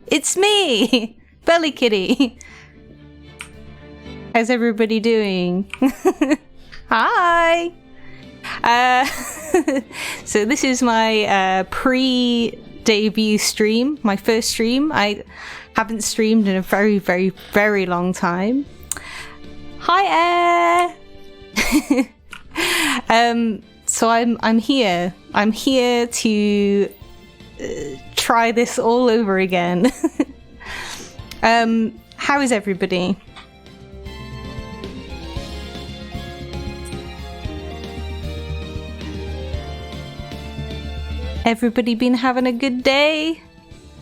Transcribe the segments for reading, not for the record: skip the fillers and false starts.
It's me, FeliKitty. How's everybody doing? Hi. So this is my pre-debut stream, my first stream. I haven't streamed in a very, very, very long time. Hi, Air. So I'm here. I'm here to try this all over again. How is everybody? Everybody been having a good day?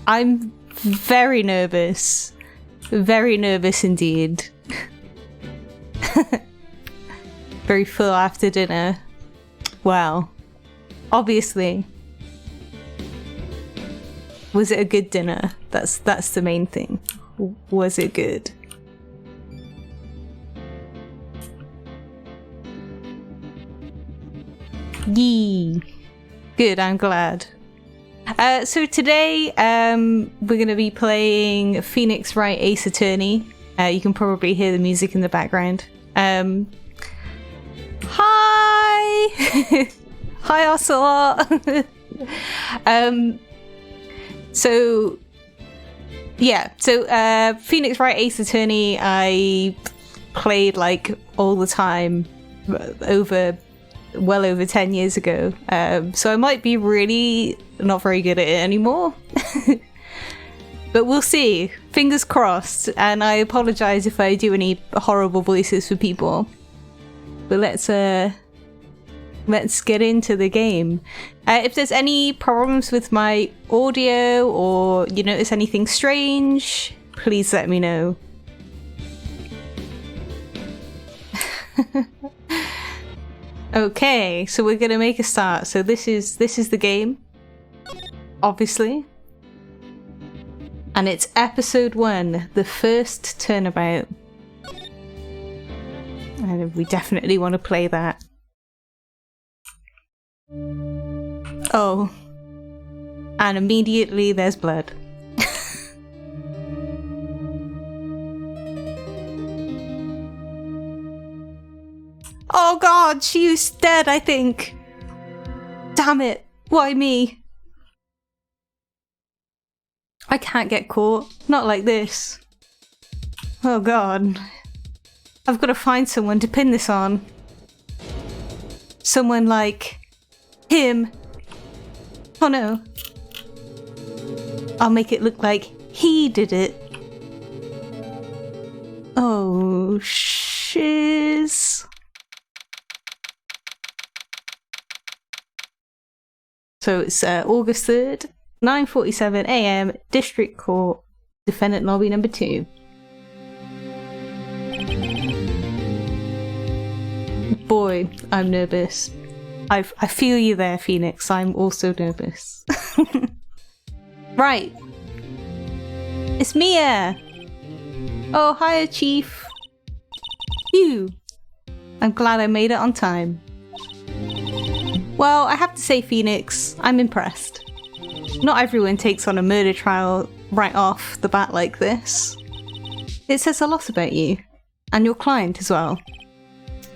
I'm very nervous. Very nervous indeed. Very full after dinner. Well, obviously. Was it a good dinner? That's the main thing. Was it good? Yee. Good, I'm glad. So today, we're going to be playing Phoenix Wright Ace Attorney. You can probably hear the music in the background. Hi! Hi, Ocelot! So Phoenix Wright Ace Attorney, I played like all the time well over 10 years ago. So I might be really not very good at it anymore. But we'll see. Fingers crossed. And I apologize if I do any horrible voices for people. But let's get into the game. If there's any problems with my audio or you notice anything strange, please let me know. Okay, so we're gonna make a start. So this is the game, obviously. And it's episode 1, the first turnabout. And we definitely want to play that. Oh. And immediately there's blood. Oh god, she's dead, I think. Damn it. Why me? I can't get caught. Not like this. Oh god. I've got to find someone to pin this on. Someone like him. Oh no. I'll make it look like he did it. Oh shiz. So it's August 3rd, 9:47 AM, District Court, Defendant Lobby number 2. Boy, I'm nervous. I feel you there, Phoenix. I'm also nervous. Right. It's Mia! Oh, hiya, Chief. Phew. I'm glad I made it on time. Well, I have to say, Phoenix, I'm impressed. Not everyone takes on a murder trial right off the bat like this. It says a lot about you. And your client as well.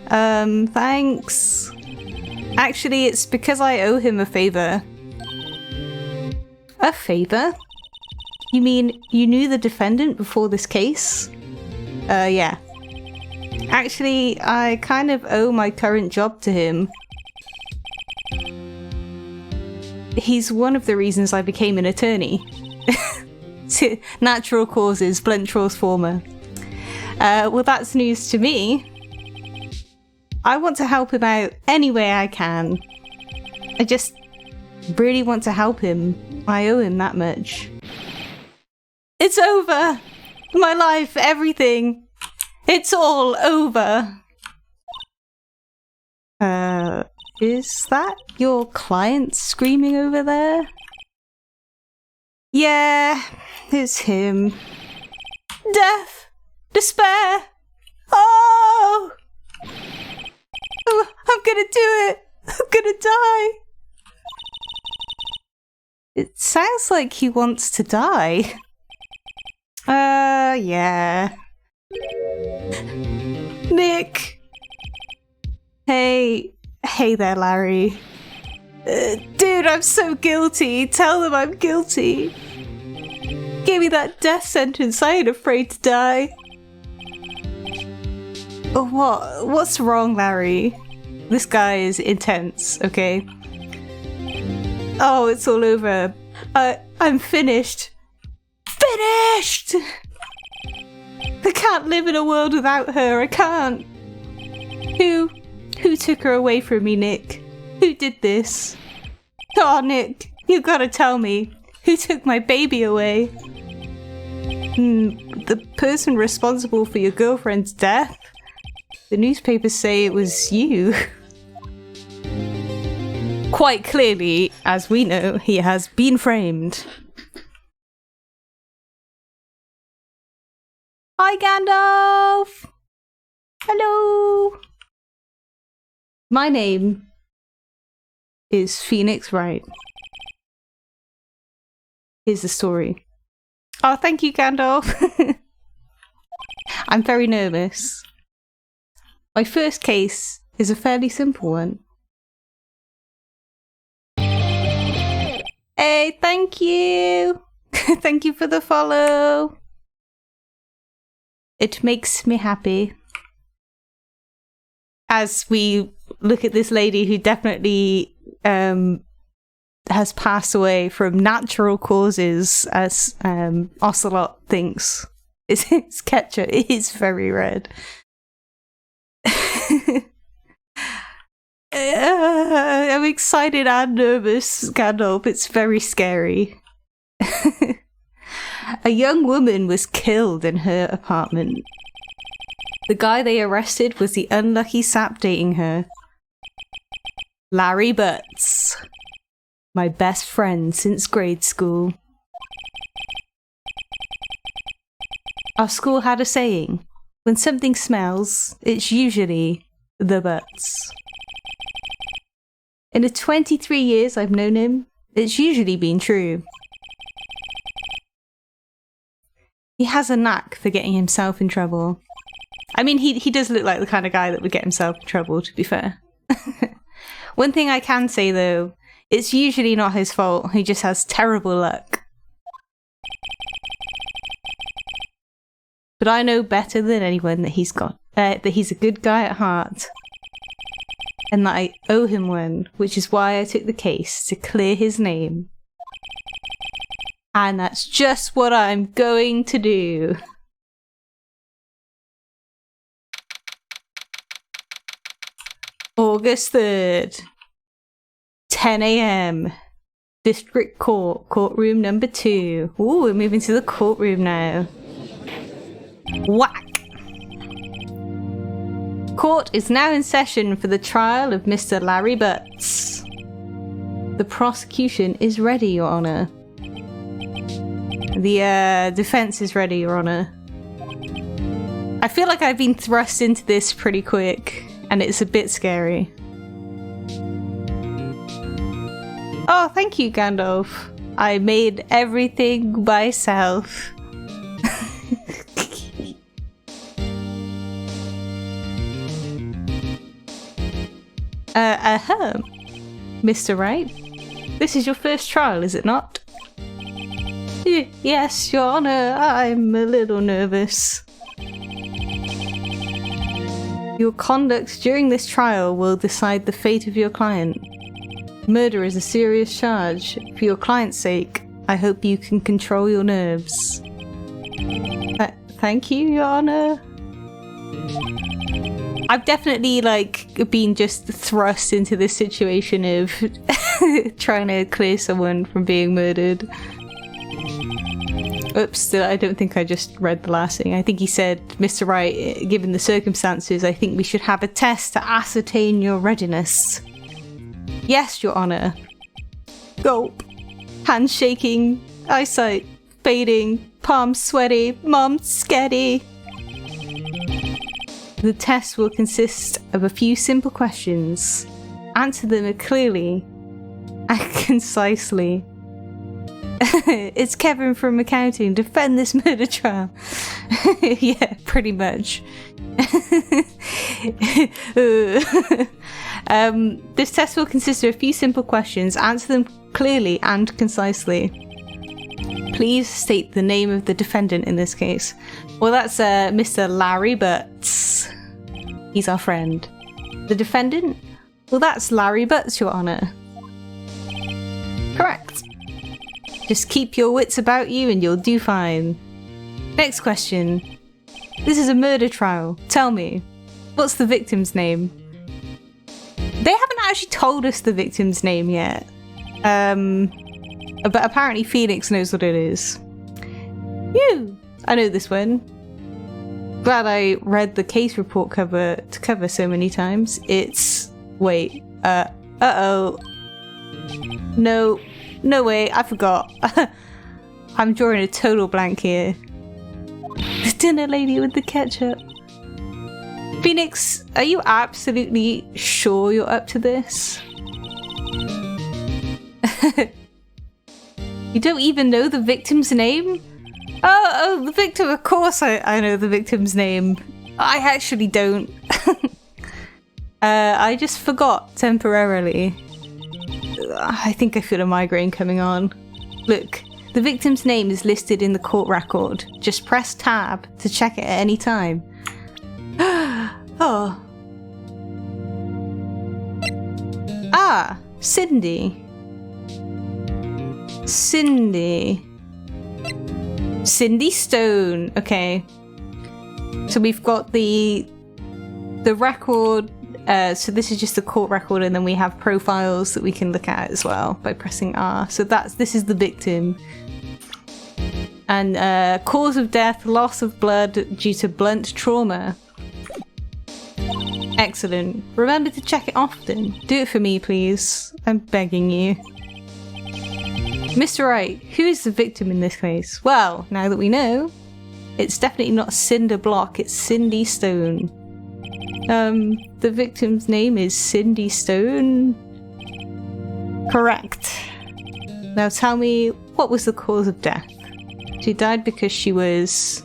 Thanks. Actually, it's because I owe him a favor. A favor? You mean you knew the defendant before this case? Yeah. Actually, I kind of owe my current job to him. He's one of the reasons I became an attorney. Natural causes, blunt transformer. Well, that's news to me. I want to help him out any way I can. I just really want to help him. I owe him that much. It's over! My life, everything. It's all over. Is that your client screaming over there? Yeah, it's him. Death! Despair! Oh! I'm gonna do it! I'm gonna die! It sounds like he wants to die. Yeah. Nick! Hey there, Larry. Dude, I'm so guilty. Tell them I'm guilty. Gave me that death sentence. I ain't afraid to die. Oh, what's wrong, Larry? This guy is intense, okay? Oh, it's all over. I'm finished. Finished! I can't live in a world without her. I can't. Who took her away from me, Nick? Who did this? Oh, Nick, you gotta tell me. Who took my baby away? The person responsible for your girlfriend's death? The newspapers say it was you. Quite clearly, as we know, he has been framed. Hi, Gandalf! Hello! My name is Phoenix Wright. Here's the story. Oh, thank you, Gandalf. I'm very nervous. My first case is a fairly simple one. Hey, thank you! Thank you for the follow. It makes me happy. As we look at this lady who definitely has passed away from natural causes, as Ocelot thinks. His ketchup is very red. I'm excited and nervous, Gandalf. It's very scary. A young woman was killed in her apartment. The guy they arrested was the unlucky sap dating her. Larry Butts. My best friend since grade school. Our school had a saying, when something smells, it's usually the Butts. In the 23 years I've known him, it's usually been true. He has a knack for getting himself in trouble. I mean, he does look like the kind of guy that would get himself in trouble, to be fair. One thing I can say, though, it's usually not his fault. He just has terrible luck. But I know better than anyone that he's a good guy at heart. And that I owe him one, which is why I took the case to clear his name. And that's just what I'm going to do. August 3rd, 10 AM, District Court, courtroom number 2. Ooh, we're moving to the courtroom now. Whack! Court is now in session for the trial of Mr. Larry Butts. The prosecution is ready, Your Honor. The defense is ready, Your Honor. I feel like I've been thrust into this pretty quick, and it's a bit scary. Oh, thank you, Gandalf. I made everything myself. Mr. Wright? This is your first trial, is it not? Yes, Your Honor, I'm a little nervous. Your conduct during this trial will decide the fate of your client. Murder is a serious charge. For your client's sake, I hope you can control your nerves. Thank you, Your Honor. I've definitely, been just thrust into this situation of trying to clear someone from being murdered. Oops, I don't think I just read the last thing. I think he said, Mr. Wright, given the circumstances, I think we should have a test to ascertain your readiness. Yes, Your Honor. Gulp. Hands shaking, eyesight fading, palms sweaty, mom sketty. The test will consist of a few simple questions. Answer them clearly and concisely. It's Kevin from accounting. Defend this murder trial. Yeah, pretty much. This test will consist of a few simple questions. Answer them clearly and concisely. Please state the name of the defendant in this case. Well, that's Mr. Larry Butts. He's our friend. The defendant? Well, that's Larry Butts, Your Honor. Correct. Just keep your wits about you and you'll do fine. Next question. This is a murder trial. Tell me, what's the victim's name? They haven't actually told us the victim's name yet. But apparently Phoenix knows what it is. Phew! I know this one. Glad I read the case report cover so many times. It's... wait. Uh-oh. No, wait, I forgot. I'm drawing a total blank here. The dinner lady with the ketchup. Phoenix, are you absolutely sure you're up to this? You don't even know the victim's name? Oh, the victim, of course I know the victim's name. I actually don't. I just forgot temporarily. I think I feel a migraine coming on. Look, the victim's name is listed in the court record. Just press tab to check it at any time. Oh. Ah, Cindy. Cindy Stone. Okay. So we've got the record. So this is just the court record, and then we have profiles that we can look at as well by pressing R. So this is the victim. And cause of death, loss of blood due to blunt trauma. Excellent. Remember to check it often. Do it for me, please. I'm begging you. Mr. Wright, who is the victim in this case? Well, now that we know, it's definitely not Cinder Block, it's Cindy Stone. The victim's name is Cindy Stone. Correct. Now tell me, what was the cause of death? She died because she was...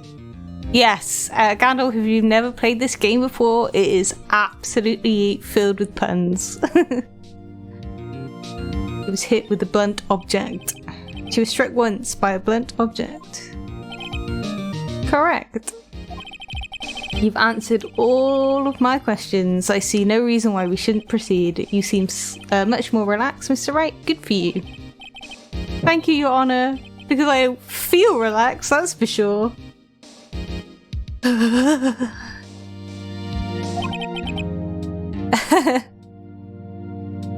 Yes, Gandalf, if you've never played this game before, it is absolutely filled with puns. She was hit with a blunt object. She was struck once by a blunt object. Correct. You've answered all of my questions. I see no reason why we shouldn't proceed. You seem much more relaxed, Mr. Wright. Good for you. Thank you, Your Honor. Because I feel relaxed, that's for sure.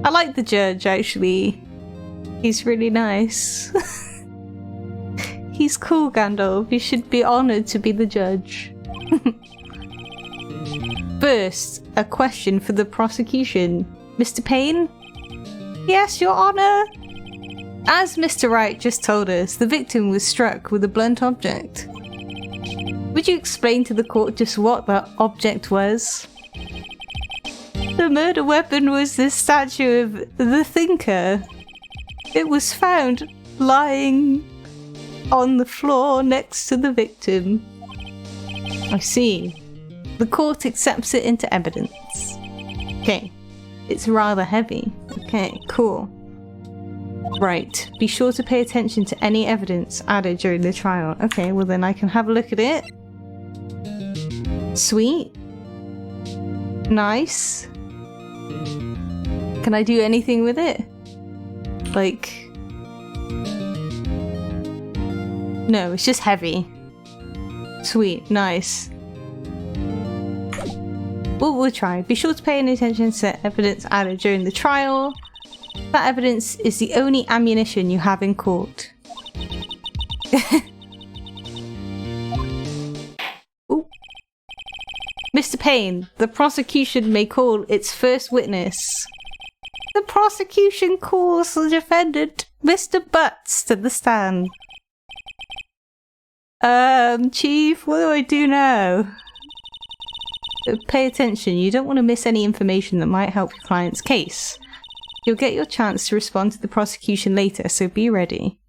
I like the judge, actually. He's really nice. He's cool, Gandalf. You should be honored to be the judge. First, a question for the prosecution. Mr. Payne? Yes, Your Honor? As Mr. Wright just told us, the victim was struck with a blunt object. Would you explain to the court just what that object was? The murder weapon was this statue of the Thinker. It was found lying on the floor next to the victim. I see. The court accepts it into evidence. Okay. It's rather heavy. Okay, cool. Right. Be sure to pay attention to any evidence added during the trial. Okay, well then I can have a look at it. Sweet. Nice. Can I do anything with it? Like... No, it's just heavy. Sweet. Nice. We'll try. Be sure to pay any attention to evidence added during the trial. That evidence is the only ammunition you have in court. Ooh. Mr. Payne, the prosecution may call its first witness. The prosecution calls the defendant, Mr. Butts, to the stand. Chief, what do I do now? Pay attention, you don't want to miss any information that might help your client's case. You'll get your chance to respond to the prosecution later, so be ready.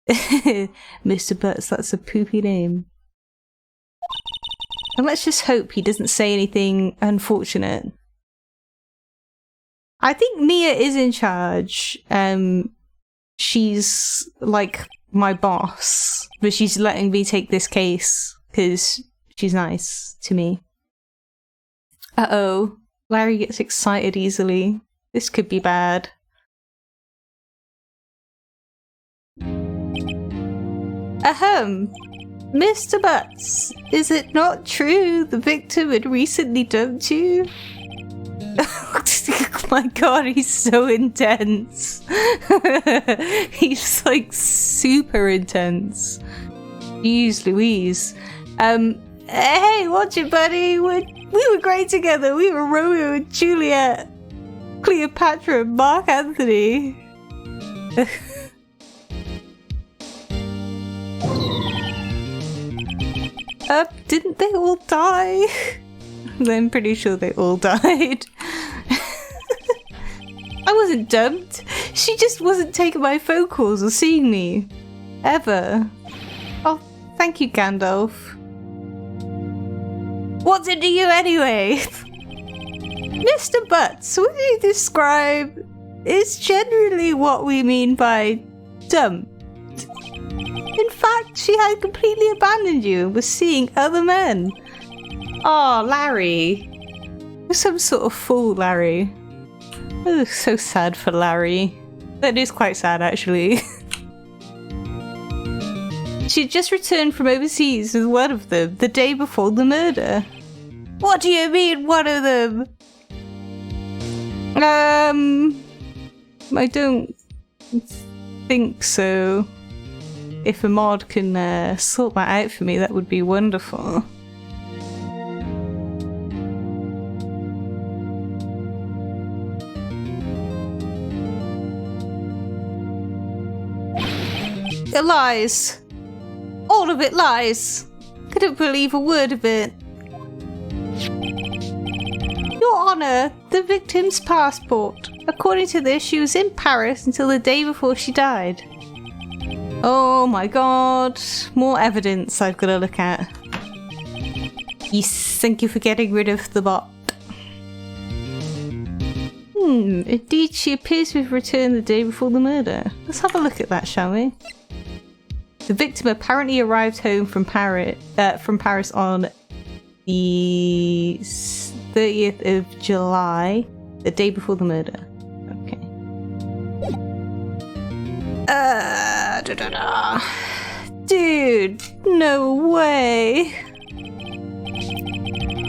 Mr. Butts, that's a poopy name. And let's just hope he doesn't say anything unfortunate. I think Mia is in charge. She's like my boss, but she's letting me take this case because she's nice to me. Uh-oh. Larry gets excited easily. This could be bad. Ahem. Mr. Butts, is it not true the victim had recently dumped you? Oh my god, he's so intense. He's like super intense. Jeez Louise. Hey, watch it, buddy. We were great together. We were Romeo and Juliet, Cleopatra and Mark Anthony. Didn't they all die? I'm pretty sure they all died. I wasn't dumped. She just wasn't taking my phone calls or seeing me. Ever. Oh, thank you, Gandalf. What's it to you anyway? Mr. Butts, what you describe is generally what we mean by dumped. In fact, she had completely abandoned you and was seeing other men. Oh, Larry. You're some sort of fool, Larry. Oh, so sad for Larry. That is quite sad, actually. She'd just returned from overseas with one of them the day before the murder. What do you mean, one of them? I don't think so. If a mod can sort that out for me, that would be wonderful. It lies. All of it lies. Couldn't believe a word of it. Your Honor, the victim's passport. According to this, she was in Paris until the day before she died. Oh my god. More evidence I've got to look at. Yes, thank you for getting rid of the bot. Indeed, she appears to have returned the day before the murder. Let's have a look at that, shall we? The victim apparently arrived home from Paris on the 30th of July, the day before the murder. Okay. Dude, no way.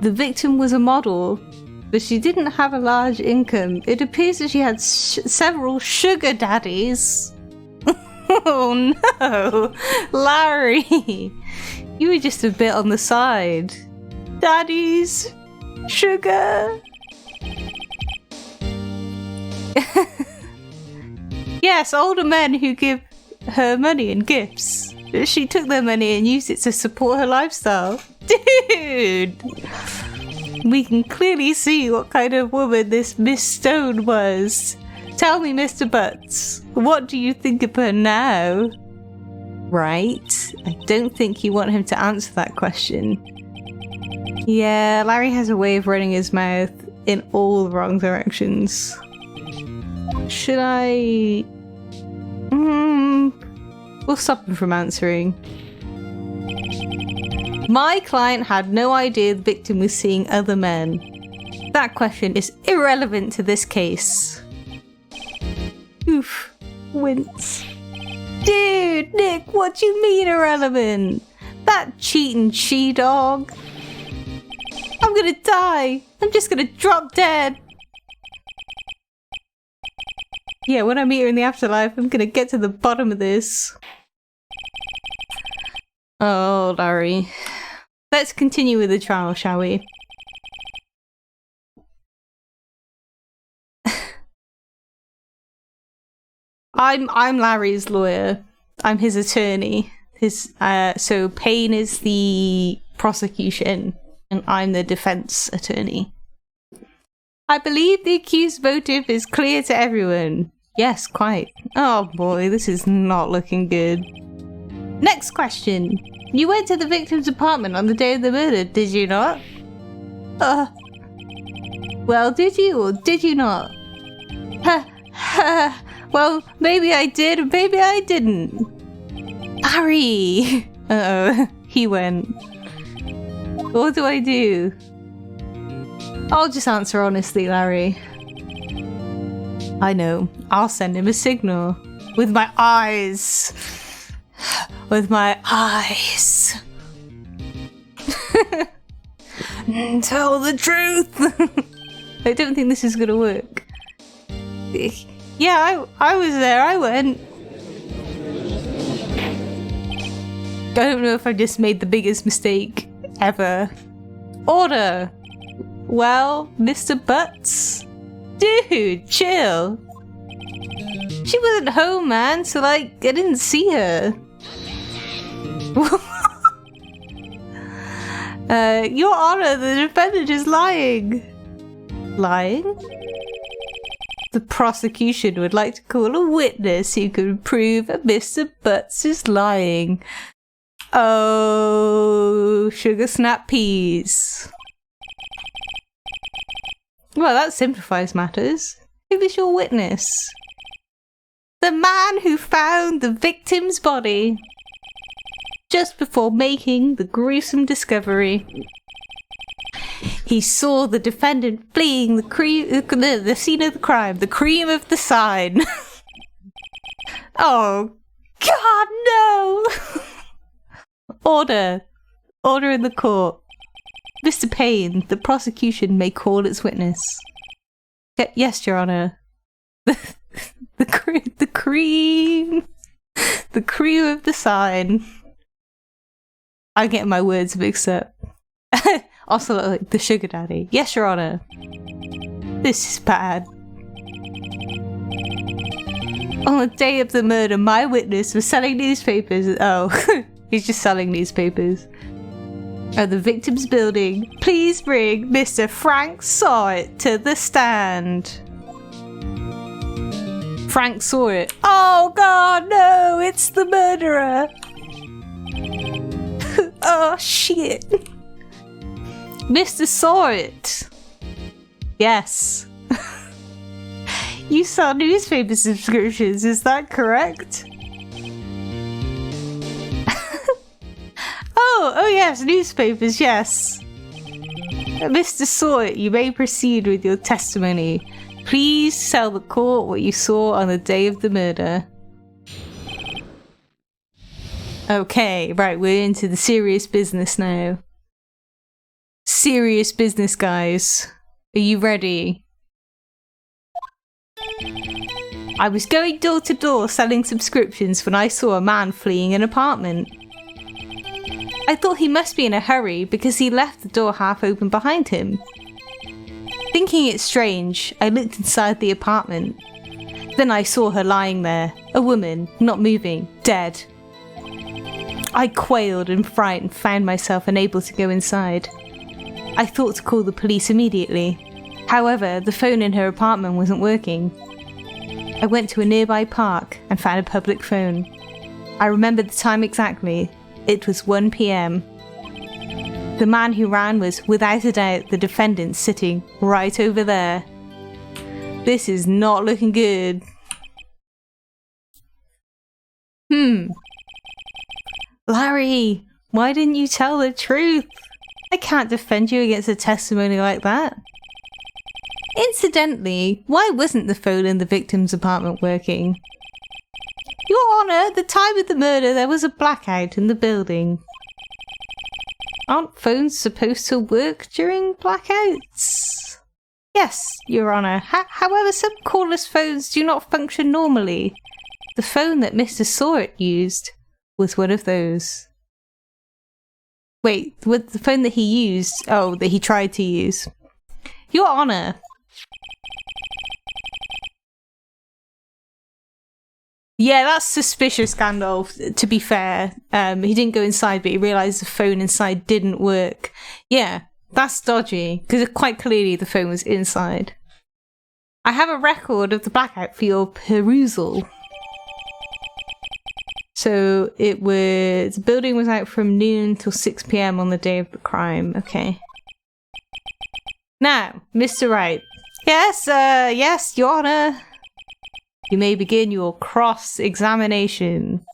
The victim was a model, but she didn't have a large income. It appears that she had several sugar daddies. Oh no, Larry, you were just a bit on the side. Daddies, sugar. Yes, older men who give her money and gifts. She took their money and used it to support her lifestyle. Dude! We can clearly see what kind of woman this Miss Stone was. Tell me, Mr. Butts, what do you think of her now? Right? I don't think you want him to answer that question. Yeah, Larry has a way of running his mouth in all the wrong directions. Should I... We'll stop him from answering. My client had no idea the victim was seeing other men. That question is irrelevant to this case. Oof. Wince. Dude, Nick, what do you mean irrelevant? That cheating she-dog. I'm gonna die. I'm just gonna drop dead. Yeah, when I meet her in the afterlife, I'm gonna get to the bottom of this. Oh, Larry. Let's continue with the trial, shall we? I'm Larry's lawyer. I'm his attorney. So Payne is the prosecution, and I'm the defense attorney. I believe the accused motive is clear to everyone. Yes, quite. Oh boy, this is not looking good. Next question. You went to the victim's apartment on the day of the murder, did you not? Well, did you or did you not? Well, maybe I did or maybe I didn't. Larry! Uh-oh, he went. What do I do? I'll just answer honestly, Larry. I know. I'll send him a signal. With my eyes. With my eyes. Tell the truth. I don't think this is gonna work. Yeah, I was there. I went. I don't know if I just made the biggest mistake ever. Order. Well, Mr. Butts? Dude, chill. She wasn't home, man, so like, I didn't see her. Your Honor, the defendant is lying. Lying? The prosecution would like to call a witness who can prove that Mr. Butts is lying. Oh, sugar snap peas. Well, that simplifies matters. Who is your witness? The man who found the victim's body just before making the gruesome discovery. He saw the defendant fleeing the scene of the crime, the cream of the sign. Oh, God, no! Order. Order in the court. Mr. Payne, the prosecution may call its witness. Yes, Your Honor. The cream of the sign. I'm getting my words mixed up. Also, like the sugar daddy. Yes, Your Honor. This is bad. On the day of the murder, my witness was selling newspapers. Oh, he's just selling newspapers. At the victim's building, please bring Mr. Frank Sawit to the stand. Frank saw it. Oh God, no! It's the murderer! Oh shit! Mr. Sawit! Yes. You sell newspaper subscriptions, is that correct? Oh yes, newspapers, yes. Mr. Sawit, you may proceed with your testimony. Please tell the court what you saw on the day of the murder. Okay, right, we're into the serious business now. Serious business, guys. Are you ready? I was going door to door selling subscriptions when I saw a man fleeing an apartment. I thought he must be in a hurry because he left the door half open behind him. Thinking it strange, I looked inside the apartment. Then I saw her lying there, a woman, not moving, dead. I quailed and fright and found myself unable to go inside. I thought to call the police immediately. However, the phone in her apartment wasn't working. I went to a nearby park and found a public phone. I remembered the time exactly. It was 1 PM. The man who ran was, without a doubt, the defendant sitting right over there. This is not looking good. Larry, why didn't you tell the truth? I can't defend you against a testimony like that. Incidentally, why wasn't the phone in the victim's apartment working? Your Honor, the time of the murder there was a blackout in the building. Aren't phones supposed to work during blackouts? Yes, Your Honor. However, some cordless phones do not function normally. The phone that Mr. Sawit used was one of those. Wait, what, the phone that he used? Oh, that he tried to use. Your Honor. Yeah, that's suspicious, Gandalf, to be fair. He didn't go inside, but he realised the phone inside didn't work. Yeah, that's dodgy, because quite clearly the phone was inside. I have a record of the blackout for your perusal. So the building was out from noon till 6 p.m. on the day of the crime. Okay. Now, Mr. Wright. Yes, Your Honor. You may begin your cross-examination.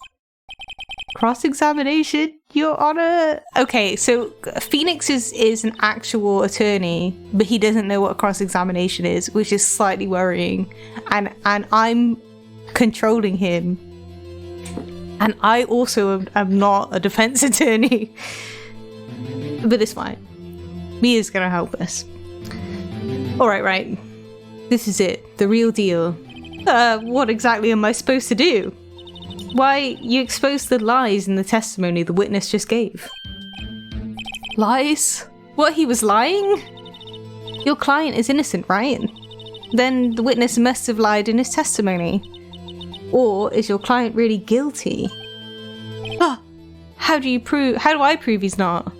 Cross-examination, Your Honor? Okay, so Phoenix is an actual attorney, but he doesn't know what cross-examination is, which is slightly worrying. And I'm controlling him. And I also am not a defense attorney. But it's fine. Mia's gonna help us. Alright, right. This is it. The real deal. What exactly am I supposed to do? Why, you exposed the lies in the testimony the witness just gave. Lies? What, he was lying? Your client is innocent, right? Then the witness must have lied in his testimony. Or is your client really guilty? Ah, how do I prove he's not?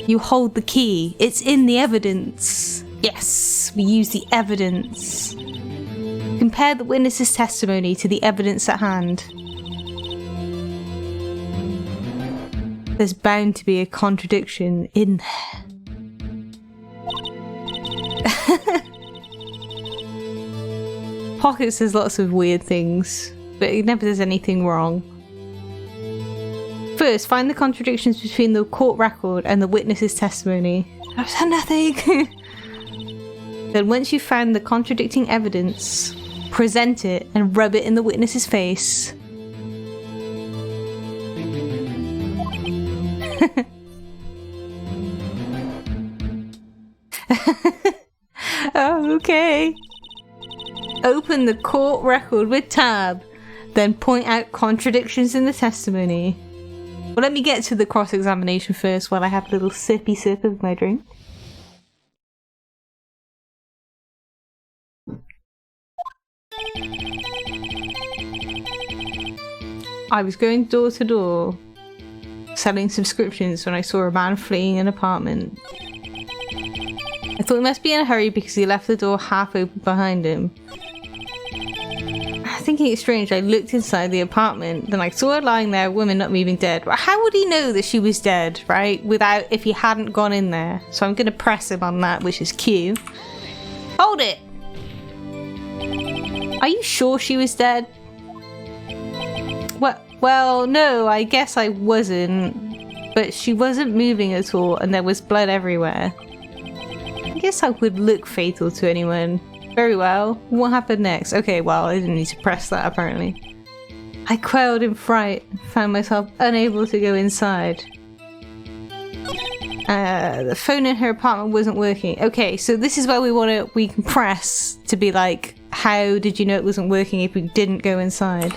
You hold the key. It's in the evidence. Yes, we use the evidence. Compare the witness's testimony to the evidence at hand. There's bound to be a contradiction in there. Pocket says lots of weird things, but it never does anything wrong. First, find the contradictions between the court record and the witness's testimony. I've done nothing! Then once you've found the contradicting evidence, present it and rub it in the witness's face. Oh, okay. Open the court record with tab, then point out contradictions in the testimony. Well, let me get to the cross-examination first while I have a little sippy sip of my drink. I was going door to door, selling subscriptions when I saw a man fleeing an apartment. I thought he must be in a hurry because he left the door half open behind him. Thinking it's strange, I looked inside the apartment, then I saw her lying there, a woman not moving, dead. How would he know that she was dead, right? If he hadn't gone in there. So I'm gonna press him on that, which is Q. Hold it! Are you sure she was dead? Well, no, I guess I wasn't. But she wasn't moving at all, and there was blood everywhere. I guess I would look fatal to anyone. Very well. What happened next? Okay, well, I didn't need to press that, apparently. I quailed in fright and found myself unable to go inside. The phone in her apartment wasn't working. Okay, so this is where we can press to be like, how did you know it wasn't working if we didn't go inside?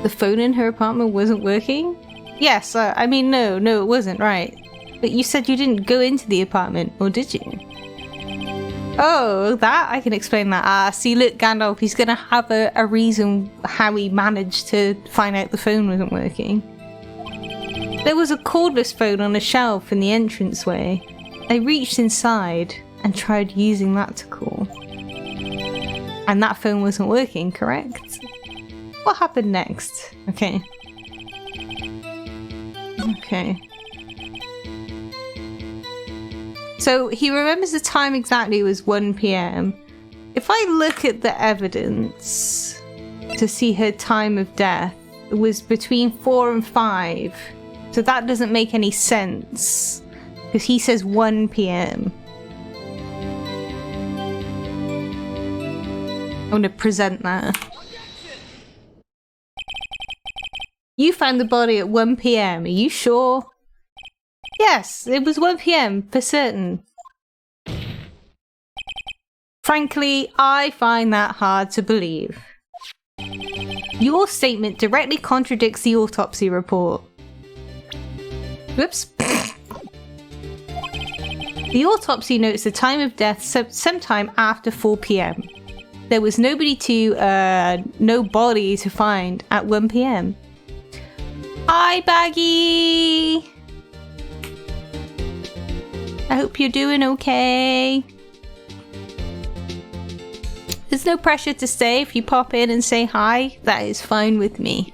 The phone in her apartment wasn't working? Yes, I mean, no, it wasn't, right. But you said you didn't go into the apartment, or did you? Oh, that? I can explain that. See, look, Gandalf, he's gonna have a reason how he managed to find out the phone wasn't working. There was a cordless phone on a shelf in the entranceway. I reached inside and tried using that to call. And that phone wasn't working, correct? What happened next? Okay. So he remembers the time exactly, it was 1 p.m. If I look at the evidence to see her time of death, it was between 4 and 5. So that doesn't make any sense. Because he says 1 p.m. I'm going to present that. You found the body at 1 p.m. Are you sure? Yes, it was 1 p.m. for certain. Frankly, I find that hard to believe. Your statement directly contradicts the autopsy report. Whoops. The autopsy notes the time of death sometime after 4 p.m. There was no body to find at 1 p.m. Hi, Baggy! I hope you're doing okay. There's no pressure to stay. If you pop in and say hi, that is fine with me.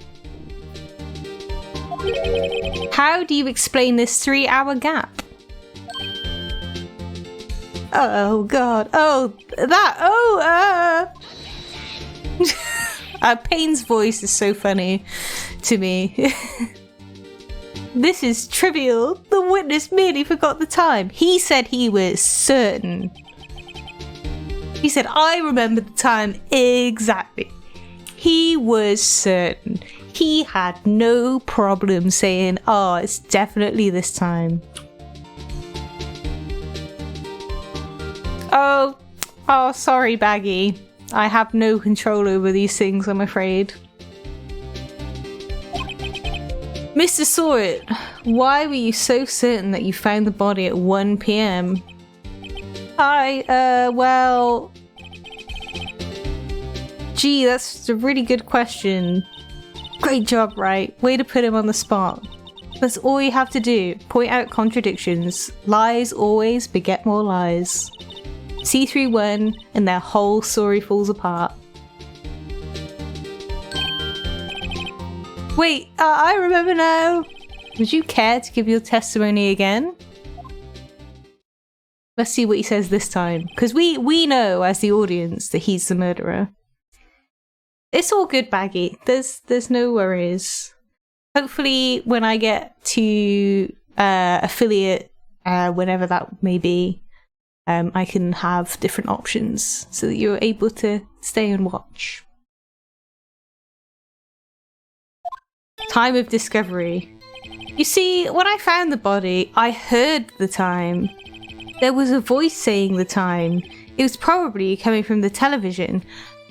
How do you explain this 3-hour gap? Oh god. Oh, that. Oh, Payne's voice is so funny to me. This is trivial. The witness merely forgot the time. He said he was certain. He said, I remember the time exactly. He was certain. He had no problem saying, oh, it's definitely this time. Oh, sorry, Baggy. I have no control over these things, I'm afraid. Mr. Sawit, why were you so certain that you found the body at 1 PM? Well... Gee, that's a really good question. Great job, Wright. Way to put him on the spot. That's all you have to do. Point out contradictions. Lies always beget more lies. C3 won, and their whole story falls apart. Wait, I remember now. Would you care to give your testimony again? Let's see what he says this time, because we know as the audience that he's the murderer. It's all good, Baggy. There's no worries. Hopefully, when I get to affiliate, whenever that may be, I can have different options so that you're able to stay and watch. Time of discovery. You see, when I found the body, I heard the time. There was a voice saying the time. It was probably coming from the television.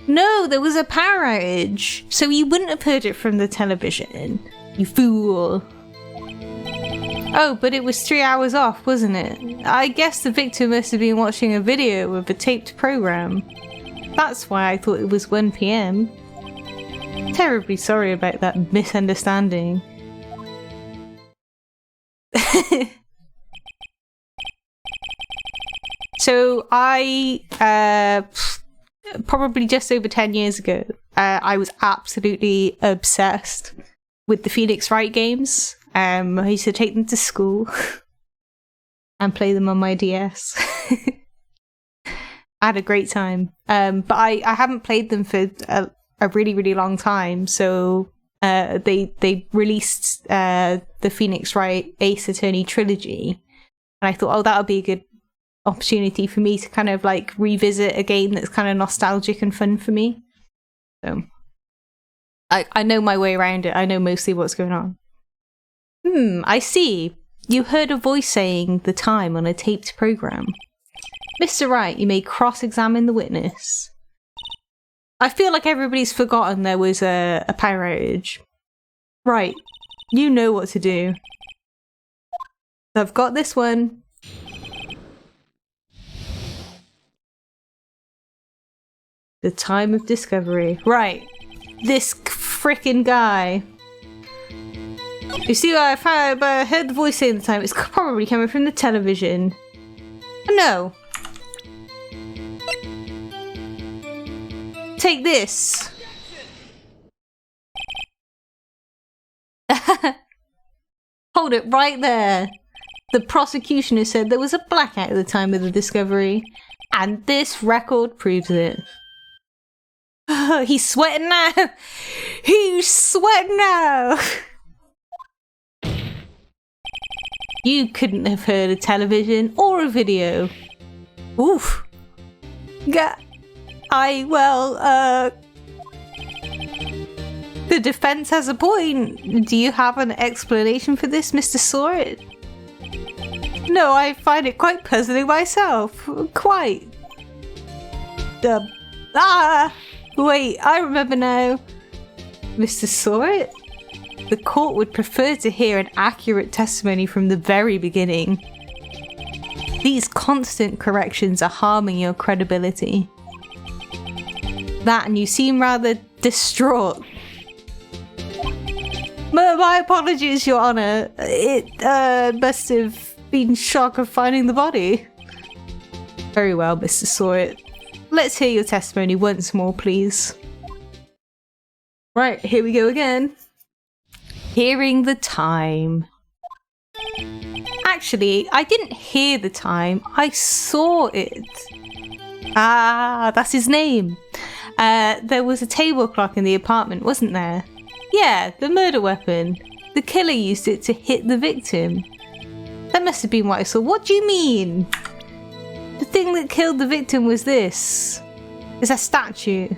No, there was a power outage, so you wouldn't have heard it from the television. You fool. Oh, but it was 3 hours off, wasn't it? I guess the victim must have been watching a video of a taped program. That's why I thought it was 1 PM. Terribly sorry about that misunderstanding. So I, probably just over 10 years ago, I was absolutely obsessed with the Phoenix Wright games. I used to take them to school and play them on my DS. I had a great time. But I haven't played them for a really, really long time. So they released the Phoenix Wright Ace Attorney Trilogy. And I thought, oh, that would be a good opportunity for me to kind of like revisit a game that's kind of nostalgic and fun for me. So I know my way around it. I know mostly what's going on. I see. You heard a voice saying the time on a taped program. Mr. Wright, you may cross-examine the witness. I feel like everybody's forgotten there was a power outage. Right. You know what to do. I've got this one. The time of discovery. Right. This frickin' guy. You see, I heard the voice saying the time. It's probably coming from the television. No. Take this. Hold it right there. The prosecution has said there was a blackout at the time of the discovery, and this record proves it. He's sweating now. He's sweating now. You couldn't have heard a television or a video. Oof. The defense has a point. Do you have an explanation for this, Mr. Sawit? No, I find it quite puzzling myself. Quite. Wait, I remember now. Mr. Sawit? The court would prefer to hear an accurate testimony from the very beginning. These constant corrections are harming your credibility. That, and you seem rather distraught. My apologies, Your Honor. It must have been shock of finding the body. Very well, Mr. Sawit. let's hear your testimony once more, please. Right, here we go again. Hearing the time. Actually, I didn't hear the time, I saw it. Ah, that's his name. There was a table clock in the apartment, wasn't there? Yeah, the murder weapon. The killer used it to hit the victim. That must have been what I saw. What do you mean? The thing that killed the victim was this. It's a statue.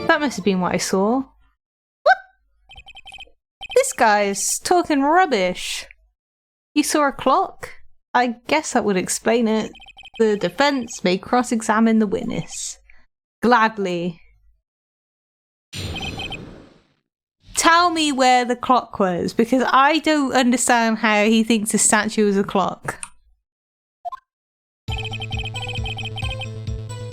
That must have been what I saw. What? This guy's talking rubbish. You saw a clock? I guess that would explain it. The defense may cross-examine the witness. Gladly. Tell me where the clock was, because I don't understand how he thinks a statue is a clock.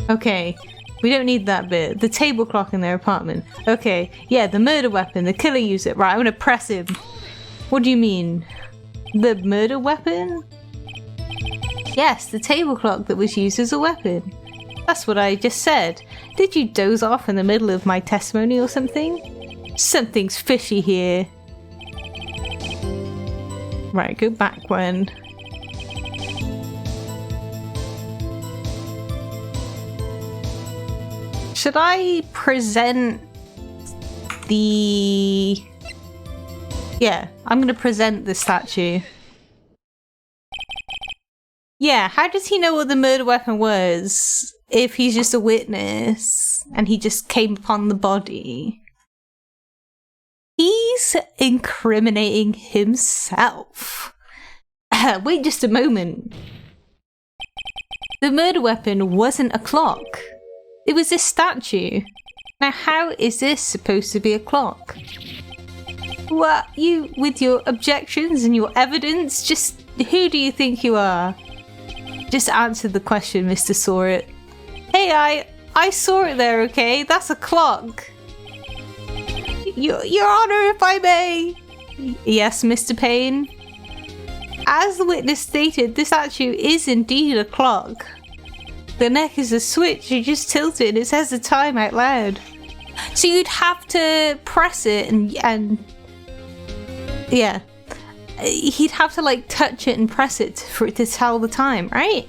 Okay, we don't need that bit. The table clock in their apartment. Okay, yeah, the murder weapon. The killer used it. Right, I'm gonna press him. What do you mean? The murder weapon? Yes, the table clock that was used as a weapon. That's what I just said. Did you doze off in the middle of my testimony or something? Something's fishy here. Right, go back one. Should I present the... Yeah, I'm gonna present the statue. Yeah, how does he know what the murder weapon was if he's just a witness and he just came upon the body? He's incriminating himself. Wait just a moment. The murder weapon wasn't a clock. It was a statue. Now how is this supposed to be a clock? What, you with your objections and your evidence? Just who do you think you are? Just answer the question, Mr. Saw It. Hey, I saw it there, okay? That's a clock. Your Honor, if I may. Yes, Mr. Payne. As the witness stated, this statue is indeed a clock. The neck is a switch, you just tilt it and it says the time out loud. So you'd have to press it and yeah. He'd have to like touch it and press it for it to tell the time, right?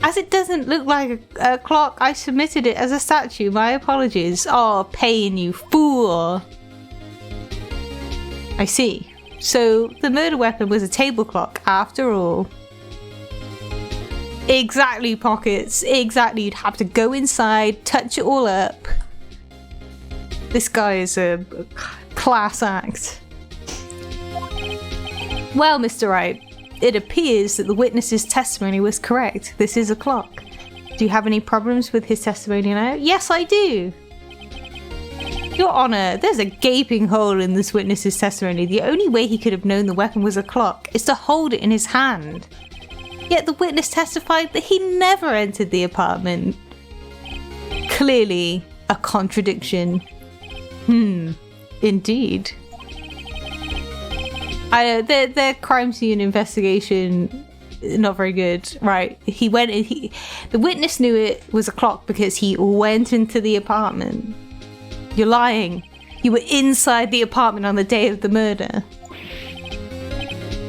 As it doesn't look like a clock, I submitted it as a statue. My apologies. Oh, Payne, you fool. I see. So the murder weapon was a table clock after all. Exactly, Pockets. Exactly. You'd have to go inside, touch it all up. This guy is a class act. Well, Mr. Wright, it appears that the witness's testimony was correct. This is a clock. Do you have any problems with his testimony now? Yes, I do. Your Honor, there's a gaping hole in this witness's testimony. The only way he could have known the weapon was a clock is to hold it in his hand. Yet the witness testified that he never entered the apartment. Clearly a contradiction. Indeed. Their crime scene investigation, not very good. Right, he went in, the witness knew it was a clock because he went into the apartment. You're lying. You were inside the apartment on the day of the murder.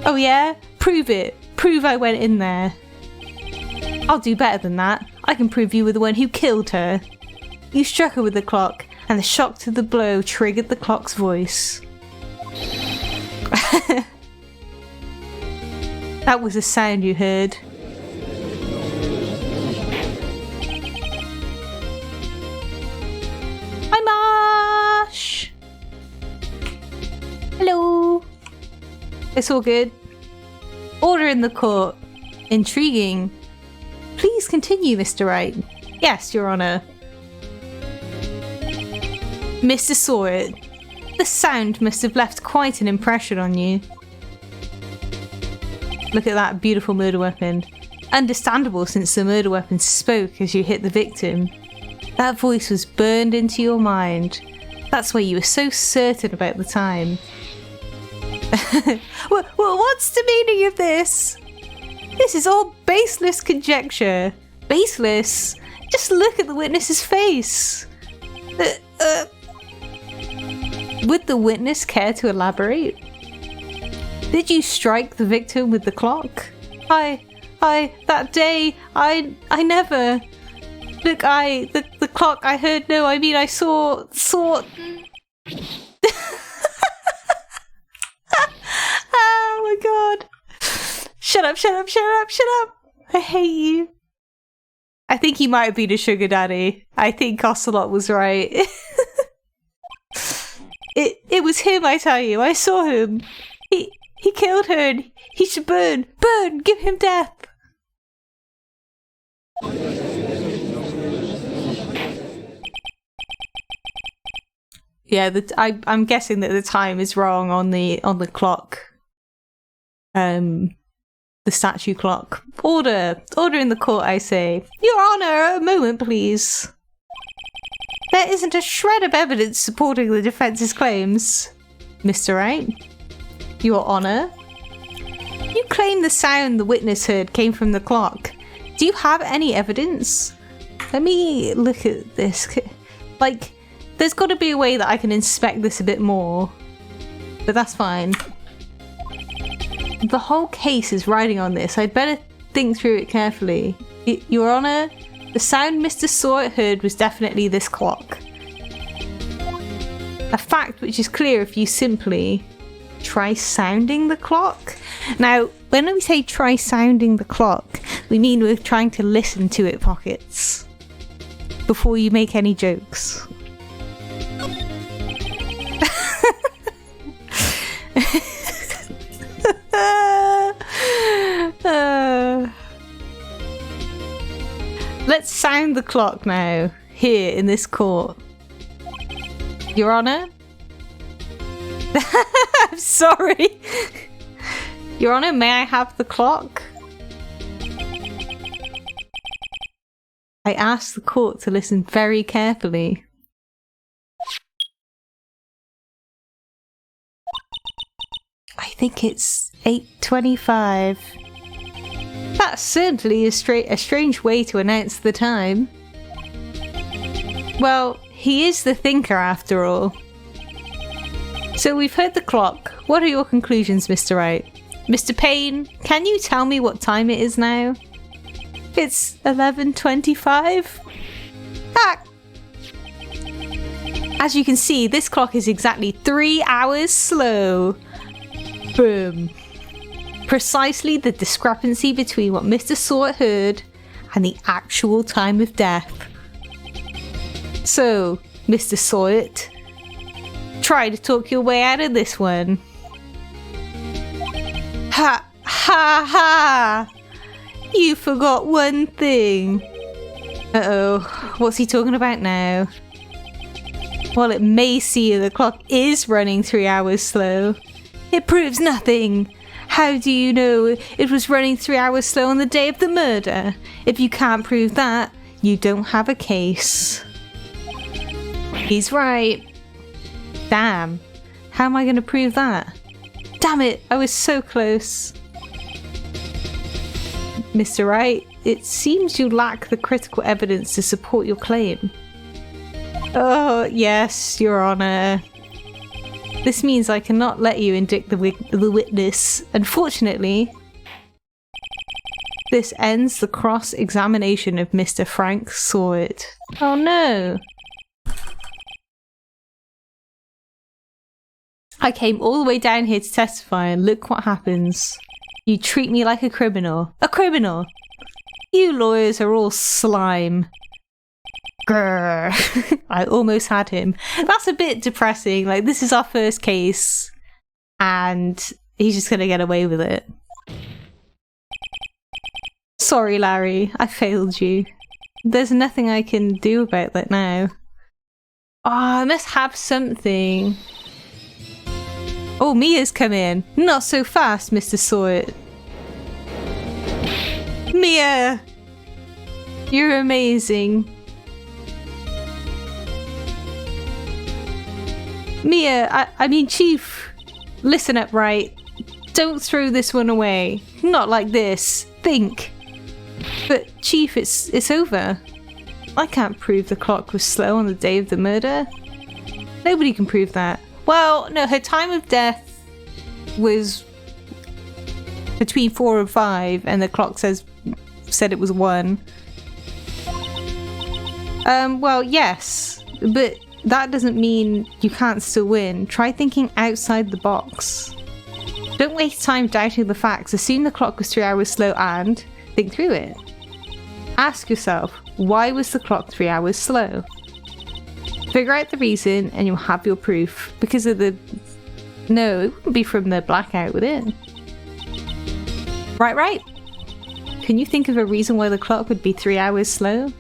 Oh yeah? Prove it. Prove I went in there. I'll do better than that. I can prove you were the one who killed her. You struck her with the clock, and the shock to the blow triggered the clock's voice. That was the sound you heard. Hi, Marsh! Hello! It's all good. Order in the court. Intriguing. Please continue, Mr. Wright. Yes, Your Honor. Mr. Saw It. The sound must have left quite an impression on you. Look at that beautiful murder weapon. Understandable since the murder weapon spoke as you hit the victim. That voice was burned into your mind. That's why you were so certain about the time. What's the meaning of this? This is all baseless conjecture. Baseless? Just look at the witness's face. Would the witness care to elaborate? Did you strike the victim with the clock? That day, I never... Look, the clock, I heard, no, I mean, I saw... Oh my god. Shut up. I hate you. I think he might have been a sugar daddy. I think Ocelot was right. It was him, I tell you. I saw him. He killed her and he should burn. Burn! Give him death! Yeah, I'm guessing that the time is wrong on the clock. The statue clock. Order in the court, I say. Your Honor, a moment, please. There isn't a shred of evidence supporting the defense's claims. Mr. Wright? Your Honor? You claim the sound the witness heard came from the clock. Do you have any evidence? Let me look at this. Like, there's got to be a way that I can inspect this a bit more. But that's fine. The whole case is riding on this. I'd better think through it carefully. Your Honor, the sound Mr. Sawyer heard was definitely this clock. A fact which is clear if you simply try sounding the clock. Now, when we say try sounding the clock, we mean we're trying to listen to it, Pockets. Before you make any jokes. Let's sound the clock now, here in this court. Your Honor? I'm sorry. Your Honor, may I have the clock? I asked the court to listen very carefully. I think it's 8:25. That's certainly a strange way to announce the time. Well, he is the thinker after all. So we've heard the clock. What are your conclusions, Mr. Wright? Mr. Payne, can you tell me what time it is now? It's 11:25. Ah! As you can see, this clock is exactly 3 hours slow. Boom. Precisely the discrepancy between what Mr. Sawyer heard and the actual time of death. So, Mr. Sawyer, try to talk your way out of this one. Ha! Ha! Ha! You forgot one thing. Uh-oh. What's he talking about now? While it may seem the clock is running 3 hours slow, it proves nothing. How do you know it was running 3 hours slow on the day of the murder? If you can't prove that, you don't have a case. He's right. Damn. How am I going to prove that? Damn it, I was so close. Mr. Wright, it seems you lack the critical evidence to support your claim. Oh, yes, Your Honor. This means I cannot let you indict the witness. Unfortunately, this ends the cross-examination of Mr. Frank Sawyer. Oh no! I came all the way down here to testify and look what happens. You treat me like a criminal. A criminal! You lawyers are all slime. Grrr. I almost had him. That's a bit depressing. Like, this is our first case and he's just gonna get away with it. Sorry, Larry. I failed you. There's nothing I can do about that now. Oh, I must have something. Oh, Mia's come in. Not so fast, Mr. Sawyer. Mia! You're amazing. Mia, I mean, Chief, listen up, Wright. Don't throw this one away. Not like this. think. But Chief, it's over. I can't prove the clock was slow on the day of the murder. Nobody can prove that. Well, no, her time of death was between 4 and 5, and the clock said it was 1. Well, yes, but that doesn't mean you can't still win. Try thinking outside the box. Don't waste time doubting the facts. Assume the clock was 3 hours slow and think through it. Ask yourself, why was the clock 3 hours slow? Figure out the reason and you'll have your proof. Because of the... No, it wouldn't be from the blackout, would it? Right. Can you think of a reason why the clock would be 3 hours slow?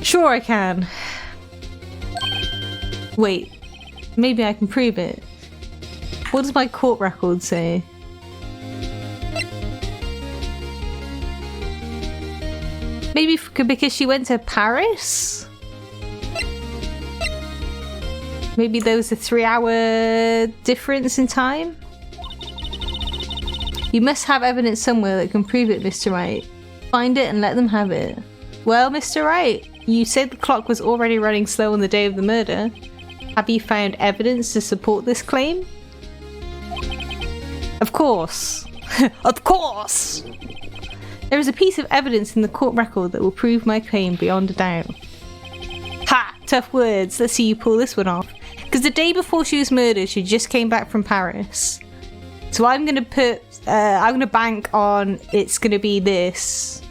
Sure I can. Wait, maybe I can prove it. What does my court record say? Maybe because she went to Paris? Maybe there was a 3-hour difference in time? You must have evidence somewhere that can prove it, Mr. Wright. Find it and let them have it. Well, Mr. Wright, you said the clock was already running slow on the day of the murder. Have you found evidence to support this claim? Of course. Of course! There is a piece of evidence in the court record that will prove my claim beyond a doubt. Ha! Tough words. Let's see you pull this one off. Because the day before she was murdered, she just came back from Paris. So I'm going to put... I'm going to bank on it's going to be this.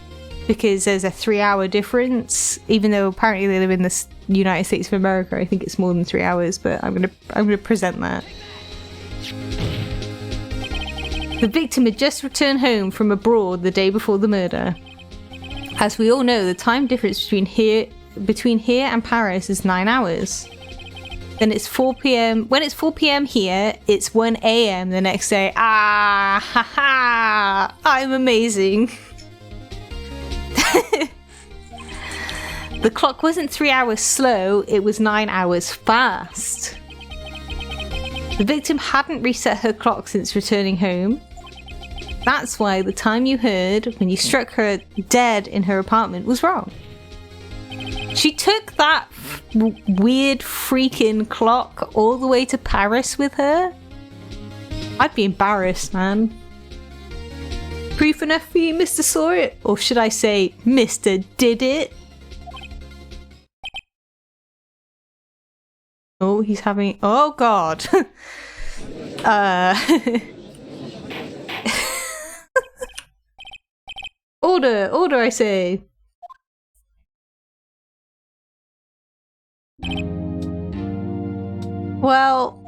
Because there's a 3-hour difference. Even though apparently they live in the United States of America. I think it's more than 3 hours. But I'm going to present that. The victim had just returned home from abroad the day before the murder. As we all know, the time difference between here and Paris is 9 hours. Then it's 4 p.m. When it's 4 p.m. here, it's 1 a.m. the next day. Ah, ha ha! I'm amazing. The clock wasn't 3 hours slow, it was 9 hours fast. The victim hadn't reset her clock since returning home. That's why the time you heard when you struck her dead in her apartment was wrong. She took that weird freaking clock all the way to Paris with her? I'd be embarrassed, man. Proof enough for you, Mr. Saw It? Or should I say, Mr. Did It? Oh, he's having... Oh, God. Order, I say. Well,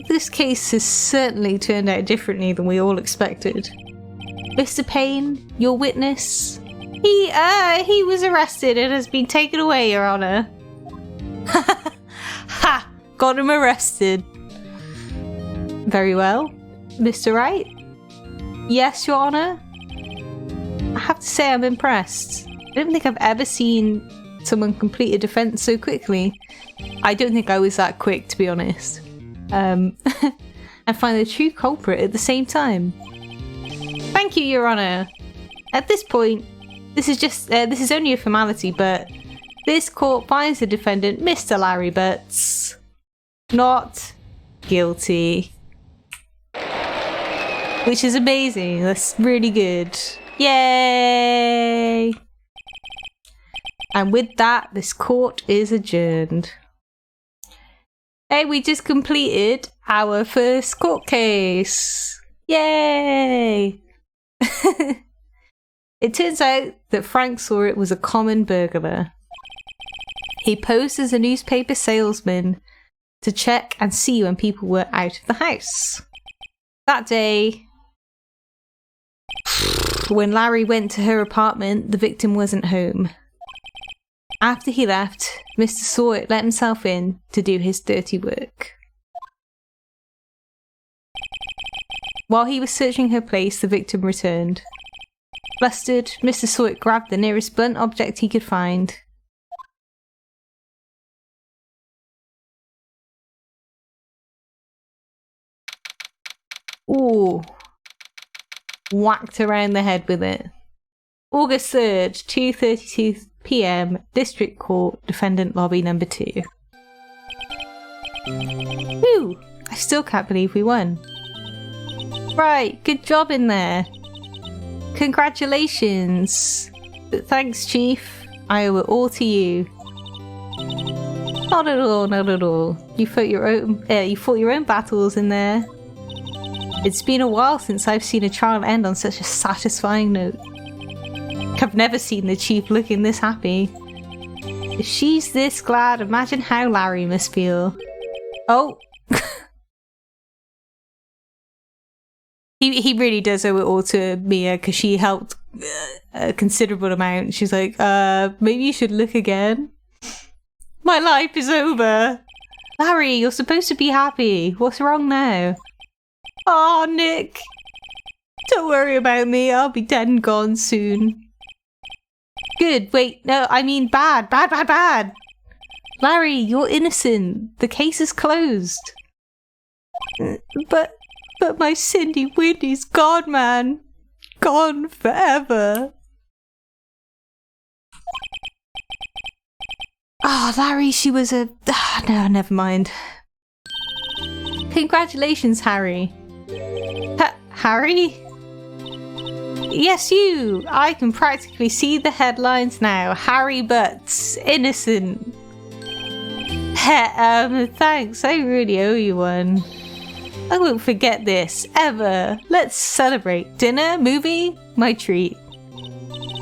this case has certainly turned out differently than we all expected. Mr. Payne, your witness, he was arrested and has been taken away, Your Honor. Ha! Got him arrested. Very well. Mr. Wright? Yes, Your Honor? I have to say I'm impressed. I don't think I've ever seen someone complete a defense so quickly. I don't think I was that quick, to be honest. And find the true culprit at the same time. Thank you, Your Honor. At this point, this is only a formality, but this court finds the defendant, Mr. Larry Butts, not guilty. Which is amazing. That's really good. Yay! And with that, this court is adjourned. Hey, we just completed our first court case. Yay! It turns out that Frank Saw It was a common burglar. He posed as a newspaper salesman to check and see when people were out of the house. That day, when Larry went to her apartment, the victim wasn't home. After he left, Mr. Saw It let himself in to do his dirty work. While he was searching her place, the victim returned. Flustered, Mr. Saw It grabbed the nearest blunt object he could find. Ooh. whacked around the head with it. August 3rd, 2:32 PM, District Court, Defendant Lobby number 2. Whew! I still can't believe we won. Right, good job in there. Congratulations. Thanks, Chief. I owe it all to you. Not at all, not at all. You fought your own battles in there. It's been a while since I've seen a trial end on such a satisfying note. I've never seen the Chief looking this happy. If she's this glad, imagine how Larry must feel. Oh! He really does owe it all to Mia, because she helped a considerable amount. She's like, maybe you should look again. My life is over! Larry, you're supposed to be happy. What's wrong now? Aw, Nick! Don't worry about me, I'll be dead and gone soon. Good, wait, no, I mean bad, bad, bad, bad! Larry, you're innocent. The case is closed. But my Cindy Windy's gone, man. Gone forever. Oh, Larry, she was a... no, never mind. Congratulations, Harry. Harry? Yes, you! I can practically see the headlines now. Harry Butts, innocent. Thanks, I really owe you one. I won't forget this, ever. Let's celebrate. Dinner? Movie? My treat.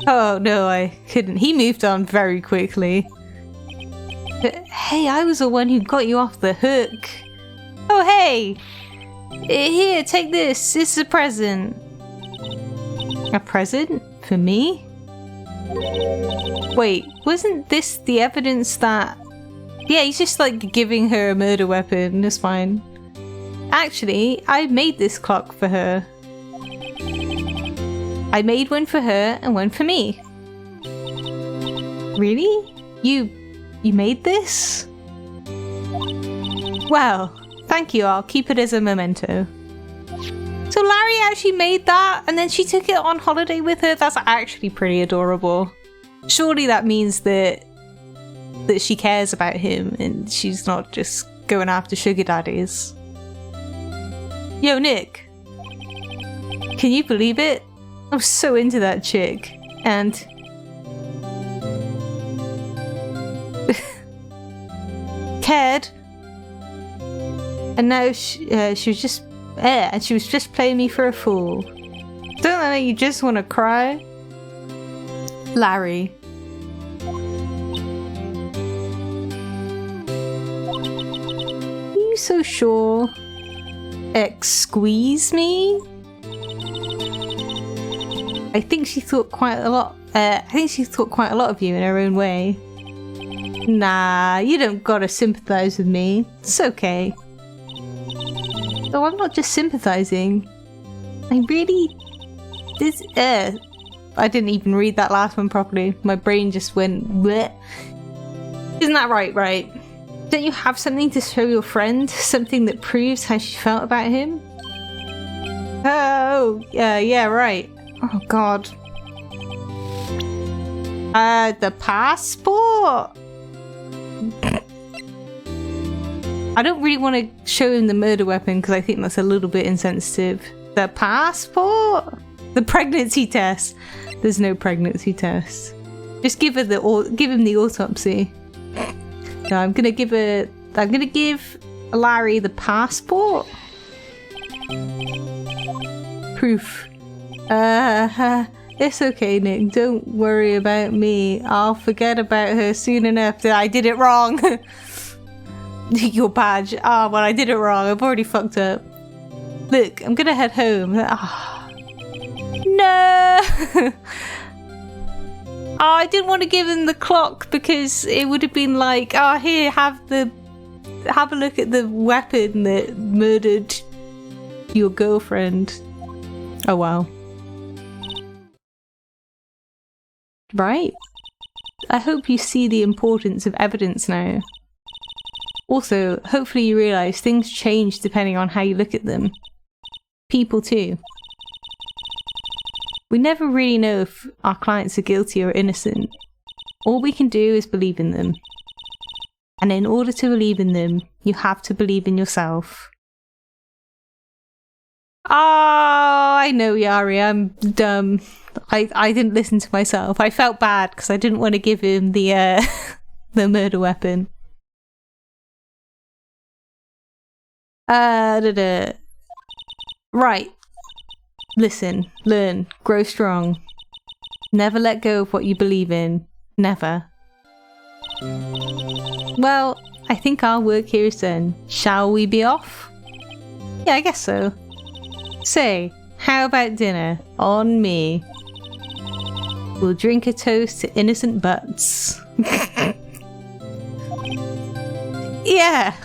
Oh, no, I couldn't. He moved on very quickly. But, hey, I was the one who got you off the hook. Oh, hey! Here, take this. It's a present. A present? For me? Wait, wasn't this the evidence that... Yeah, he's just like giving her a murder weapon. It's fine. Actually, I made this clock for her. I made one for her and one for me. Really? You made this? Well, thank you. I'll keep it as a memento. So Larry actually made that and then she took it on holiday with her? That's actually pretty adorable. Surely that means that she cares about him and she's not just going after sugar daddies. Yo, Nick. Can you believe it? I'm so into that chick. And... cared. And now she was just... and she was just playing me for a fool. Don't that make you just want to cry? Larry. Are you so sure? Squeeze me? I think she thought quite a lot. I think she thought quite a lot of you in her own way. Nah, you don't gotta sympathize with me. It's okay. Oh, I'm not just sympathizing. I really... This... I didn't even read that last one properly. My brain just went... bleh. Isn't that right, Wright? Don't you have something to show your friend? Something that proves how she felt about him? Oh, yeah, right. Oh, God. The passport? I don't really want to show him the murder weapon because I think that's a little bit insensitive. The passport? The pregnancy test. There's no pregnancy test. Just give her give him the autopsy. No, I'm gonna give Larry the passport. Proof. It's okay, Nick. Don't worry about me. I'll forget about her soon enough. I did it wrong. Your badge. Ah, well, I did it wrong. I've already fucked up. Look, I'm gonna head home. Oh. No! Oh, I didn't want to give him the clock because it would have been like, oh, here, have a look at the weapon that murdered your girlfriend. Oh, wow. Right? I hope you see the importance of evidence now. Also, hopefully you realise things change depending on how you look at them. People too. We never really know if our clients are guilty or innocent. All we can do is believe in them. And in order to believe in them, you have to believe in yourself. Oh, I know, Yari, I'm dumb. I didn't listen to myself. I felt bad because I didn't want to give him the the murder weapon. Right. Listen, learn, grow strong. Never let go of what you believe in. Never. Well, I think our work here is done. Shall we be off? Yeah, I guess so. Say, how about dinner? On me. We'll drink a toast to innocent butts. Yeah.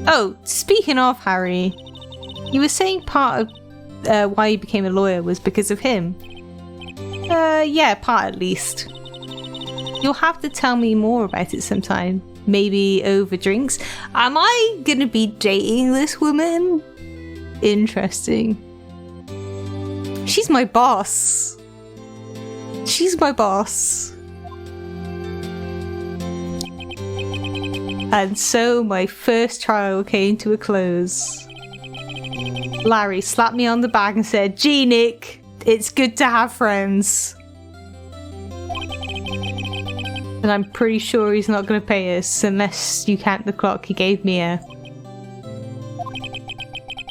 Oh, speaking of Harry, you were saying part of why you became a lawyer was because of him. Yeah, part at least. You'll have to tell me more about it sometime. Maybe over drinks. Am I gonna be dating this woman? Interesting. She's my boss. She's my boss. And so my first trial came to a close. Larry slapped me on the back and said, "Gee, Nick, it's good to have friends." And I'm pretty sure he's not going to pay us unless you count the clock he gave me a...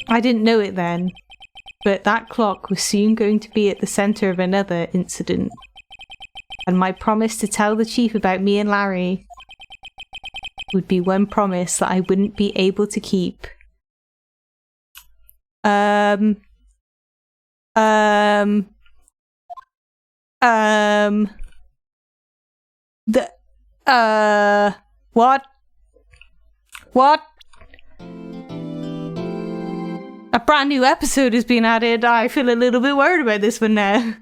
I didn't know it then, but that clock was soon going to be at the centre of another incident. And my promise to tell the chief about me and Larry would be one promise that I wouldn't be able to keep. What? What? A brand new episode has been added. I feel a little bit worried about this one now.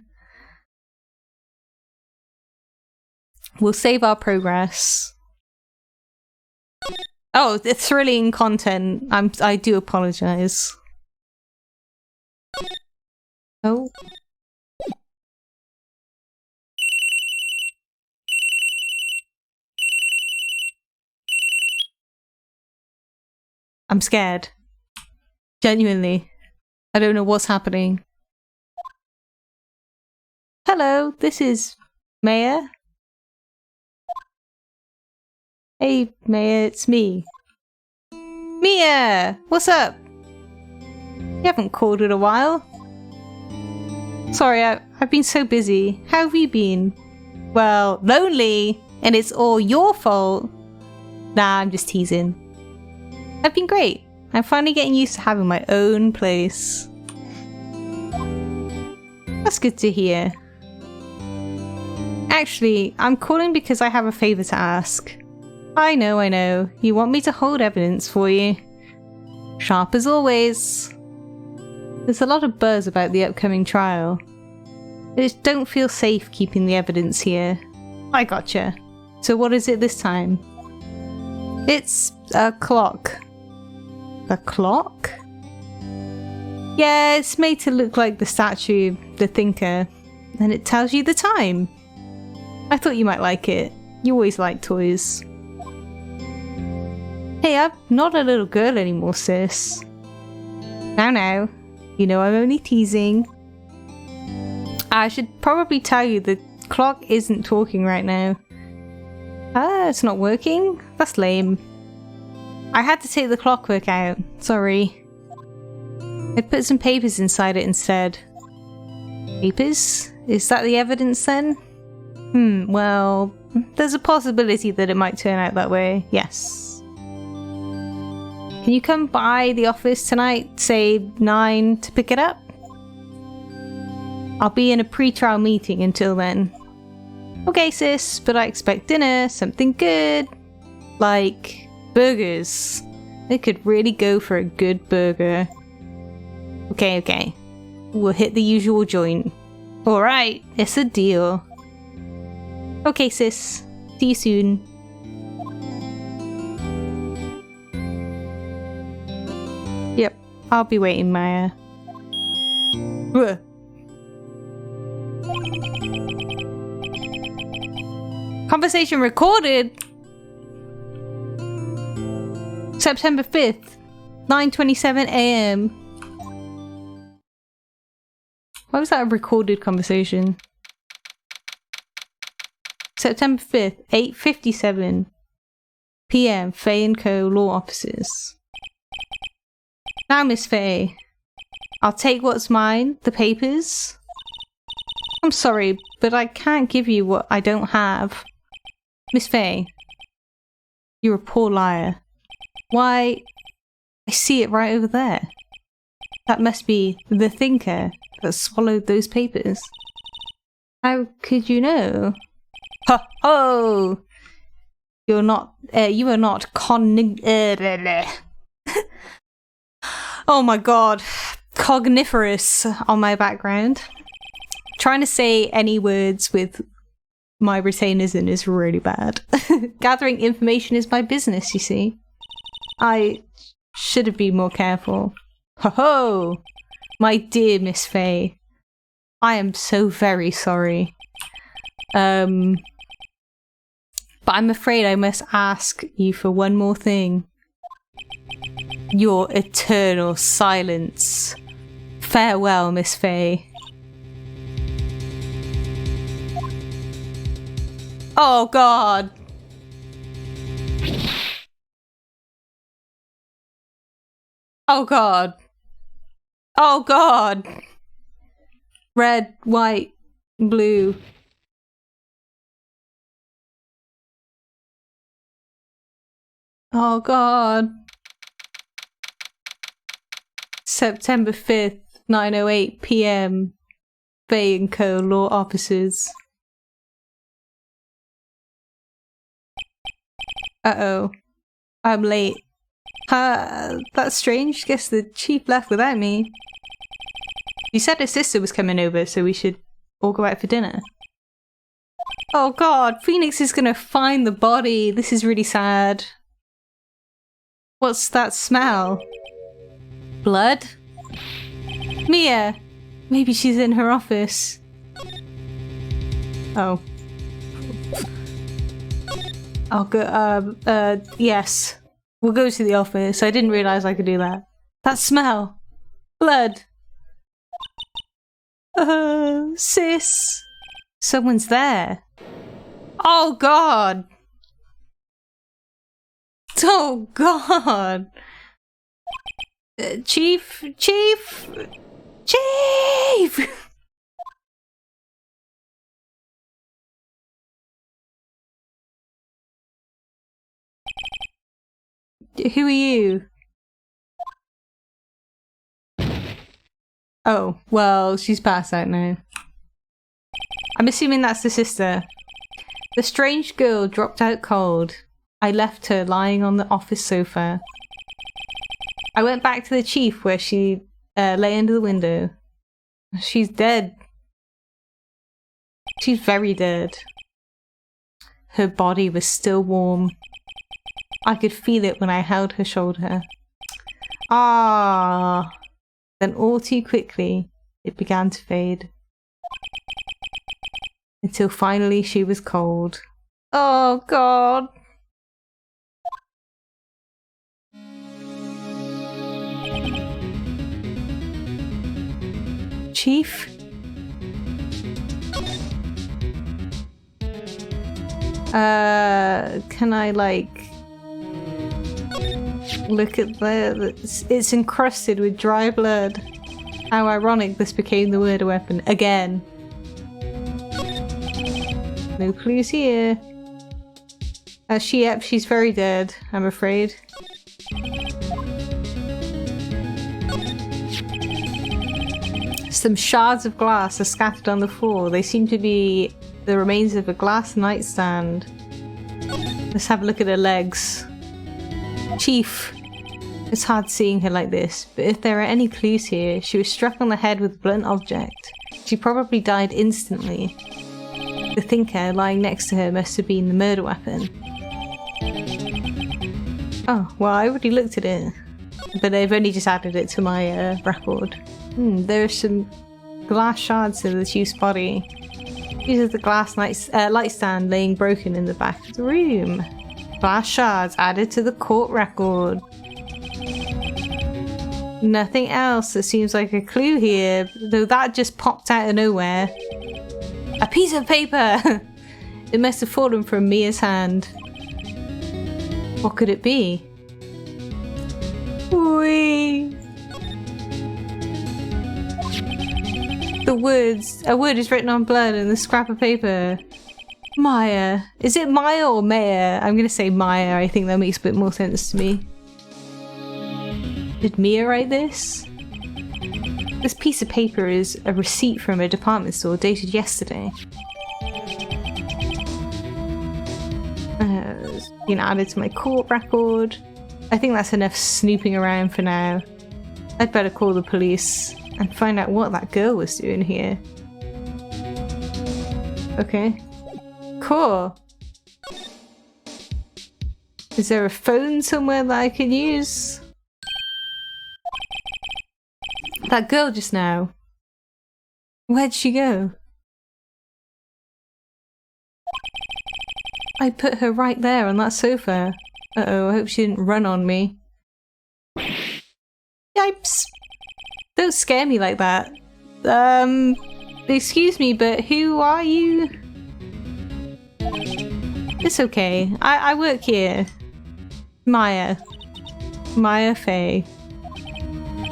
We'll save our progress. Oh, the thrilling content. I do apologize. Oh. I'm scared. Genuinely. I don't know what's happening. Hello, this is Maya. Hey, Maya, it's me. Mia! What's up? You haven't called in a while. Sorry, I've been so busy. How have you been? Well, lonely, and it's all your fault. Nah, I'm just teasing. I've been great. I'm finally getting used to having my own place. That's good to hear. Actually, I'm calling because I have a favour to ask. I know. You want me to hold evidence for you. Sharp as always. There's a lot of buzz about the upcoming trial. I just don't feel safe keeping the evidence here. I gotcha. So what is it this time? It's a clock. A clock? Yeah, it's made to look like the statue of the thinker, and it tells you the time. I thought you might like it. You always like toys. Hey, I'm not a little girl anymore, sis. Now. You know I'm only teasing. I should probably tell you the clock isn't talking right now. It's not working? That's lame. I had to take the clockwork out. Sorry. I put some papers inside it instead. Papers? Is that the evidence then? Well, there's a possibility that it might turn out that way, yes. Can you come by the office tonight, say 9, to pick it up? I'll be in a pre-trial meeting until then. Okay, sis, but I expect dinner, something good. Like burgers. They could really go for a good burger. Okay. We'll hit the usual joint. Alright, it's a deal. Okay, sis. See you soon. Yep, I'll be waiting, Maya. Conversation recorded. September 5th, 9:27 AM. Why was that a recorded conversation? September 5th, 8:57 PM. Faye & Co. Law Offices. Now, Miss Faye, I'll take what's mine, the papers. I'm sorry, but I can't give you what I don't have. Miss Faye, you're a poor liar. Why, I see it right over there. That must be the thinker that swallowed those papers. How could you know? Ha ho! You are not oh my god. Cogniferous on my background. Trying to say any words with my retainers in is really bad. Gathering information is my business, you see. I should have been more careful. Ho ho! My dear Miss Faye, I am so very sorry. But I'm afraid I must ask you for one more thing. Your eternal silence. Farewell, Miss Faye. Oh god! Oh god! Oh god! Red, white, blue. Oh god. September 5th, 9:08 PM. Faye & Co. Law Offices. Uh-oh. I'm late. That's strange. Guess the chief left without me. You said his sister was coming over, so we should all go out for dinner. Oh god, Phoenix is gonna find the body. This is really sad. What's that smell? Blood? Mia! Maybe she's in her office. Oh. I'll go, yes. We'll go to the office. I didn't realize I could do that. That smell! Blood! Sis! Someone's there. Oh god! Oh god! Chief! Chief! Chief! Who are you? Oh, well, she's passed out now. I'm assuming that's the sister. The strange girl dropped out cold. I left her lying on the office sofa. I went back to the chief where she lay under the window. She's dead. She's very dead. Her body was still warm. I could feel it when I held her shoulder. Ah. Then all too quickly, it began to fade. Until finally she was cold. Oh god. Chief? Can I like look at it's encrusted with dry blood. How ironic this became the murder weapon again. No clues here. She's very dead, I'm afraid. Some shards of glass are scattered on the floor. They seem to be the remains of a glass nightstand. Let's have a look at her legs. Chief, it's hard seeing her like this, but if there are any clues here, she was struck on the head with a blunt object. She probably died instantly. The thinker lying next to her must have been the murder weapon. Oh, well, I already looked at it, but they've only just added it to my record. There are some glass shards to the chief's body. Uses the glass light stand laying broken in the back of the room. Glass shards added to the court record. Nothing else that seems like a clue here, though that just popped out of nowhere. A piece of paper! It must have fallen from Mia's hand. What could it be? Whee! A word is written on blood in the scrap of paper. Maya. Is it Maya or Maya? I'm gonna say Maya. I think that makes a bit more sense to me. Did Mia write this? This piece of paper is a receipt from a department store dated yesterday. It's been added to my court record. I think that's enough snooping around for now. I'd better call the police and find out what that girl was doing here. Okay. Cool. Is there a phone somewhere that I can use? That girl just now. Where'd she go? I put her right there on that sofa. Uh-oh, I hope she didn't run on me. Yipes! Don't scare me like that. Excuse me, but who are you? It's okay. I work here. Maya. Maya Faye.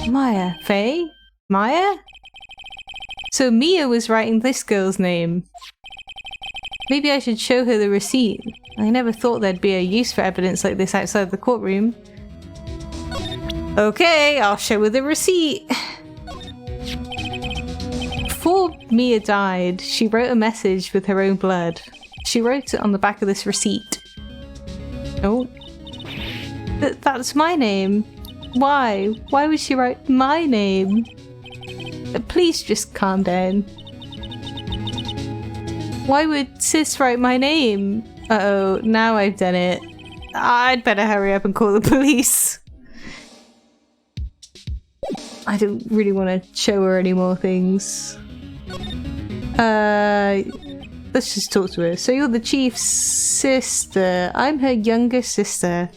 Maya Faye? Maya? So Mia was writing this girl's name. Maybe I should show her the receipt. I never thought there'd be a use for evidence like this outside the courtroom. Okay, I'll show her the receipt. Before Mia died, she wrote a message with her own blood. She wrote it on the back of this receipt. Oh. That's my name. Why? Why would she write my name? Please just calm down. Why would Sis write my name? Uh-oh, now I've done it. I'd better hurry up and call the police. I don't really want to show her any more things. Let's just talk to her. So you're the chief's sister. I'm her younger sister.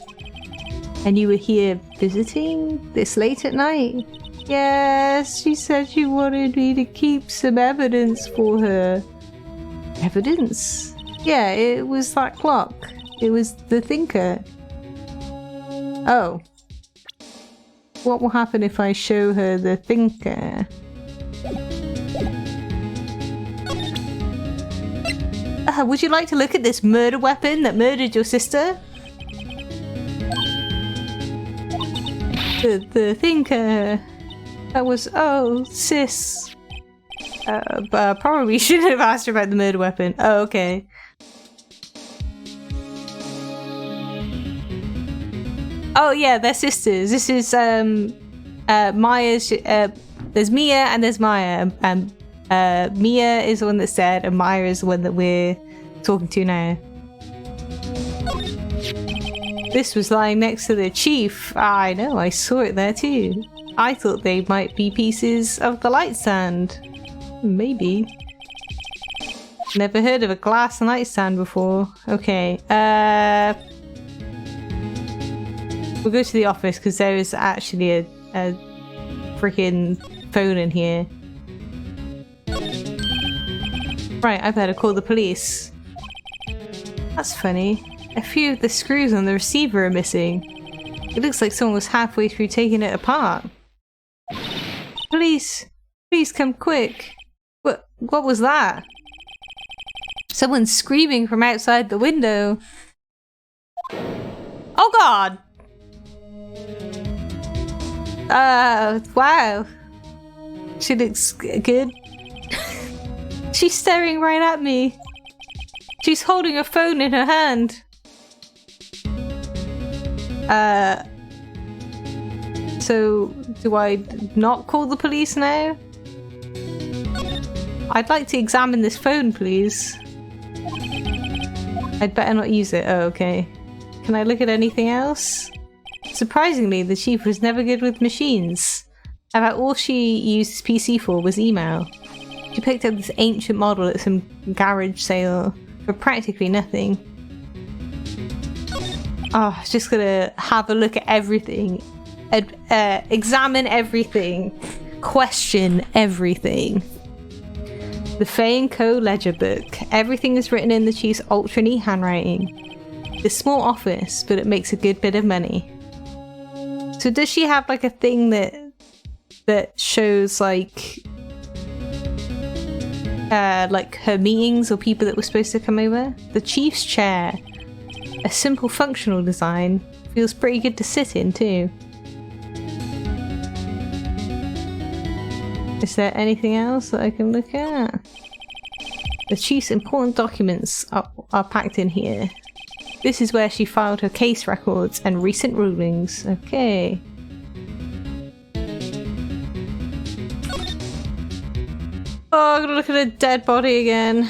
And you were here visiting this late at night? Yes, she said she wanted me to keep some evidence for her. Evidence? Yeah, it was that clock. It was the thinker. Oh. What will happen if I show her the thinker? Would you like to look at this murder weapon that murdered your sister? The thinker. That was... oh, Sis. Probably shouldn't have asked her about the murder weapon. Oh, okay. Oh yeah, they're sisters. This is Maya's. There's Mia and there's Maya. Mia is the one that's dead, and Maya is the one that we're talking to now. This was lying next to the chief. I know, I saw it there too. I thought they might be pieces of the light stand. Maybe. Never heard of a glass nightstand before. Okay, we'll go to the office because there is actually a freaking phone in here. Right, I better call the police. That's funny. A few of the screws on the receiver are missing. It looks like someone was halfway through taking it apart. Police! Please come quick! What was that? Someone's screaming from outside the window. Oh god! Wow. She looks good. She's staring right at me. She's holding a phone in her hand. So do I not call the police now? I'd like to examine this phone, please. I'd better not use it. Oh, okay. Can I look at anything else? Surprisingly, the chief was never good with machines. About all she used his PC for was email. She picked up this ancient model at some garage sale for practically nothing. Oh, just gonna have a look at everything. Examine everything. Question everything. The Fay & Co. ledger book. Everything is written in the chief's ultra neat handwriting. It's a small office, but it makes a good bit of money. So does she have like a thing that shows like her meetings or people that were supposed to come over? The chief's chair. A simple functional design. Feels pretty good to sit in too. Is there anything else that I can look at? The chief's important documents are packed in here. This is where she filed her case records and recent rulings. Okay. Oh, I'm gonna look at a dead body again.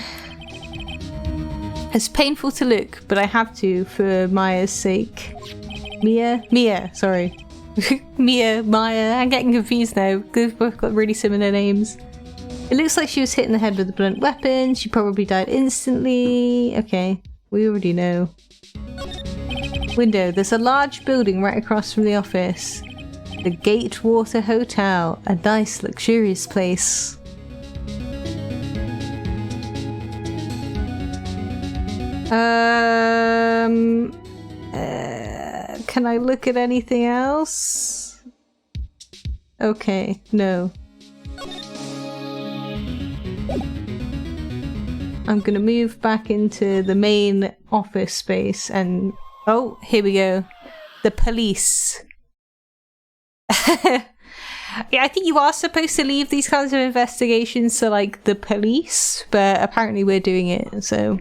It's painful to look, but I have to for Maya's sake. Mia, sorry. Maya, I'm getting confused now. They've both got really similar names. It looks like she was hit in the head with a blunt weapon. She probably died instantly. Okay, we already know. Window. There's a large building right across from the office. The Gatewater Hotel. A nice, luxurious place. Can I look at anything else? Okay, no. I'm gonna move back into the main office space and... Oh, here we go. The police. Yeah, I think you are supposed to leave these kinds of investigations to, like, the police, but apparently we're doing it, so...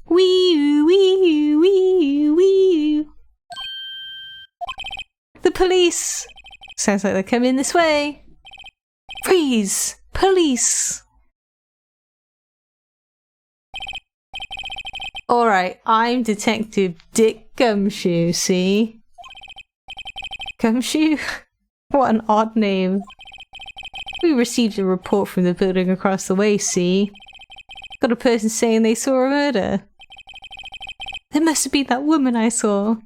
Wee wee wee wee. The police! Sounds like they're coming this way. Freeze! Police! Alright, I'm Detective Dick Gumshoe, see? Gumshoe? What an odd name. We received a report from the building across the way, see? Got a person saying they saw a murder. There must have been that woman I saw.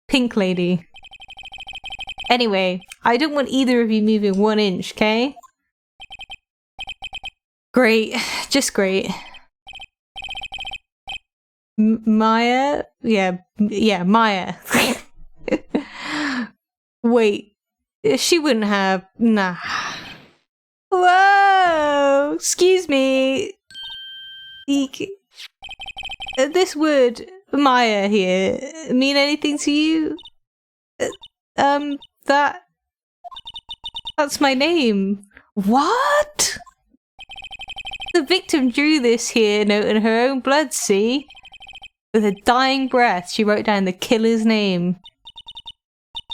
Pink lady. Anyway, I don't want either of you moving 1 inch, okay? Great. Just great. Maya? Yeah, Maya. Wait. She wouldn't have... Nah. Whoa! Excuse me. Eek. This word, Maya here, mean anything to you? That's my name. What? The victim drew this here note in her own blood, see? With a dying breath, she wrote down the killer's name.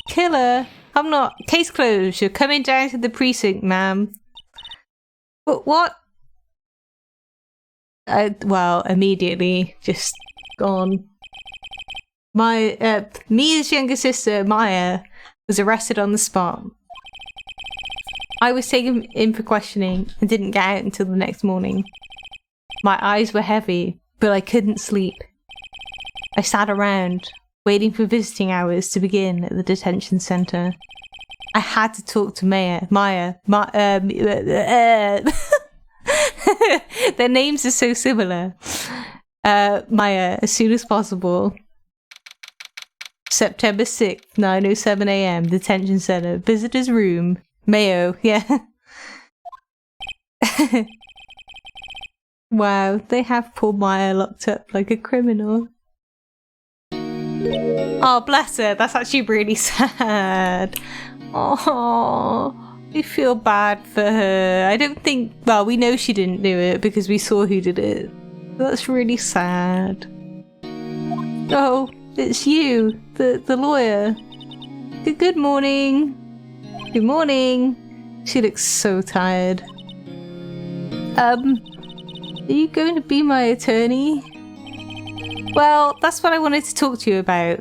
Killer? I'm not. Case closed. You're coming down to the precinct, ma'am. But what? Well, immediately. Just gone. Mia's younger sister, Maya, was arrested on the spot. I was taken in for questioning and didn't get out until the next morning. My eyes were heavy, but I couldn't sleep. I sat around, waiting for visiting hours to begin at the detention center. I had to talk to Maya. Their names are so similar. Maya, as soon as possible. September 6th, 9:07 AM, detention center, visitor's room. Mayo, yeah. Wow, they have poor Maya locked up like a criminal. Oh, bless her. That's actually really sad. Oh, we feel bad for her. I don't think... Well, we know she didn't do it because we saw who did it. That's really sad. Oh, it's you, the lawyer. Good morning. Good morning. She looks so tired. Are you going to be my attorney? Well, that's what I wanted to talk to you about.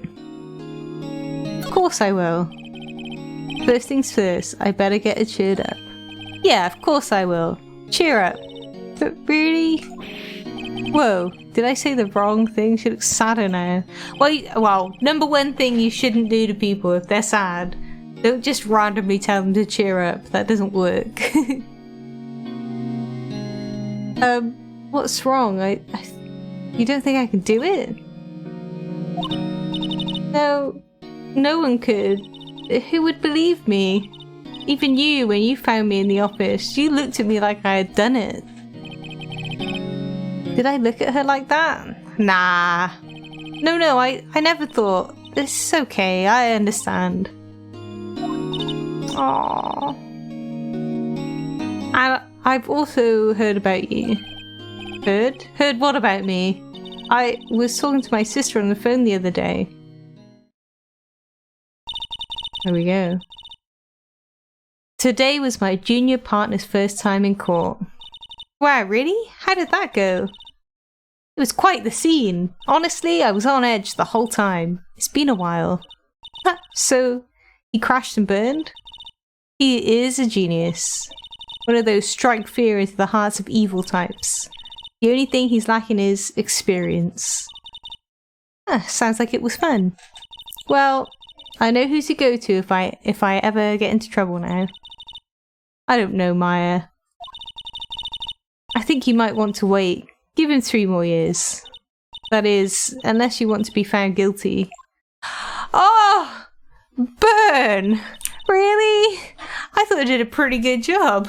Of course I will. First things first, I better get her cheered up. Yeah, of course I will. Cheer up. But really? Whoa, did I say the wrong thing? She looks sadder now. Well, number one thing you shouldn't do to people if they're sad. Don't just randomly tell them to cheer up. That doesn't work. What's wrong? You don't think I can do it? No, no one could. Who would believe me? Even you, when you found me in the office, you looked at me like I had done it. Did I look at her like that? Nah. No, I never thought. It's okay, I understand. Aww. I've also heard about you. Heard? Heard what about me? I was talking to my sister on the phone the other day. There we go. Today was my junior partner's first time in court. Wow, really? How did that go? It was quite the scene. Honestly, I was on edge the whole time. It's been a while. So, he crashed and burned? He is a genius. One of those strike fear into the hearts of evil types. The only thing he's lacking is experience. Sounds like it was fun. Well, I know who to go to if I ever get into trouble now. I don't know, Maya. I think you might want to wait. Give him 3 more years. That is, unless you want to be found guilty. Oh! Burn! Really? I thought I did a pretty good job.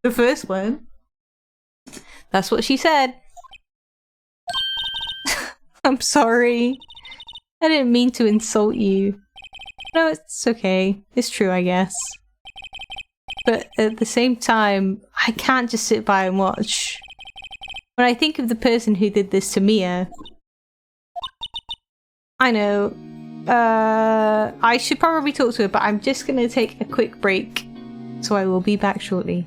The first one. That's what she said. I'm sorry. I didn't mean to insult you. No, it's okay. It's true, I guess. But at the same time, I can't just sit by and watch. When I think of the person who did this to Mia... I know. I should probably talk to her, but I'm just gonna take a quick break. So I will be back shortly.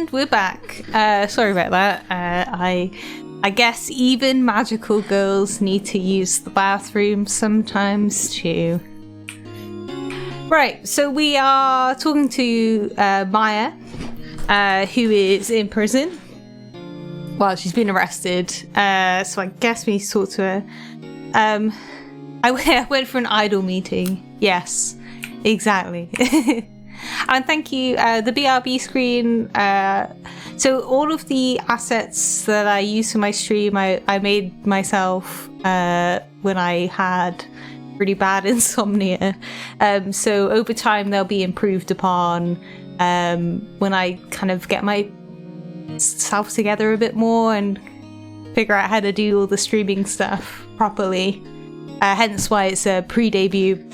And we're back. Sorry about that. I guess even magical girls need to use the bathroom sometimes too. Right, so we are talking to Maya, who is in prison. Well, she's been arrested, so I guess we need to talk to her. I went for an idol meeting. Yes, exactly. And thank you, the BRB screen. So all of the assets that I use for my stream, I made myself when I had really bad insomnia. So over time they'll be improved upon when I kind of get myself together a bit more and figure out how to do all the streaming stuff properly. Hence why it's a pre-debut.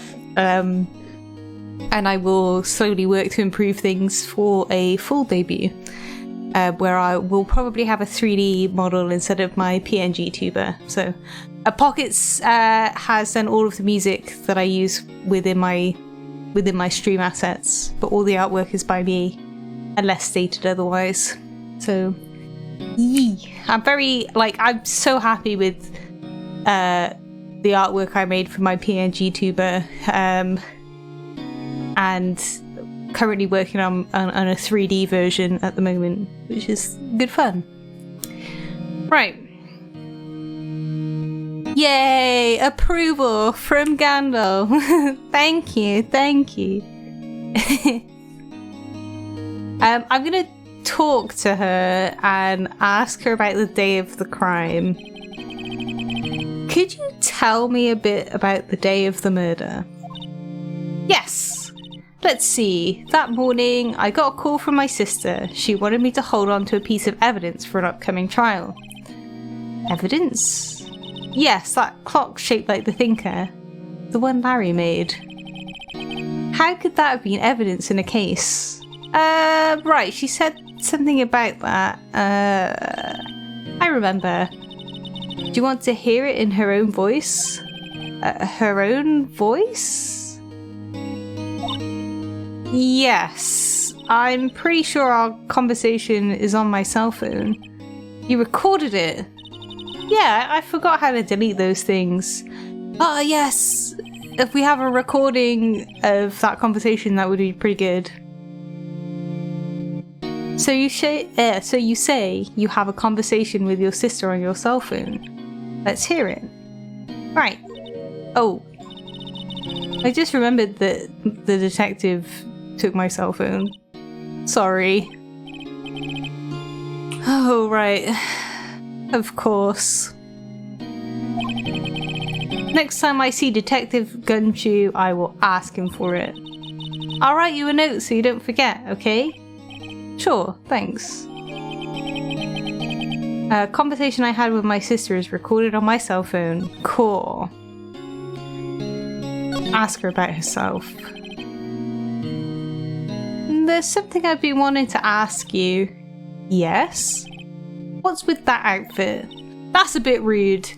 And I will slowly work to improve things for a full debut, where I will probably have a 3D model instead of my PNG tuber. So Pockets has done all of the music that I use within my stream assets, but all the artwork is by me, unless stated otherwise. So I'm so happy with the artwork I made for my PNG tuber. And currently working on a 3D version at the moment, which is good fun. Right. Yay! Approval from Gandalf. Thank you. I'm gonna talk to her and ask her about the day of the crime. Could you tell me a bit about the day of the murder? Yes. Let's see. That morning, I got a call from my sister. She wanted me to hold on to a piece of evidence for an upcoming trial. Evidence? Yes, that clock shaped like the Thinker. The one Larry made. How could that have been evidence in a case? Right, she said something about that. I remember. Do you want to hear it in her own voice? Her own voice? Yes, I'm pretty sure our conversation is on my cell phone. You recorded it? Yeah, I forgot how to delete those things. Ah, yes. If we have a recording of that conversation, that would be pretty good. So you say you have a conversation with your sister on your cell phone. Let's hear it. Right. Oh. I just remembered that the detective took my cell phone. Sorry. Oh, right. Of course. Next time I see Detective Gumshoe, I will ask him for it. I'll write you a note so you don't forget, okay? Sure, thanks. A conversation I had with my sister is recorded on my cell phone. Cool. Ask her about herself. There's something I've been wanting to ask you. Yes? What's with that outfit? That's a bit rude.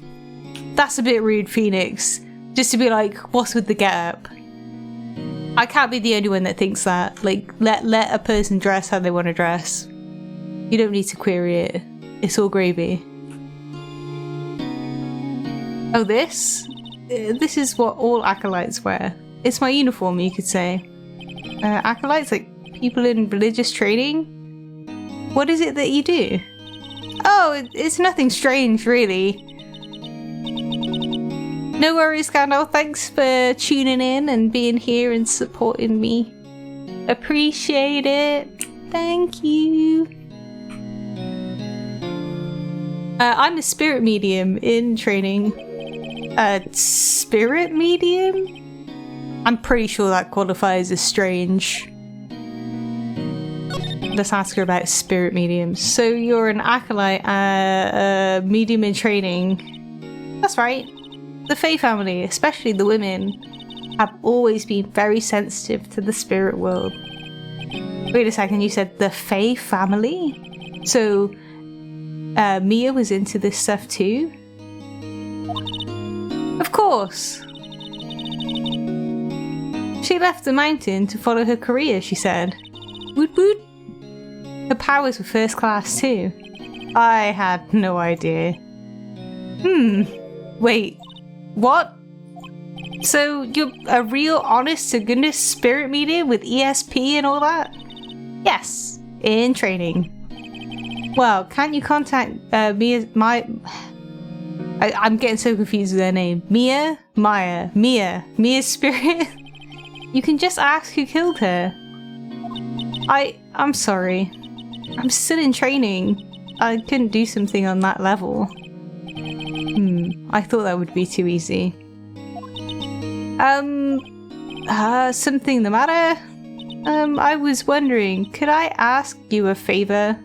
That's a bit rude, Phoenix. Just to be like, what's with the get-up? I can't be the only one that thinks that. Like, let a person dress how they want to dress. You don't need to query it. It's all gravy. Oh, this? This is what all acolytes wear. It's my uniform, you could say. Acolytes, like people in religious training? What is it that you do? Oh, it's nothing strange, really. No worries, Gandalf. Thanks for tuning in and being here and supporting me. Appreciate it. Thank you. I'm a spirit medium in training. A spirit medium? I'm pretty sure that qualifies as strange. Let's ask her about spirit mediums. So you're an acolyte, medium in training. That's right. The Fae family, especially the women, have always been very sensitive to the spirit world. Wait a second, you said the Fae family? So Mia was into this stuff too? Of course. She left the mountain to follow her career, she said. Woot woot. Her powers were first class too. I had no idea. Wait, what? So you're a real honest to goodness spirit medium with ESP and all that? Yes, in training. Well, can't you contact Mia, I'm getting so confused with their name. Mia's spirit? You can just ask who killed her. I'm sorry. I'm still in training. I couldn't do something on that level. I thought that would be too easy. Something the matter? I was wondering, could I ask you a favor?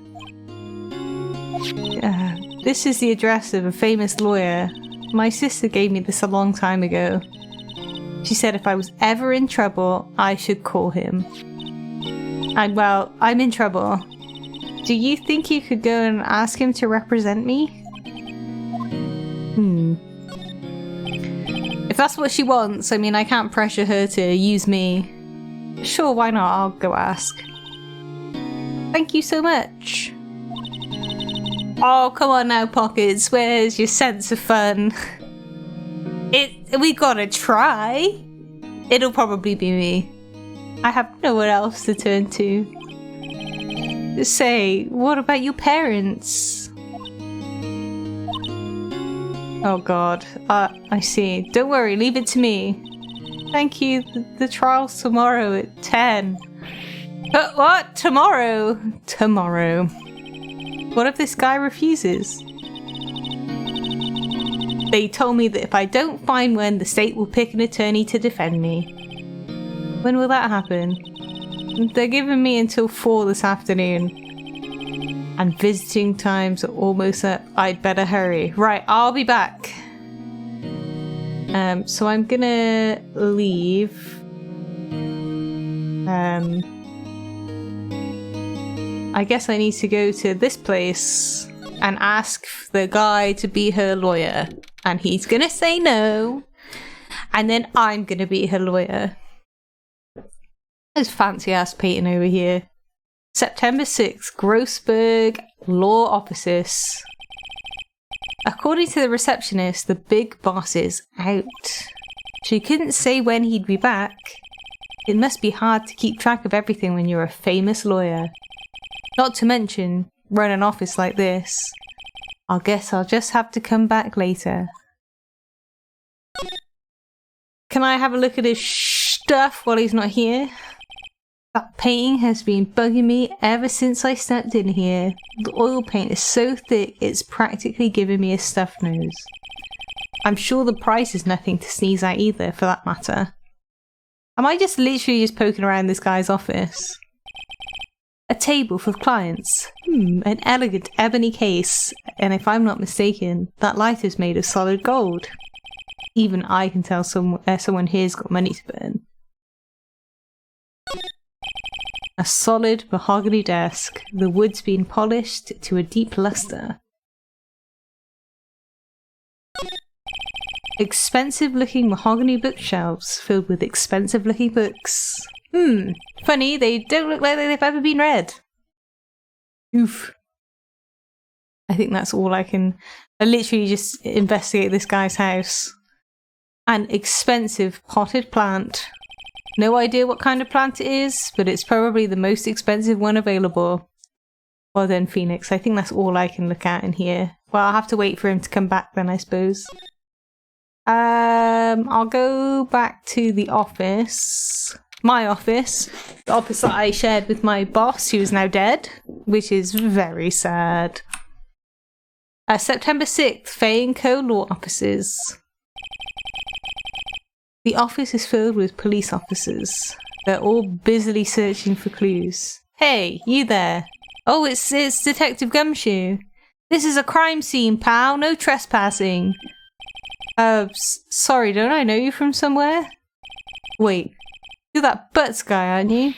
This is the address of a famous lawyer. My sister gave me this a long time ago. She said if I was ever in trouble, I should call him. And well, I'm in trouble. Do you think you could go and ask him to represent me? If that's what she wants, I mean, I can't pressure her to use me. Sure, why not? I'll go ask. Thank you so much. Oh, come on now, Pockets. Where's your sense of fun? We gotta try. It'll probably be me. I have no one else to turn to. Say, what about your parents? Oh god, I see. Don't worry, leave it to me. Thank you. The trial's tomorrow at 10. What? Tomorrow? Tomorrow. What if this guy refuses? They told me that if I don't find one, the state will pick an attorney to defend me. When will that happen? They're giving me until 4 this afternoon. And visiting times are almost up. I'd better hurry. Right, I'll be back. So I'm gonna leave. I guess I need to go to this place and ask the guy to be her lawyer. And he's gonna say no. And then I'm gonna be her lawyer. There's fancy ass painting over here. September 6th, Grossberg Law Offices. According to the receptionist, the big boss is out. She couldn't say when he'd be back. It must be hard to keep track of everything when you're a famous lawyer. Not to mention, run an office like this. I guess I'll just have to come back later. Can I have a look at his stuff while he's not here? That painting has been bugging me ever since I stepped in here. The oil paint is so thick it's practically giving me a stuffed nose. I'm sure the price is nothing to sneeze at either, for that matter. Am I just literally just poking around this guy's office? A table for clients. An elegant ebony case. And if I'm not mistaken, that light is made of solid gold. Even I can tell someone here's got money to burn. A solid mahogany desk. The wood's been polished to a deep luster. Expensive looking mahogany bookshelves filled with expensive looking books. Funny, they don't look like they've ever been read. Oof. I think that's all I literally just investigate this guy's house. An expensive potted plant. No idea what kind of plant it is, but it's probably the most expensive one available. Well then, Phoenix, I think that's all I can look at in here. Well, I'll have to wait for him to come back then, I suppose. I'll go back to the office. My office. The office that I shared with my boss, who is now dead, which is very sad. September 6th, Fay & Co. Law Offices. The office is filled with police officers. They're all busily searching for clues. Hey, you there. Oh, it's Detective Gumshoe. This is a crime scene, pal. No trespassing. Sorry, don't I know you from somewhere? Wait, you're that Butts guy, aren't you?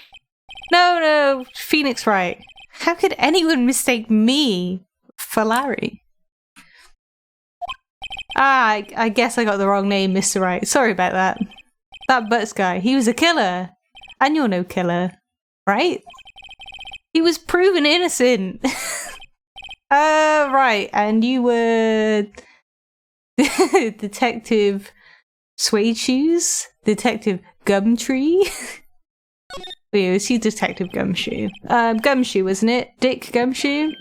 No, Phoenix Wright. How could anyone mistake me for Larry? I guess I got the wrong name, Mr. Wright. Sorry about that. That Butts guy, he was a killer. And you're no killer, right? He was proven innocent. Right, and you were Detective Suede Shoes? Detective Gumtree? Wait, was he Detective Gumshoe? Gumshoe, wasn't it? Dick Gumshoe?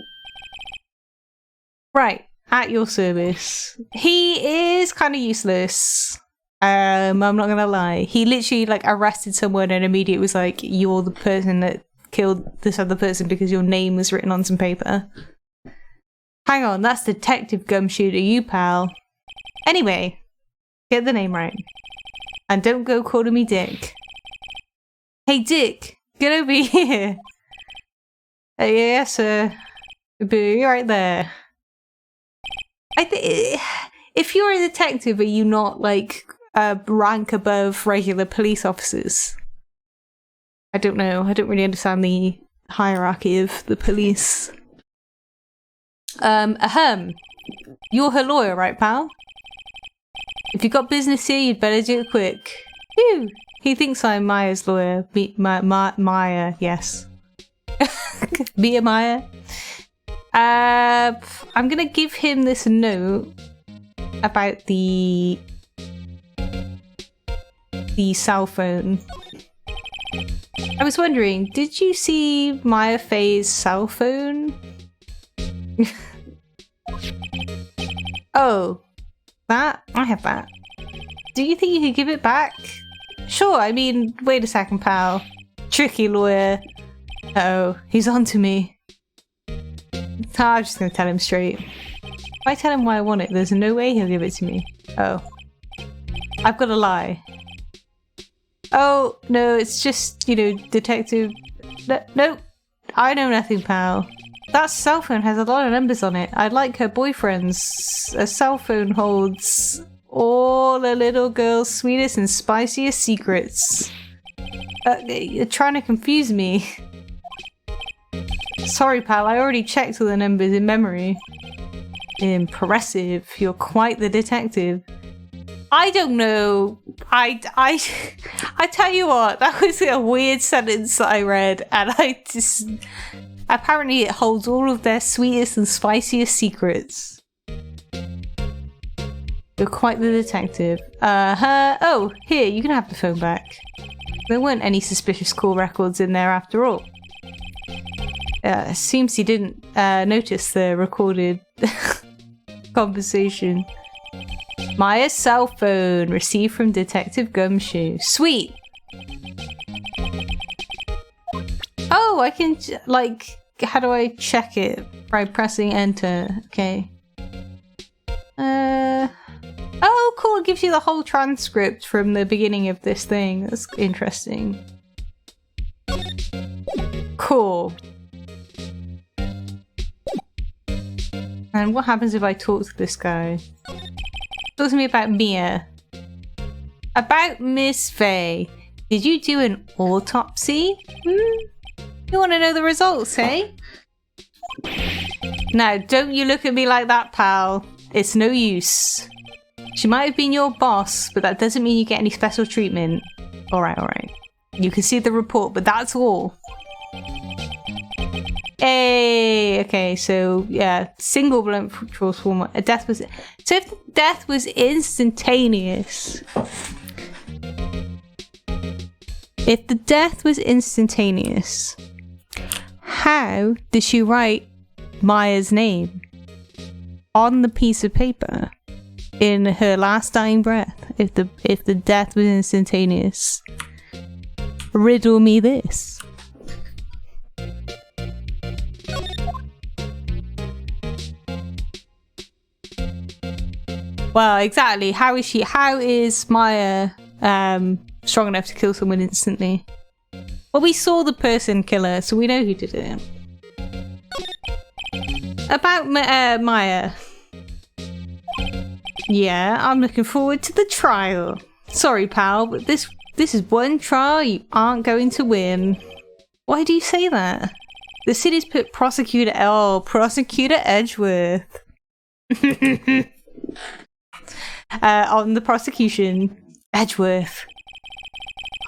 Right, at your service. He is kind of useless. I'm not gonna lie. He literally like arrested someone and immediately was like, you're the person that killed this other person because your name was written on some paper. Hang on, that's Detective Gumshoe to you, pal. Anyway, get the name right. And don't go calling me Dick. Hey Dick, get over here. Yes, sir. Be right there. I think if you're a detective, are you not like a rank above regular police officers? I don't know. I don't really understand the hierarchy of the police. You're her lawyer, right, pal? If you've got business here, you'd better do it quick. Phew! He thinks I'm Maya's lawyer. Maya, yes. Mia Maya. I'm gonna give him this note about the cell phone. I was wondering, did you see Maya Faye's cell phone? Oh, that? I have that. Do you think you could give it back? Sure, I mean, wait a second, pal. Tricky lawyer. Uh-oh, he's on to me. I'm just gonna tell him straight. If I tell him why I want it, there's no way he'll give it to me. Oh. I've got to lie. Oh, no, it's just, you know, detective... No, I know nothing, pal. That cell phone has a lot of numbers on it. I'd like her boyfriend's. A cell phone holds all a little girl's sweetest and spiciest secrets. You're trying to confuse me. Sorry, pal, I already checked all the numbers in memory. Impressive. You're quite the detective. I don't know. I tell you what, that was a weird sentence that I read, and I just... Apparently it holds all of their sweetest and spiciest secrets. You're quite the detective. Oh, here, you can have the phone back. There weren't any suspicious call records in there after all. Seems he didn't notice the recorded conversation. Maya's cell phone, received from Detective Gumshoe. Sweet! Oh, I can, like, how do I check it? By pressing enter. Okay. Oh, cool, it gives you the whole transcript from the beginning of this thing. That's interesting. Cool. And what happens if I talk to this guy? Talk to me about Mia. About Miss Faye. Did you do an autopsy? You want to know the results, eh? Now, don't you look at me like that, pal. It's no use. She might have been your boss, but that doesn't mean you get any special treatment. Alright, alright. You can see the report, but that's all. Hey, okay, so yeah, single blunt trauma. A death was. So if the death was instantaneous, how did she write Maya's name on the piece of paper in her last dying breath? If the death was instantaneous, riddle me this. Well, exactly. How is Maya strong enough to kill someone instantly? Well, we saw the person kill her, so we know who did it. About Maya. Yeah, I'm looking forward to the trial. Sorry, pal, but this is one trial you aren't going to win. Why do you say that? The city's put Prosecutor Edgeworth. On the prosecution. Edgeworth.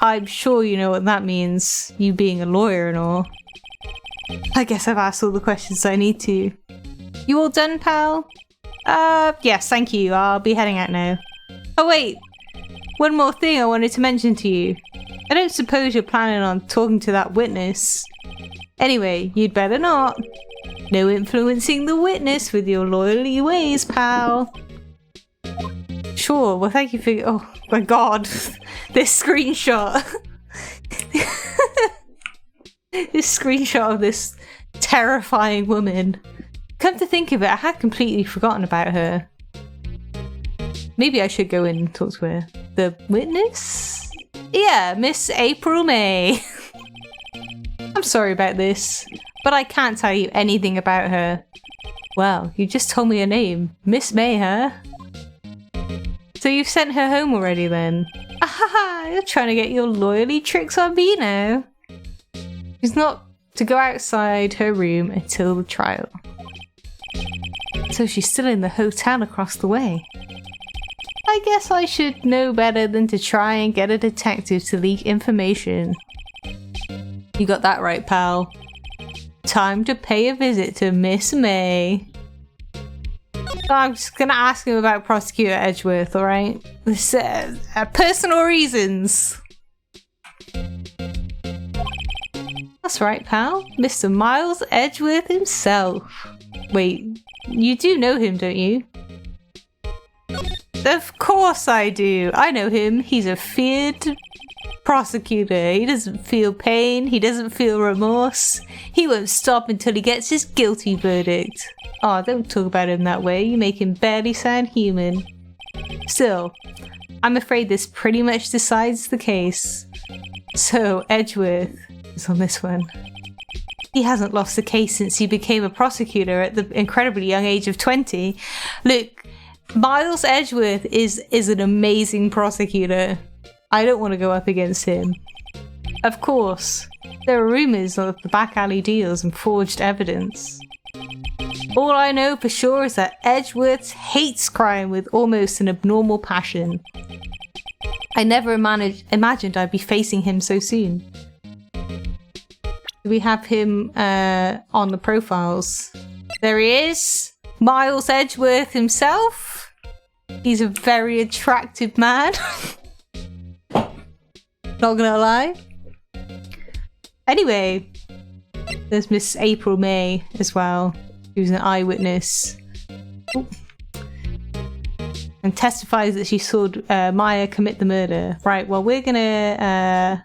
I'm sure you know what that means, you being a lawyer and all. I guess I've asked all the questions I need to. You all done, pal? Yes, thank you. I'll be heading out now. Oh wait, one more thing I wanted to mention to you. I don't suppose you're planning on talking to that witness. Anyway, you'd better not. No influencing the witness with your lawyerly ways, pal. Sure, well thank you for— oh my god, this screenshot. This screenshot of this terrifying woman. Come to think of it, I had completely forgotten about her. Maybe I should go in and talk to her. The witness? Yeah, Miss April May. I'm sorry about this, but I can't tell you anything about her. Well, you just told me her name. Miss May, huh? So you've sent her home already then? Ah, you're trying to get your loyalty tricks on me now. She's not to go outside her room until the trial. So she's still in the hotel across the way. I guess I should know better than to try and get a detective to leak information. You got that right, pal. Time to pay a visit to Miss May. I'm just gonna ask him about Prosecutor Edgeworth, alright? This, personal reasons. That's right, pal. Mr. Miles Edgeworth himself. Wait, you do know him, don't you? Of course I do. I know him. He's a feared prosecutor. He doesn't feel pain. He doesn't feel remorse. He won't stop until he gets his guilty verdict. Oh, don't talk about him that way. You make him barely sound human. Still, I'm afraid this pretty much decides the case. So, Edgeworth is on this one. He hasn't lost a case since he became a prosecutor at the incredibly young age of 20. Look, Miles Edgeworth is an amazing prosecutor. I don't want to go up against him. Of course, there are rumours of the back alley deals and forged evidence. All I know for sure is that Edgeworth hates crime with almost an abnormal passion. I never imagined I'd be facing him so soon. We have him on the profiles. There he is, Miles Edgeworth himself. He's a very attractive man. Not gonna lie. Anyway, there's Miss April May as well, who's an eyewitness. Ooh. And testifies that she saw Maya commit the murder. Right, well we're gonna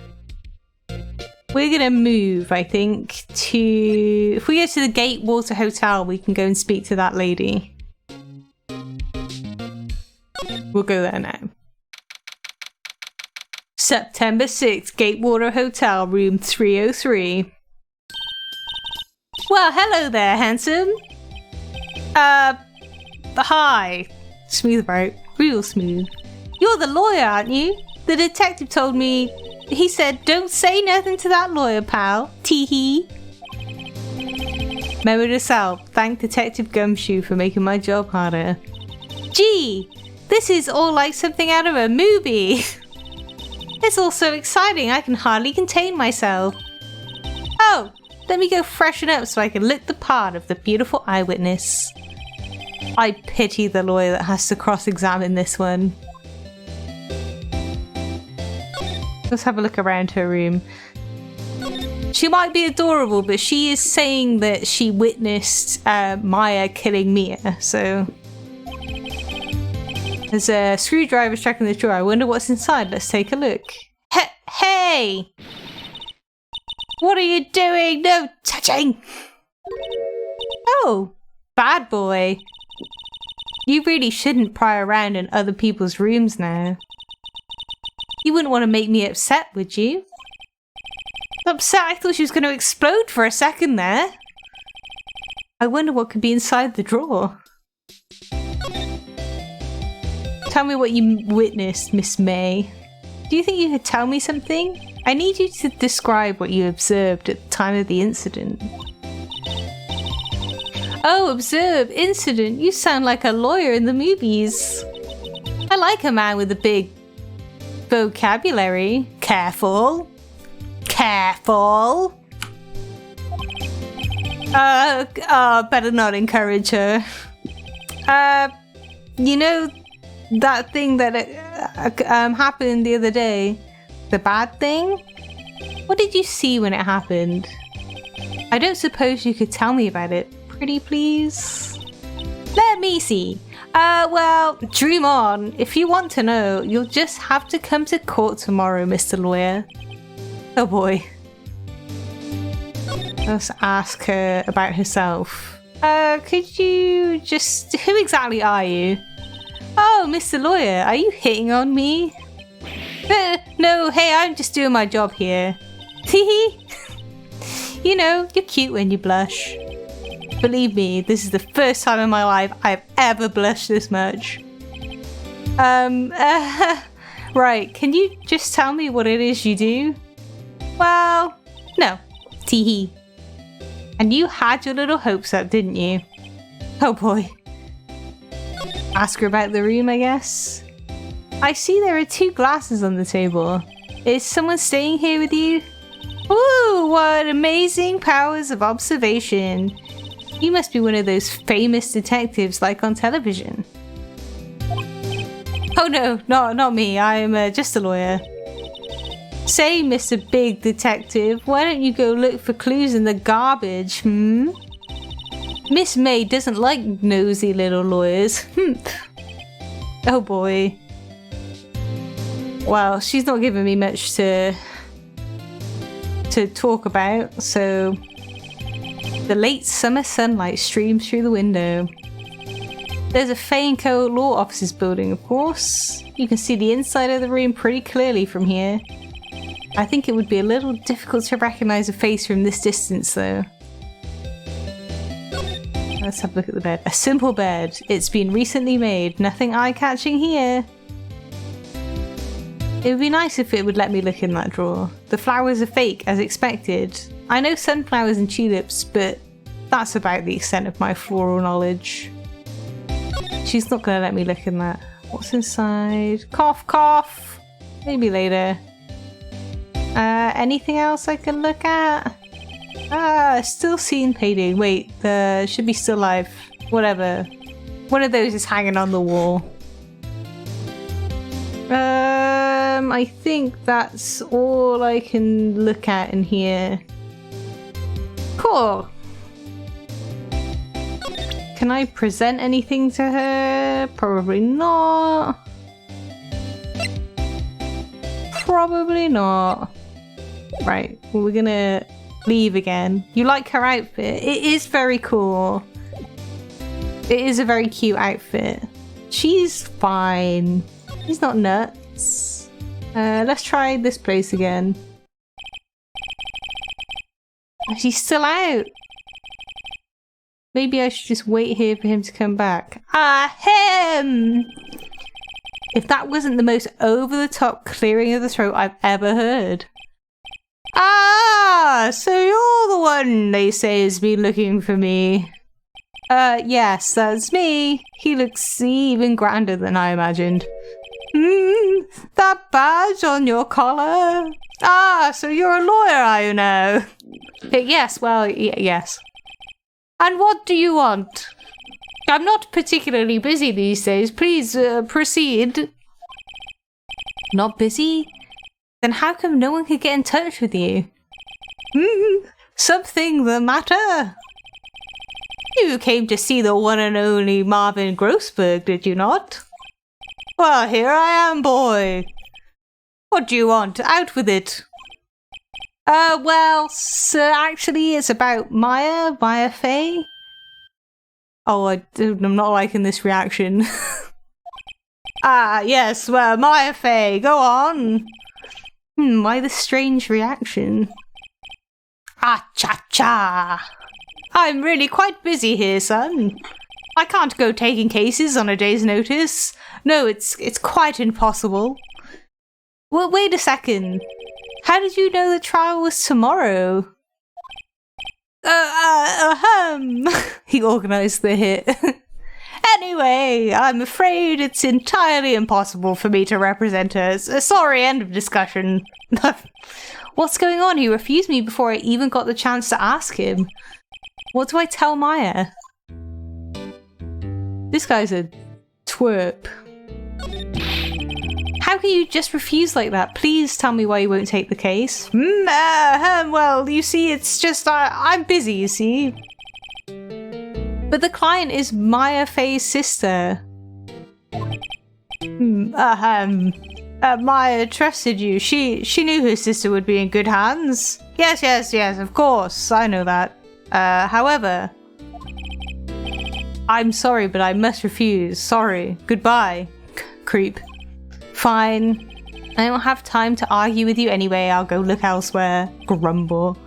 move, I think, to— if we go to the Gatewater Hotel, we can go and speak to that lady. We'll go there now. September 6th, Gatewater Hotel, room 303. Well, hello there, handsome. Hi. Smooth, right? Real smooth. You're the lawyer, aren't you? The detective told me— he said, don't say nothing to that lawyer, pal. Tee-hee. Memo to self. Thank Detective Gumshoe for making my job harder. Gee, this is all like something out of a movie. It's all so exciting, I can hardly contain myself. Oh, let me go freshen up so I can look the part of the beautiful eyewitness. I pity the lawyer that has to cross-examine this one. Let's have a look around her room. She might be adorable, but she is saying that she witnessed Maya killing Mia, so... There's a screwdriver stuck in the drawer. I wonder what's inside. Let's take a look. Hey! What are you doing? No touching! Oh, bad boy. You really shouldn't pry around in other people's rooms now. You wouldn't want to make me upset, would you? Upset? I thought she was going to explode for a second there. I wonder what could be inside the drawer. Tell me what you witnessed, Miss May. Do you think you could tell me something? I need you to describe what you observed at the time of the incident. Oh, observe, incident. You sound like a lawyer in the movies. I like a man with a big vocabulary. Careful. Careful. Better not encourage her. You know that thing that happened the other day? The bad thing? What did you see when it happened? I don't suppose you could tell me about it, pretty please? Let me see. Well, dream on. If you want to know, you'll just have to come to court tomorrow, Mr. Lawyer. Oh boy. Let's ask her about herself. Could you just... Who exactly are you? Oh, Mr. Lawyer, are you hitting on me? No, hey, I'm just doing my job here. Teehee. You know, you're cute when you blush. Believe me, this is the first time in my life I've ever blushed this much. Right, can you just tell me what it is you do? Well, no. Teehee. And you had your little hopes up, didn't you? Oh boy. Ask her about the room, I guess. I see there are 2 glasses on the table. Is someone staying here with you? Ooh, what amazing powers of observation. You must be one of those famous detectives like on television. Oh no, not me. I am just a lawyer. Say, Mr. Big Detective, why don't you go look for clues in the garbage, Miss May doesn't like nosy little lawyers. Oh boy. Well, she's not giving me much to talk about, so... The late summer sunlight streams through the window. There's a Fainco Law Offices building, of course. You can see the inside of the room pretty clearly from here. I think it would be a little difficult to recognize a face from this distance, though. Let's have a look at the bed. A simple bed. It's been recently made. Nothing eye-catching here. It would be nice if it would let me look in that drawer. The flowers are fake, as expected. I know sunflowers and tulips, but that's about the extent of my floral knowledge. She's not gonna let me look in that. What's inside? Cough, cough! Maybe later. Anything else I can look at? Still seeing painting. Wait, should be still life. Whatever. One of those is hanging on the wall. I think that's all I can look at in here. Cool. Can I present anything to her? Probably not. Probably not. Right, well, we're gonna leave again. You like her outfit? It is very cool. It is a very cute outfit. She's fine. She's not nuts. Let's try this place again. She's still out. Maybe I should just wait here for him to come back. Him! If that wasn't the most over-the-top clearing of the throat I've ever heard. So you're the one they say has been looking for me. Yes, that's me. He looks even grander than I imagined. That badge on your collar. So you're a lawyer, are you now? Yes, well, yes. And what do you want? I'm not particularly busy these days. Please, proceed. Not busy? Then how come no one could get in touch with you? Something the matter? You came to see the one and only Marvin Grossberg, did you not? Well, here I am, boy. What do you want? Out with it. Well, sir, actually, it's about Maya Fey. Oh, I'm not liking this reaction. Yes, well, Maya Fey, go on. Why the strange reaction? Cha-cha! I'm really quite busy here, son. I can't go taking cases on a day's notice. No, it's quite impossible. Well, wait a second. How did you know the trial was tomorrow? He organised the hit. Anyway, I'm afraid it's entirely impossible for me to represent her. Sorry, end of discussion. What's going on? He refused me before I even got the chance to ask him. What do I tell Maya? This guy's a twerp. How can you just refuse like that? Please tell me why you won't take the case. Well, you see, it's just I'm busy, you see. But the client is Maya Faye's sister. Maya trusted you. She knew her sister would be in good hands. Yes, of course. I know that. However, I'm sorry, but I must refuse. Sorry. Goodbye, creep. Fine. I don't have time to argue with you anyway. I'll go look elsewhere. Grumble.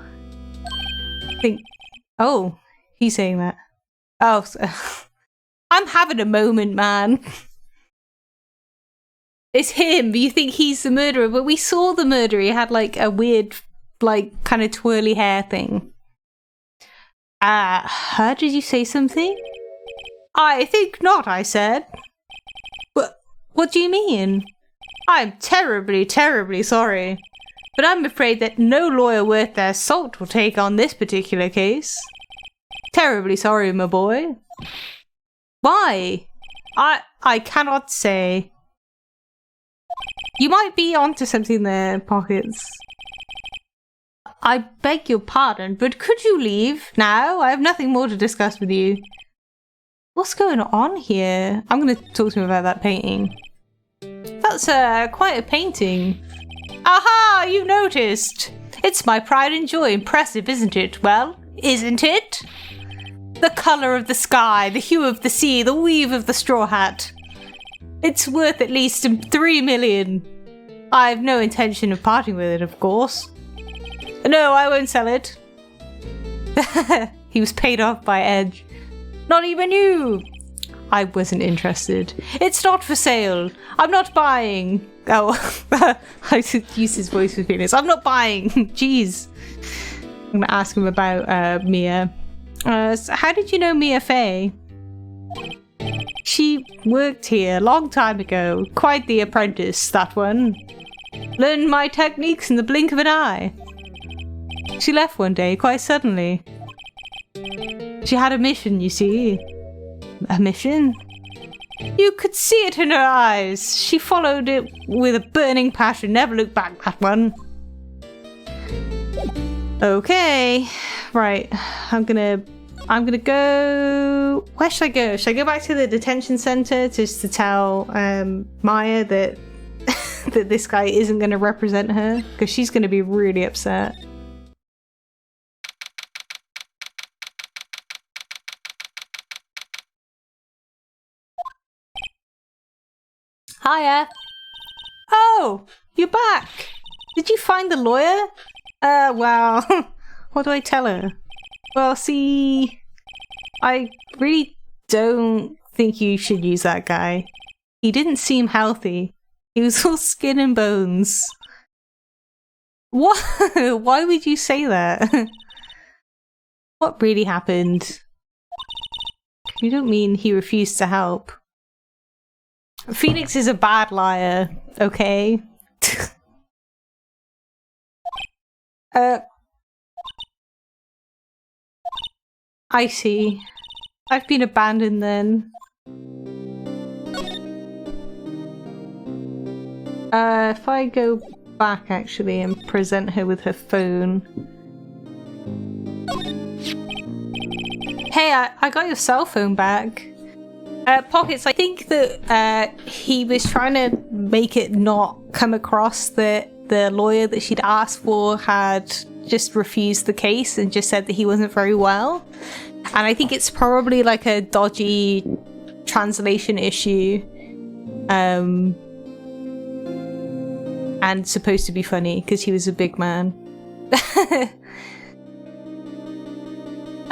Oh, he's saying that. Oh, I'm having a moment, man. It's him. You think he's the murderer, but we saw the murderer. He had like a weird, like kind of twirly hair thing. Did you say something? I think not, I said. What do you mean? I'm terribly, terribly sorry. But I'm afraid that no lawyer worth their salt will take on this particular case. Terribly sorry, my boy. Why? I cannot say. You might be onto something there, Pockets. I beg your pardon, but could you leave now? I have nothing more to discuss with you. What's going on here? I'm going to talk to him about that painting. That's quite a painting. Aha! You noticed! It's my pride and joy. Impressive, isn't it? Well, isn't it? The colour of the sky, the hue of the sea, the weave of the straw hat. It's worth at least 3 million. I have no intention of parting with it, of course. No, I won't sell it. He was paid off by Edge. Not even you! I wasn't interested. It's not for sale. I'm not buying. Oh, I should use his voice with feelings. I'm not buying. Jeez. I'm going to ask him about Mia. So how did you know Mia Faye? She worked here a long time ago. Quite the apprentice, that one. Learned my techniques in the blink of an eye. She left one day, quite suddenly. She had a mission, you see. A mission? You could see it in her eyes. She followed it with a burning passion, never looked back, that one. Okay. Right. I'm gonna go... Where should I go? Should I go back to the detention center just to tell Maya that that this guy isn't going to represent her? Because she's going to be really upset. Hiya. Oh, you're back. Did you find the lawyer? Well, what do I tell her? Well, see, I really don't think you should use that guy. He didn't seem healthy. He was all skin and bones. What? Why would you say that? What really happened? You don't mean he refused to help. Phoenix is a bad liar, okay? I see. I've been abandoned then. If I go back actually and present her with her phone. Hey, I got your cell phone back. Pockets, I think that he was trying to make it not come across that the lawyer that she'd asked for had just refused the case and just said that he wasn't very well. And I think it's probably like a dodgy translation issue. And supposed to be funny because he was a big man.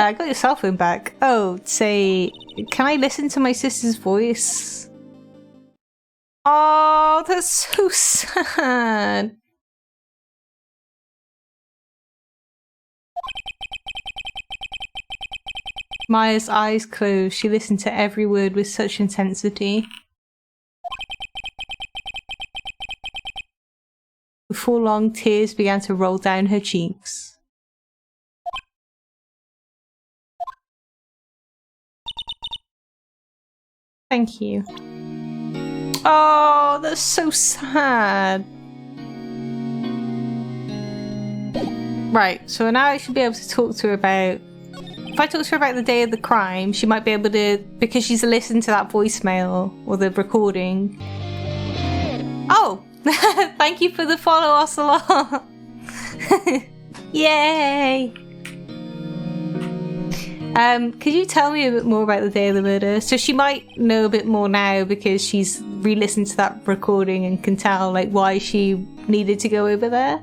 I got your cell phone back. Oh, say, can I listen to my sister's voice? Oh, that's so sad. Maya's eyes closed. She listened to every word with such intensity. Before long, tears began to roll down her cheeks. Thank you. Oh, that's so sad. Right, so now I should be able to talk to her about... If I talk to her about the day of the crime, she might be able to... Because she's listened to that voicemail or the recording. Oh! Thank you for the follow, Ocelot! Yay! Could you tell me a bit more about the day of the murder? So she might know a bit more now because she's re-listened to that recording and can tell like why she needed to go over there.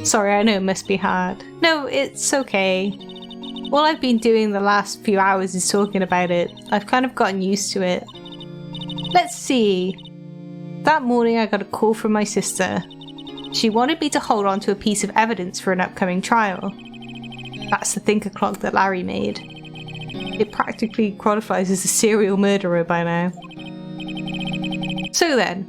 Sorry, I know it must be hard. No, it's okay. All I've been doing the last few hours is talking about it. I've kind of gotten used to it. Let's see. That morning I got a call from my sister. She wanted me to hold on to a piece of evidence for an upcoming trial. That's the thinker clock that Larry made. It practically qualifies as a serial murderer by now. So then,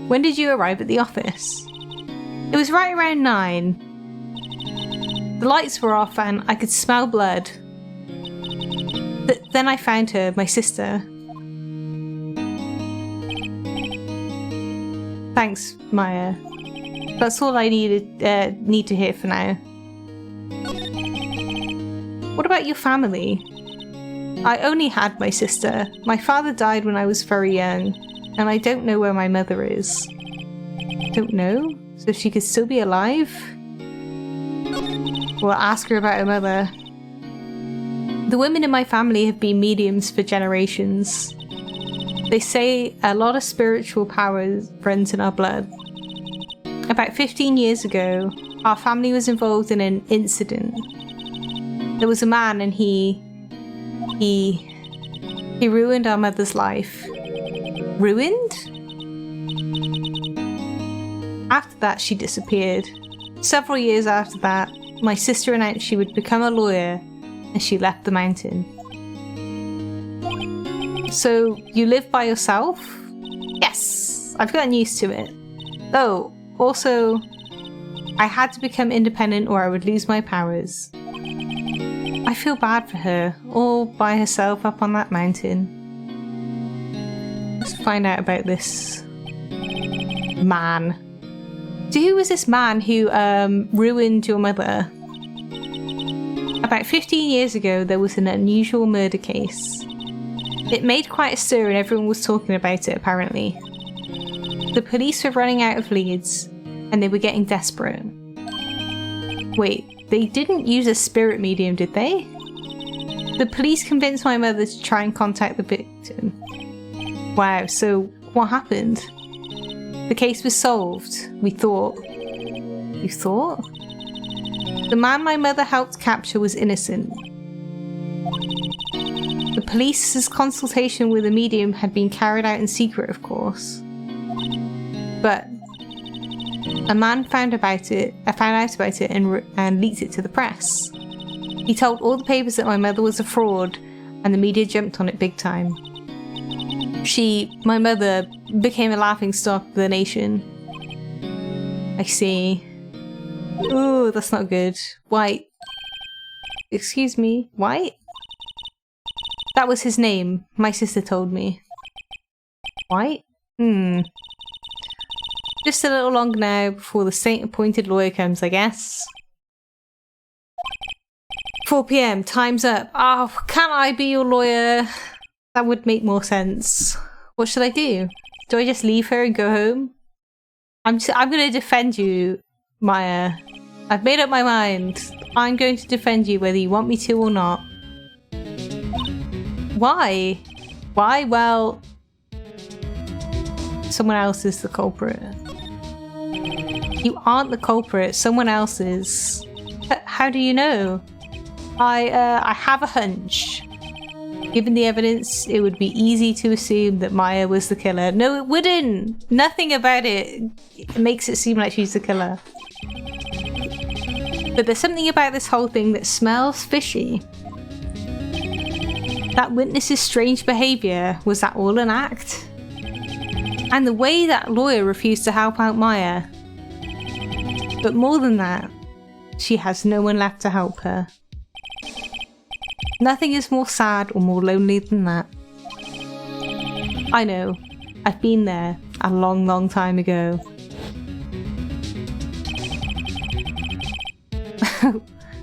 when did you arrive at the office? It was right around 9. The lights were off and I could smell blood. Then I found her, my sister. Thanks, Maya. That's all I need to hear for now. What about your family? I only had my sister. My father died when I was very young, and I don't know where my mother is. Don't know? So she could still be alive? Well, ask her about her mother. The women in my family have been mediums for generations. They say a lot of spiritual power runs in our blood. About 15 years ago, our family was involved in an incident. There was a man and he ruined our mother's life. Ruined? After that, she disappeared. Several years after that, my sister announced she would become a lawyer and she left the mountain. So, you live by yourself? Yes, I've gotten used to it. Oh, also, I had to become independent or I would lose my powers. I feel bad for her, all by herself up on that mountain. Let's find out about this man. So who was this man who ruined your mother? About 15 years ago, there was an unusual murder case. It made quite a stir and everyone was talking about it, apparently. The police were running out of leads, and they were getting desperate. Wait, they didn't use a spirit medium, did they? The police convinced my mother to try and contact the victim. Wow, so what happened? The case was solved, we thought. You thought? The man my mother helped capture was innocent. The police's consultation with a medium had been carried out in secret, of course. But a man found out about it and leaked it to the press. He told all the papers that my mother was a fraud, and the media jumped on it big time. My mother, became a laughingstock of the nation. I see. Ooh, that's not good. White. Excuse me, White? That was his name, my sister told me. White? Just a little longer now before the state-appointed lawyer comes, I guess. 4 PM, time's up. Oh, can't I be your lawyer? That would make more sense. What should I do? Do I just leave her and go home? I'm gonna defend you, Maya. I've made up my mind. I'm going to defend you whether you want me to or not. Why? Why? Well, someone else is the culprit. You aren't the culprit, someone else is. How do you know? I have a hunch. Given the evidence, it would be easy to assume that Maya was the killer. No, it wouldn't! Nothing about it makes it seem like she's the killer. But there's something about this whole thing that smells fishy. That witness's strange behaviour, was that all an act? And the way that lawyer refused to help out Maya. But more than that, she has no one left to help her. Nothing is more sad or more lonely than that. I know. I've been there a long, long time ago.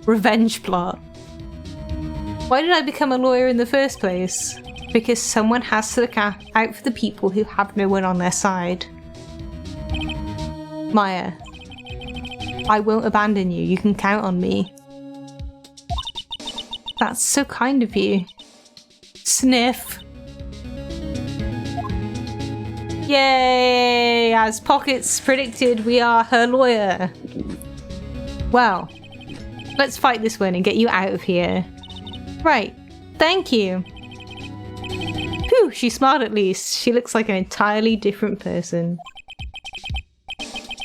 Revenge plot. Why did I become a lawyer in the first place? Because someone has to look out for the people who have no one on their side. Maya, I won't abandon you. You can count on me. That's so kind of you. Sniff. Yay! As Pockets predicted, we are her lawyer. Well, let's fight this one and get you out of here. Right. Thank you. Phew, she smiled at least. She looks like an entirely different person.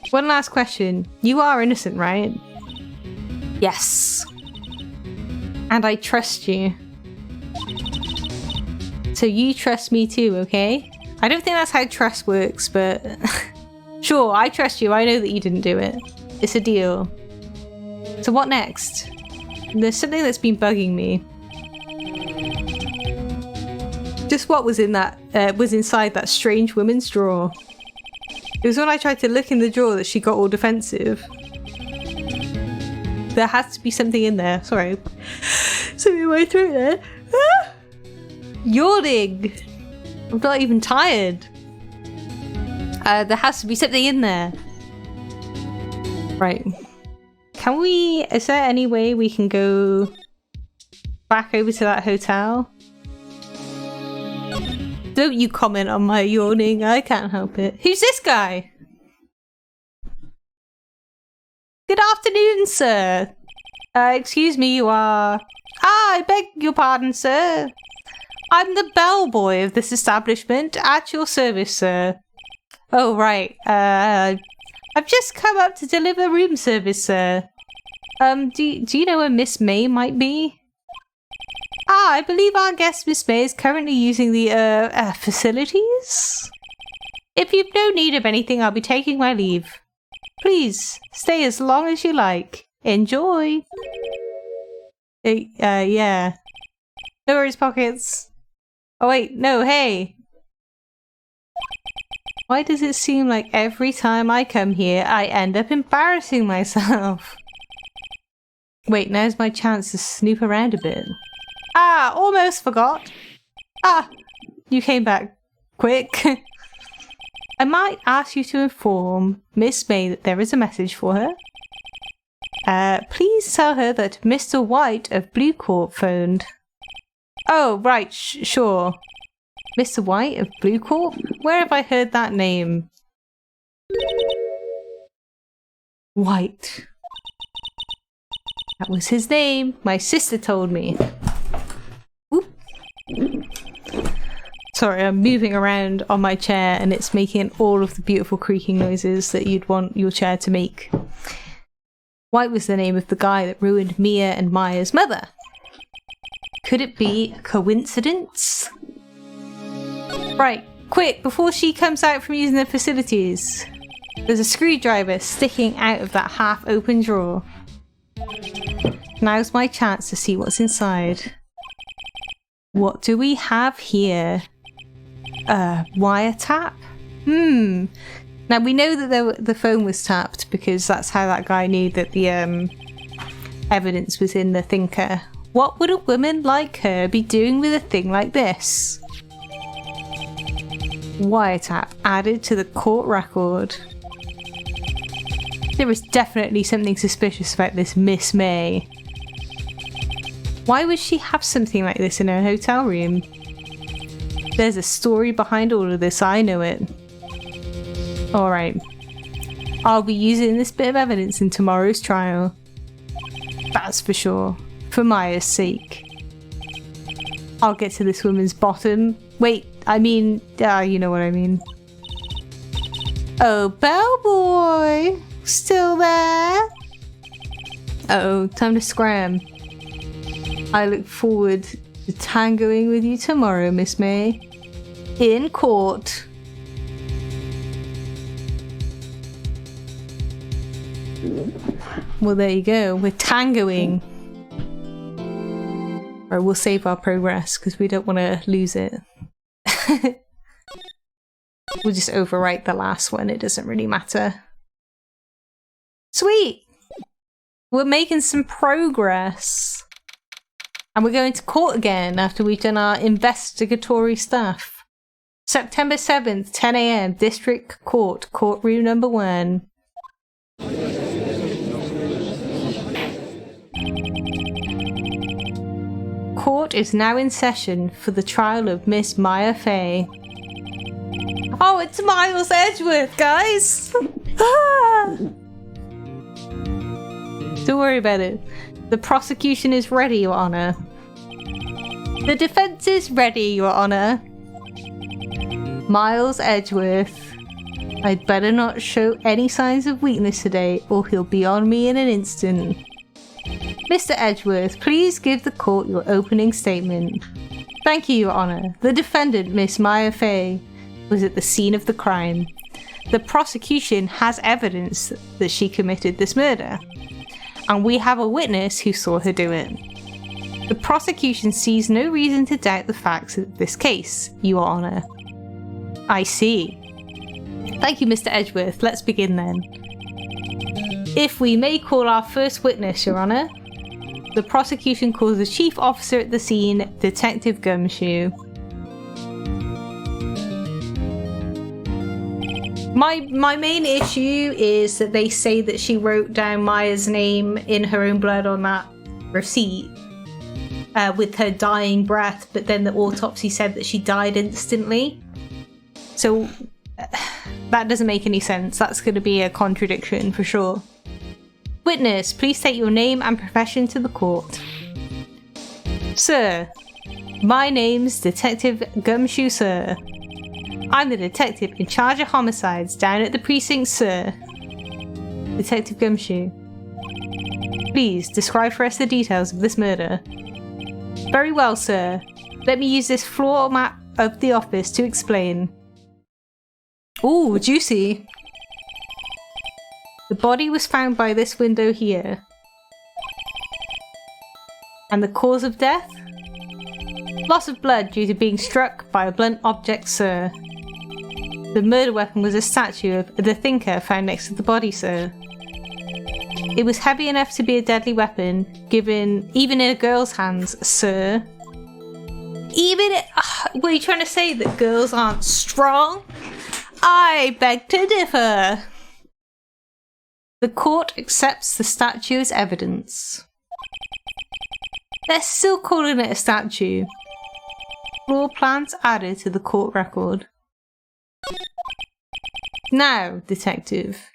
One last question. You are innocent, right? Yes. And I trust you. So you trust me too, okay? I don't think that's how trust works, but... Sure, I trust you. I know that you didn't do it. It's a deal. So what next? There's something that's been bugging me. Just what was in that, was inside that strange woman's drawer. It was when I tried to look in the drawer that she got all defensive. There has to be something in there. Sorry. Something in my throat there. Ah! Yawning! I'm not even tired. There has to be something in there. Right. Can we... Is there any way we can go back over to that hotel? Don't you comment on my yawning. I can't help it. Who's this guy? Good afternoon, sir. Excuse me, you are... Ah, I beg your pardon, sir. I'm the bellboy of this establishment. At your service, sir. Oh, right. I've just come up to deliver room service, sir. Do you know where Miss May might be? Ah, I believe our guest, Miss May, is currently using the, facilities? If you've no need of anything, I'll be taking my leave. Please, stay as long as you like. Enjoy! Yeah. No worries, Pockets. Oh wait, no, hey! Why does it seem like every time I come here, I end up embarrassing myself? Wait, now's my chance to snoop around a bit. Ah, almost forgot. Ah, you came back quick. I might ask you to inform Miss May that there is a message for her. Please tell her that Mr. White of Blue Court phoned. Oh, right, sure. Mr. White of Blue Court? Where have I heard that name? White. That was his name. My sister told me. Oop. Sorry, I'm moving around on my chair and it's making all of the beautiful creaking noises that you'd want your chair to make. White was the name of the guy that ruined Mia and Maya's mother. Could it be a coincidence? Right, quick, before she comes out from using the facilities. There's a screwdriver sticking out of that half-open drawer. Now's my chance to see what's inside. What do we have here? Wiretap? Now we know that the phone was tapped because that's how that guy knew that the evidence was in the thinker. What would a woman like her be doing with a thing like this? Wiretap added to the court record. There is definitely something suspicious about this Miss May. Why would she have something like this in her hotel room? There's a story behind all of this, I know it. Alright. I'll be using this bit of evidence in tomorrow's trial. That's for sure. For Maya's sake. I'll get to this woman's bottom. Wait, I mean... you know what I mean. Oh, bellboy! Still there? Uh-oh, time to scram. I look forward to tangoing with you tomorrow, Miss May. In court. Well, there you go. We're tangoing. Or we'll save our progress because we don't want to lose it. We'll just overwrite the last one, it doesn't really matter. Sweet! We're making some progress. And we're going to court again after we've done our investigatory stuff. September 7th, 10 AM, District Court, Courtroom number 1. Court is now in session for the trial of Miss Maya Fey. Oh, it's Miles Edgeworth, guys! Don't worry about it. The prosecution is ready, Your Honor. The defense is ready, Your Honor. Miles Edgeworth. I'd better not show any signs of weakness today, or he'll be on me in an instant. Mr. Edgeworth, please give the court your opening statement. Thank you, Your Honor. The defendant, Miss Maya Fey, was at the scene of the crime. The prosecution has evidence that she committed this murder, and we have a witness who saw her do it. The prosecution sees no reason to doubt the facts of this case, Your Honor. I see. Thank you, Mr. Edgeworth. Let's begin then. If we may call our first witness, Your Honor. The prosecution calls the chief officer at the scene, Detective Gumshoe. My main issue is that they say that she wrote down Maya's name in her own blood on that receipt with her dying breath, but then the autopsy said that she died instantly. So that doesn't make any sense. That's going to be a contradiction for sure. Witness, please state your name and profession to the court. Sir, my name's Detective Gumshoe, sir. I'm the detective in charge of homicides down at the precinct, sir. Detective Gumshoe. Please, describe for us the details of this murder. Very well, sir. Let me use this floor map of the office to explain. Ooh, juicy. The body was found by this window here. And the cause of death? Loss of blood due to being struck by a blunt object, sir. The murder weapon was a statue of the Thinker found next to the body, sir. It was heavy enough to be a deadly weapon, given even in a girl's hands, sir. Were you trying to say that girls aren't strong? I beg to differ. The court accepts the statue as evidence. They're still calling it a statue. Floor plans added to the court record. Now, detective.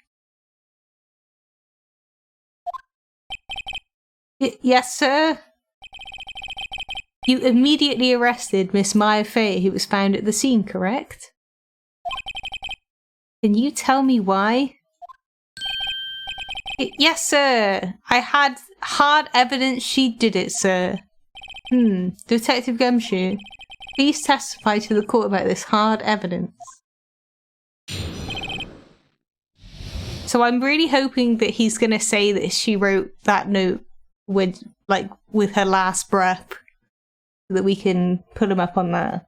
Yes, sir? You immediately arrested Miss Maya Fey, who was found at the scene, correct? Can you tell me why? Yes, sir. I had hard evidence she did it, sir. Detective Gumshoe, please testify to the court about this hard evidence. So I'm really hoping that he's going to say that she wrote that note with her last breath, so that we can put him up on that.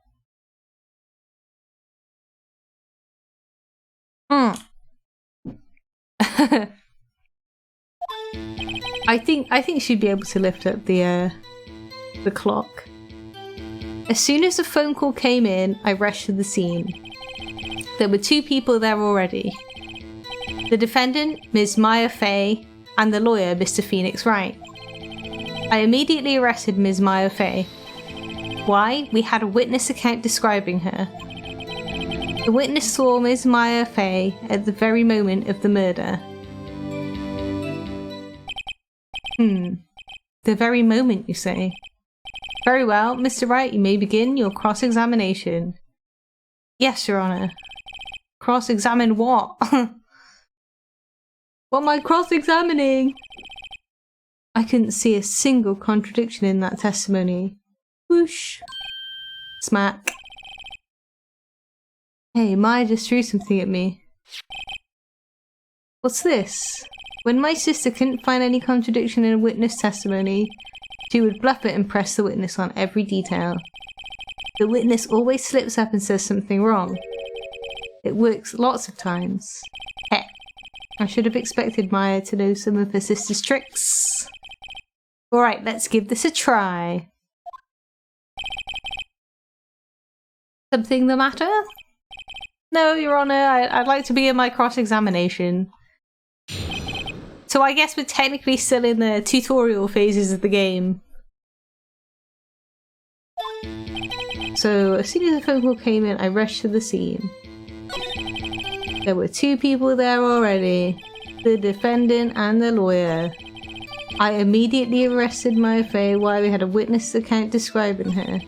I think she'd be able to lift up the clock. As soon as the phone call came in, I rushed to the scene. There were 2 people there already. The defendant, Ms. Maya Fey, and the lawyer, Mr. Phoenix Wright. I immediately arrested Ms. Maya Fey. Why? We had a witness account describing her. The witness saw Ms. Maya Fey at the very moment of the murder. The very moment, you say? Very well, Mr. Wright, you may begin your cross-examination. Yes, Your Honor. Cross-examine what? What am I cross-examining? I couldn't see a single contradiction in that testimony. Whoosh. Smack. Hey, Maya just threw something at me. What's this? When my sister couldn't find any contradiction in a witness testimony, she would bluff it and press the witness on every detail. The witness always slips up and says something wrong. It works lots of times. Heck, I should have expected Maya to know some of her sister's tricks. Alright, let's give this a try. Something the matter? No, Your Honor, I'd like to begin my cross-examination. So I guess we're technically still in the tutorial phases of the game. So as soon as the phone call came in, I rushed to the scene. There were 2 people there already, the defendant and the lawyer. I immediately arrested Maya Fey while we had a witness account describing her.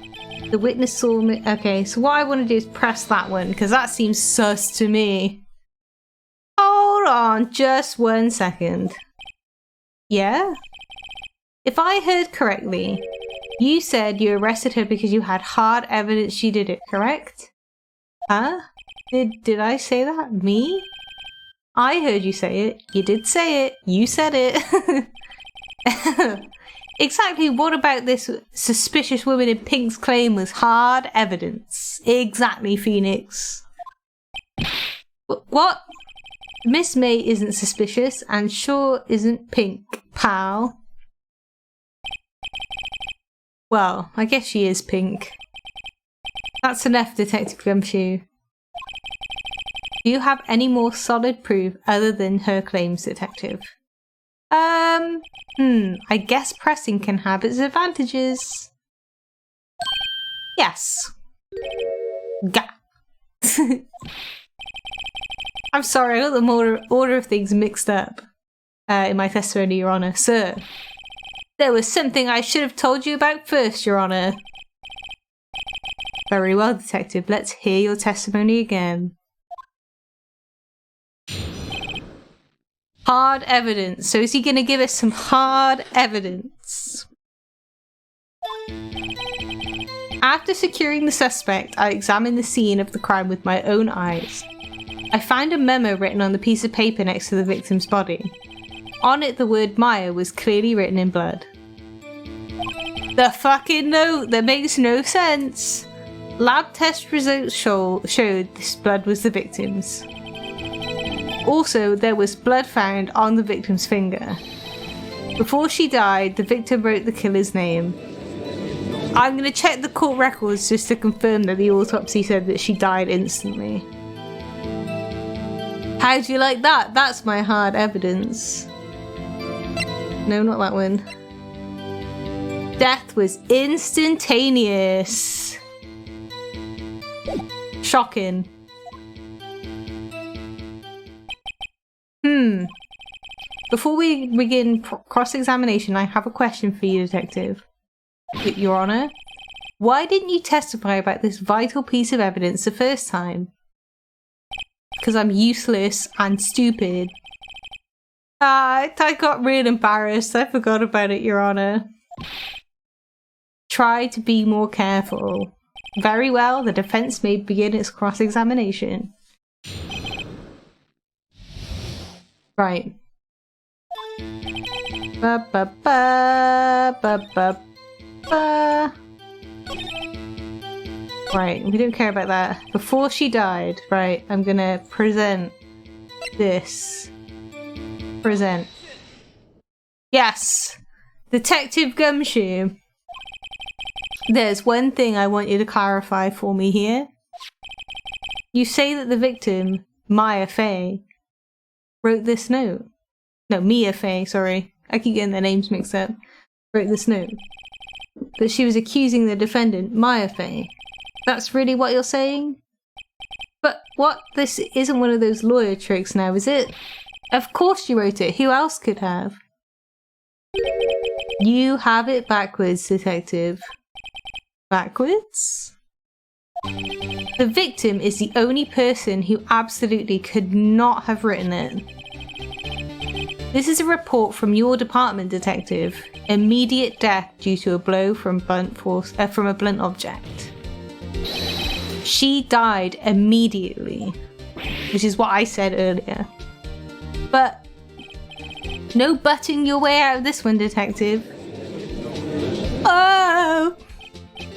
The witness saw me. Okay, so what I want to do is press that one, because that seems sus to me. Hold on, just 1 second. Yeah? If I heard correctly, you said you arrested her because you had hard evidence she did it, correct? Huh? Did I say that? Me? I heard you say it. You did say it. You said it. Exactly what about this suspicious woman in pink's claim was hard evidence? Exactly, Phoenix. What? Miss May isn't suspicious and sure isn't pink, pal. Well, I guess she is pink. That's enough, Detective Gumshoe. Do you have any more solid proof other than her claims, Detective? I guess pressing can have its advantages. Yes. Gah. I'm sorry, I got the order of things mixed up in my testimony, Your Honor. Sir, there was something I should have told you about first, Your Honor. Very well, Detective. Let's hear your testimony again. Hard evidence. So is he going to give us some hard evidence? After securing the suspect, I examined the scene of the crime with my own eyes. I found a memo written on the piece of paper next to the victim's body. On it, the word Maya was clearly written in blood. The fucking note! That makes no sense! Lab test results showed this blood was the victim's. Also, there was blood found on the victim's finger. Before she died, the victim wrote the killer's name. I'm going to check the court records just to confirm that the autopsy said that she died instantly. How do you like that? That's my hard evidence. No, not that one. Death was instantaneous. Shocking. Before we begin cross-examination, I have a question for you, Detective. Your Honor, why didn't you testify about this vital piece of evidence the first time? Because I'm useless and stupid. I got real embarrassed. I forgot about it, Your Honor. Try to be more careful. Very well, the defense may begin its cross-examination. Right. Ba ba ba ba ba ba. Right, we don't care about that. Before she died, right, I'm gonna present this. Present. Yes! Detective Gumshoe. There's one thing I want you to clarify for me here. You say that the victim, Maya Fey, wrote this note. No, Mia Fey, sorry. I keep getting their names mixed up. Wrote this note. That she was accusing the defendant, Maya Fey. That's really what you're saying? But what? This isn't one of those lawyer tricks now, is it? Of course you wrote it. Who else could have? You have it backwards, Detective. Backwards? The victim is the only person who absolutely could not have written it. This is a report from your department, Detective. Immediate death due to a blow from a blunt object. She died immediately, which is what I said earlier. But no butting your way out of this one, Detective. Oh,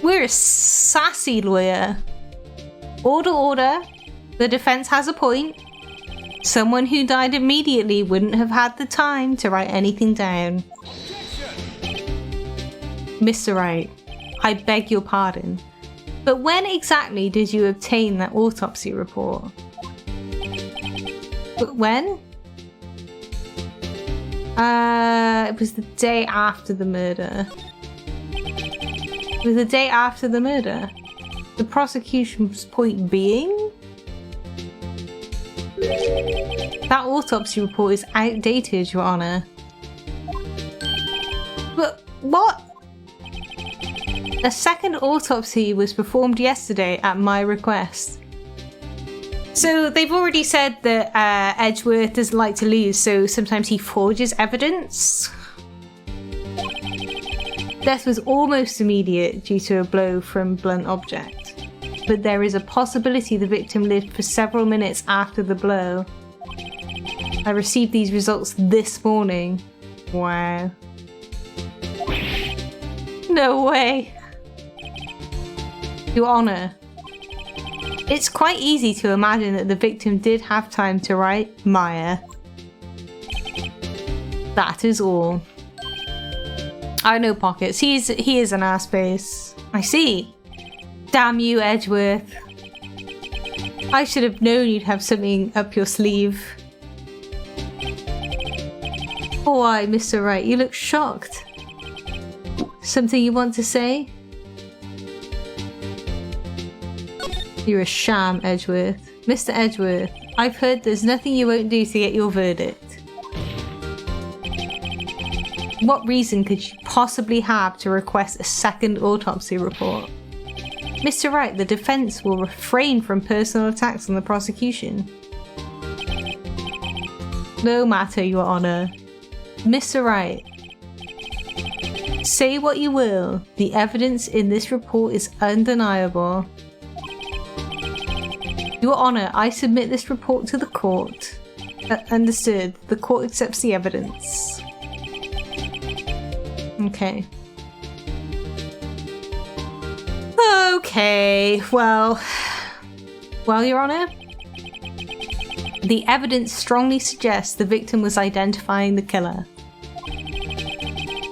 we're a sassy lawyer. Order, order. The defense has a point. Someone who died immediately wouldn't have had the time to write anything down. Mr. Wright, I beg your pardon, but when exactly did you obtain that autopsy report? But when? It was the day after the murder. It was the day after the murder. The prosecution's point being? That autopsy report is outdated, Your Honor. But what? A second autopsy was performed yesterday at my request. So they've already said that Edgeworth doesn't like to lose, so sometimes he forges evidence. Death was almost immediate due to a blow from blunt object, but there is a possibility the victim lived for several minutes after the blow. I received these results this morning. Wow. No way. Your Honor, it's quite easy to imagine that the victim did have time to write Maya. That is all. I know Pockets. He is an ass face. I see. Damn you, Edgeworth. I should have known you'd have something up your sleeve. Oh, why, Mr. Wright, you look shocked. Something you want to say? You're a sham, Edgeworth. Mr. Edgeworth, I've heard there's nothing you won't do to get your verdict. What reason could you possibly have to request a second autopsy report? Mr. Wright, the defense will refrain from personal attacks on the prosecution. No matter, Your Honor. Mr. Wright, say what you will, the evidence in this report is undeniable. Your Honor, I submit this report to the court. Understood. The court accepts the evidence. Okay. Okay, well, Your Honor, the evidence strongly suggests the victim was identifying the killer.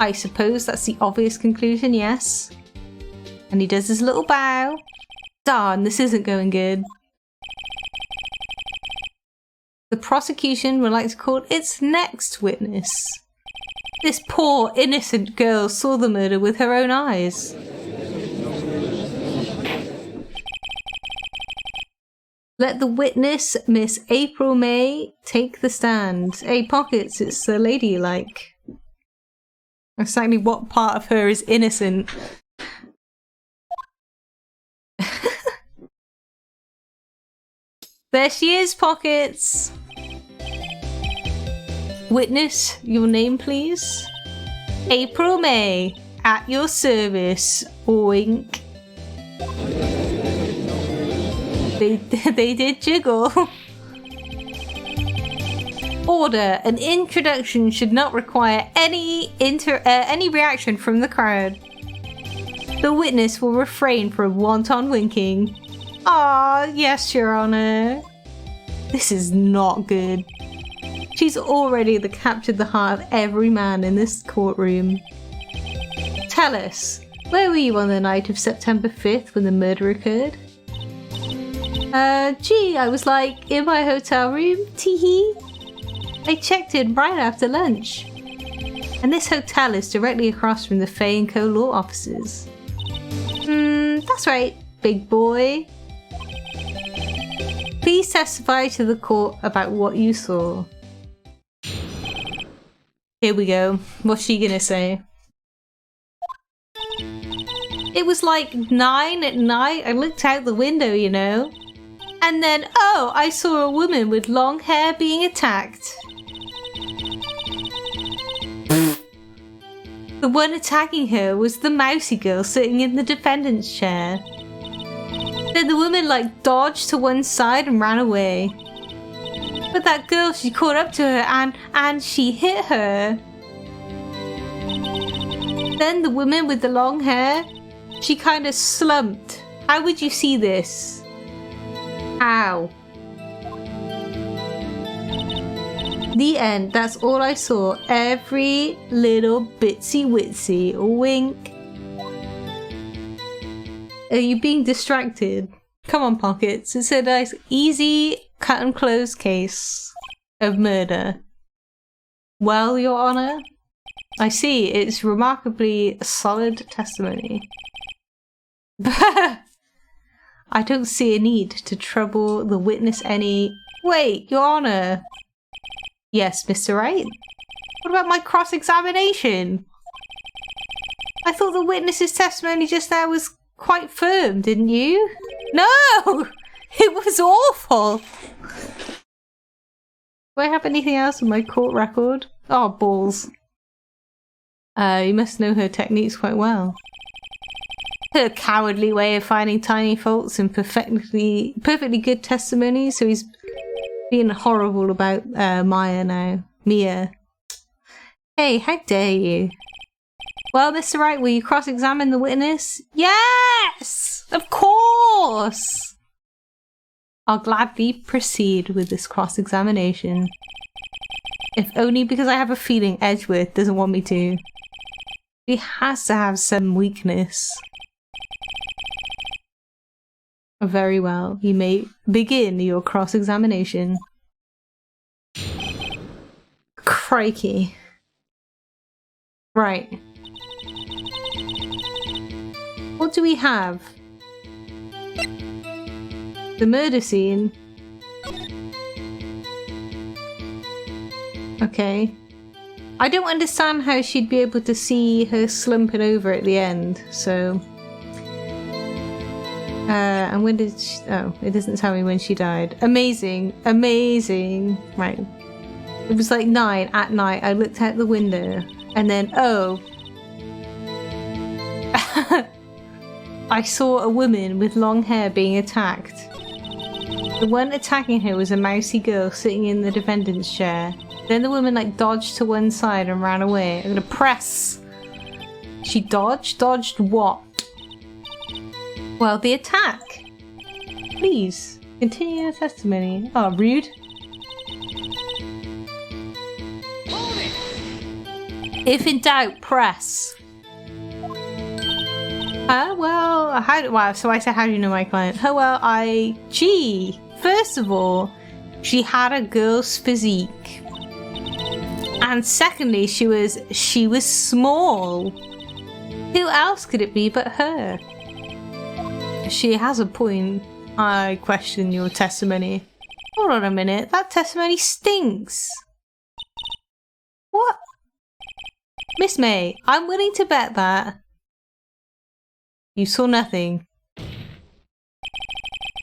I suppose that's the obvious conclusion, yes? And he does his little bow. Darn, this isn't going good. The prosecution would like to call its next witness. This poor, innocent girl saw the murder with her own eyes. Let the witness, Miss April May, take the stand. Hey, Pockets, it's the lady you like. Exactly what part of her is innocent? There she is, Pockets! Witness, your name please? April May, at your service. Wink. They did jiggle. Order. An introduction should not require any reaction from the crowd. The witness will refrain from wanton winking. Ah, yes, Your Honor. This is not good. She's already captured the heart of every man in this courtroom. Tell us, where were you on the night of September 5th when the murder occurred? Gee, I was like, in my hotel room, teehee. I checked in right after lunch. And this hotel is directly across from the Fay & Co. law offices. That's right, big boy. Please testify to the court about what you saw. Here we go. What's she gonna say? It was like 9 at night. I looked out the window, you know. And then, oh, I saw a woman with long hair being attacked. The one attacking her was the mousy girl sitting in the defendant's chair. Then the woman dodged to one side and ran away. But that girl, she caught up to her and she hit her. Then the woman with the long hair, she kind of slumped. How would you see this? How? The end. That's all I saw. Every little bitsy witsy. Wink. Are you being distracted? Come on, Pockets. It's a nice, easy, cut and close case of murder. Well, Your Honor, I see. It's remarkably solid testimony. I don't see a need to trouble the witness any... Wait, Your Honor. Yes, Mr. Wright? What about my cross-examination? I thought the witness's testimony just now was quite firm, didn't you? No! It was awful! Do I have anything else in my court record? Oh, balls. You must know her techniques quite well. Her cowardly way of finding tiny faults in perfectly good testimony, so he's being horrible about Mia. Hey, how dare you? Well, Mr. Wright, will you cross-examine the witness? Yes! Of course! I'll gladly proceed with this cross-examination. If only because I have a feeling Edgeworth doesn't want me to. He has to have some weakness. Very well, you may begin your cross-examination. Crikey. Right. What do we have? The murder scene. Okay. I don't understand how she'd be able to see her slumping over at the end, so... and when did she... Oh, it doesn't tell me when she died. Amazing. Amazing. Right. It was like 9 at night. I looked out the window and then, oh. I saw a woman with long hair being attacked. The one attacking her was a mousy girl sitting in the defendant's chair. Then the woman like dodged to one side and ran away. I'm gonna press. She dodged? Dodged what? Well, the attack. Please, continue your testimony. Oh, rude. If in doubt, press. Well, wow, so I said, how do you know my client? Gee, first of all, she had a girl's physique. And secondly, she was small. Who else could it be but her? She has a point. I question your testimony. Hold on a minute, that testimony stinks. What? Miss May, I'm willing to bet that you saw nothing.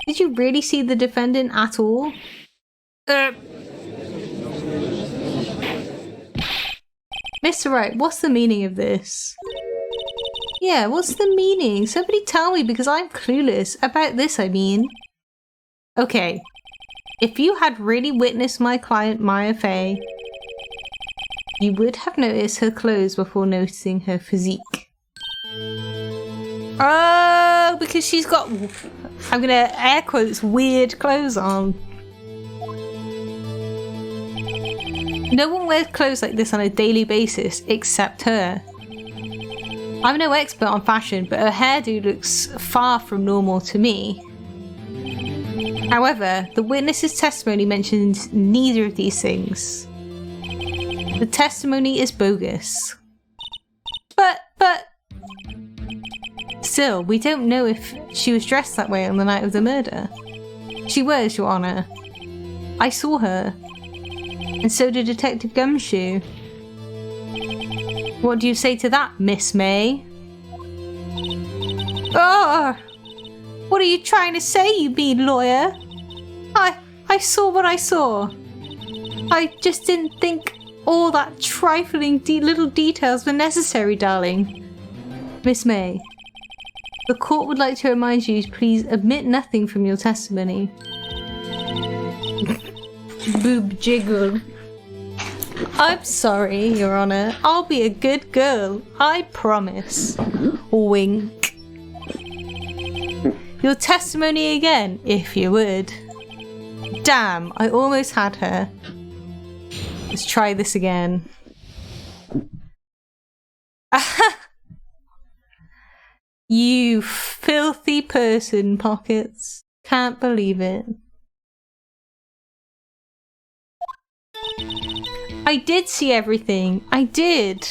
Did you really see the defendant at all? Mr. Wright, what's the meaning of this? Yeah, what's the meaning? Somebody tell me, because I'm clueless. About this, I mean. Okay. If you had really witnessed my client, Maya Fey, you would have noticed her clothes before noticing her physique. Oh, because she's got, I'm gonna air quotes, weird clothes on. No one wears clothes like this on a daily basis except her. I'm no expert on fashion, but her hairdo looks far from normal to me. However, the witness's testimony mentions neither of these things. The testimony is bogus. But... Still, we don't know if she was dressed that way on the night of the murder. She was, Your Honor. I saw her. And so did Detective Gumshoe. What do you say to that, Miss May? Oh! What are you trying to say, you mean lawyer? I saw what I saw. I just didn't think all that trifling little details were necessary, darling. Miss May, the court would like to remind you to please omit nothing from your testimony. Boob jiggle. I'm sorry, Your Honor. I'll be a good girl. I promise. Wink. Your testimony again, if you would. Damn, I almost had her. Let's try this again. You filthy person, Pockets. Can't believe it. I did see everything. I did.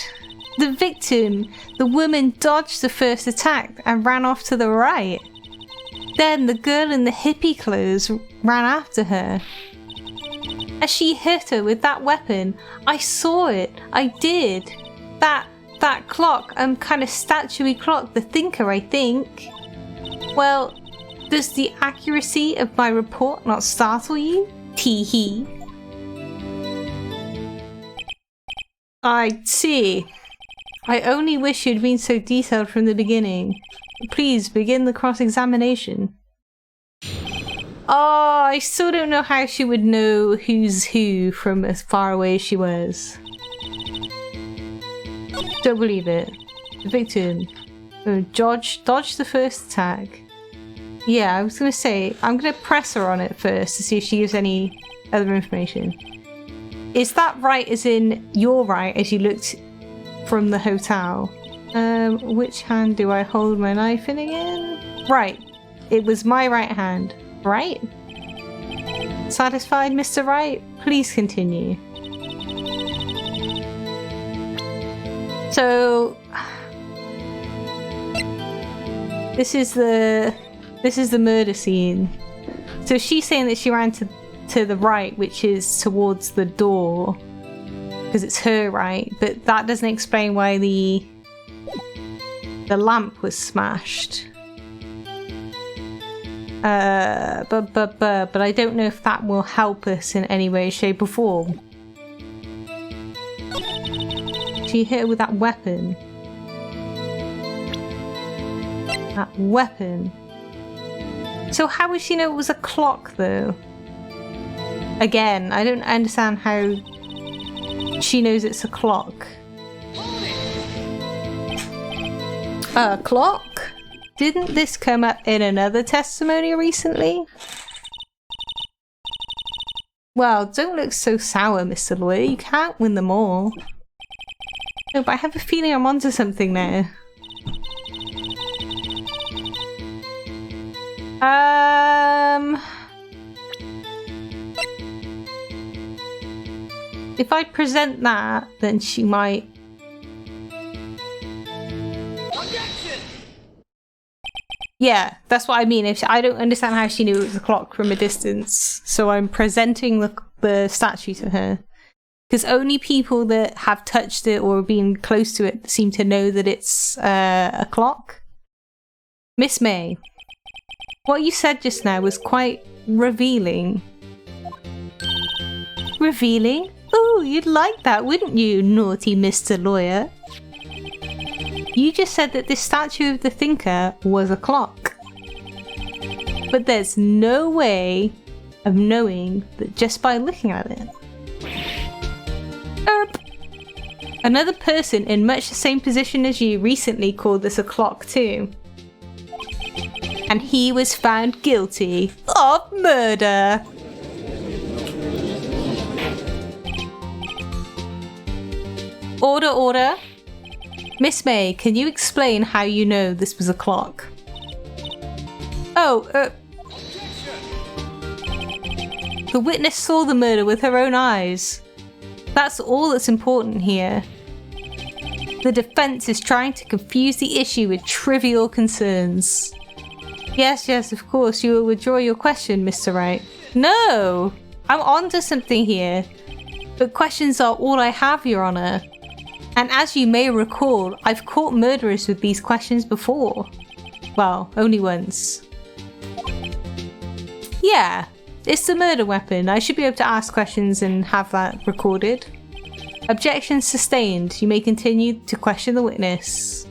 The victim, the woman, dodged the first attack and ran off to the right. Then the girl in the hippie clothes ran after her. As she hit her with that weapon, I saw it. I did. That clock, kind of statuey clock, the thinker, I think. Well, does the accuracy of my report not startle you? Tee-hee. I see. I only wish you'd been so detailed from the beginning. Please begin the cross-examination. Oh, I still don't know how she would know who's who from as far away as she was. Don't believe it. The victim. Dodge the first attack. Yeah, I was gonna say, I'm gonna press her on it first to see if she gives any other information. Is that right as in you're right as you looked from the hotel? Which hand do I hold my knife in again? Right. It was my right hand. Right? Satisfied, Mr. Wright? Please continue. So this is the murder scene. So she's saying that she ran to the right, which is towards the door, because it's her right, but that doesn't explain why the lamp was smashed. But I don't know if that will help us in any way, shape or form. She hit her with that weapon. That weapon. So how would she know it was a clock, though? Again, I don't understand how she knows it's a clock. A clock? Didn't this come up in another testimony recently? Well, don't look so sour, Mr. Lawyer. You can't win them all. No, but I have a feeling I'm onto something now. If I present that, then she might... Yeah, that's what I mean. I don't understand how she knew it was a clock from a distance, so I'm presenting the statue to her. Because only people that have touched it or been close to it seem to know that it's a clock. Miss May, what you said just now was quite revealing. Revealing? Ooh, you'd like that, wouldn't you, naughty Mr. Lawyer? You just said that this statue of the thinker was a clock. But there's no way of knowing that just by looking at it. Another person in much the same position as you recently called this a clock too. And he was found guilty of murder. Order, order. Miss May, can you explain how you know this was a clock? The witness saw the murder with her own eyes. That's all that's important here. The defense is trying to confuse the issue with trivial concerns. Yes, of course, you will withdraw your question, Mr. Wright. No! I'm onto something here. But questions are all I have, Your Honor. And as you may recall, I've caught murderers with these questions before. Well, only once. Yeah, it's the murder weapon. I should be able to ask questions and have that recorded. Objection sustained. You may continue to question the witness.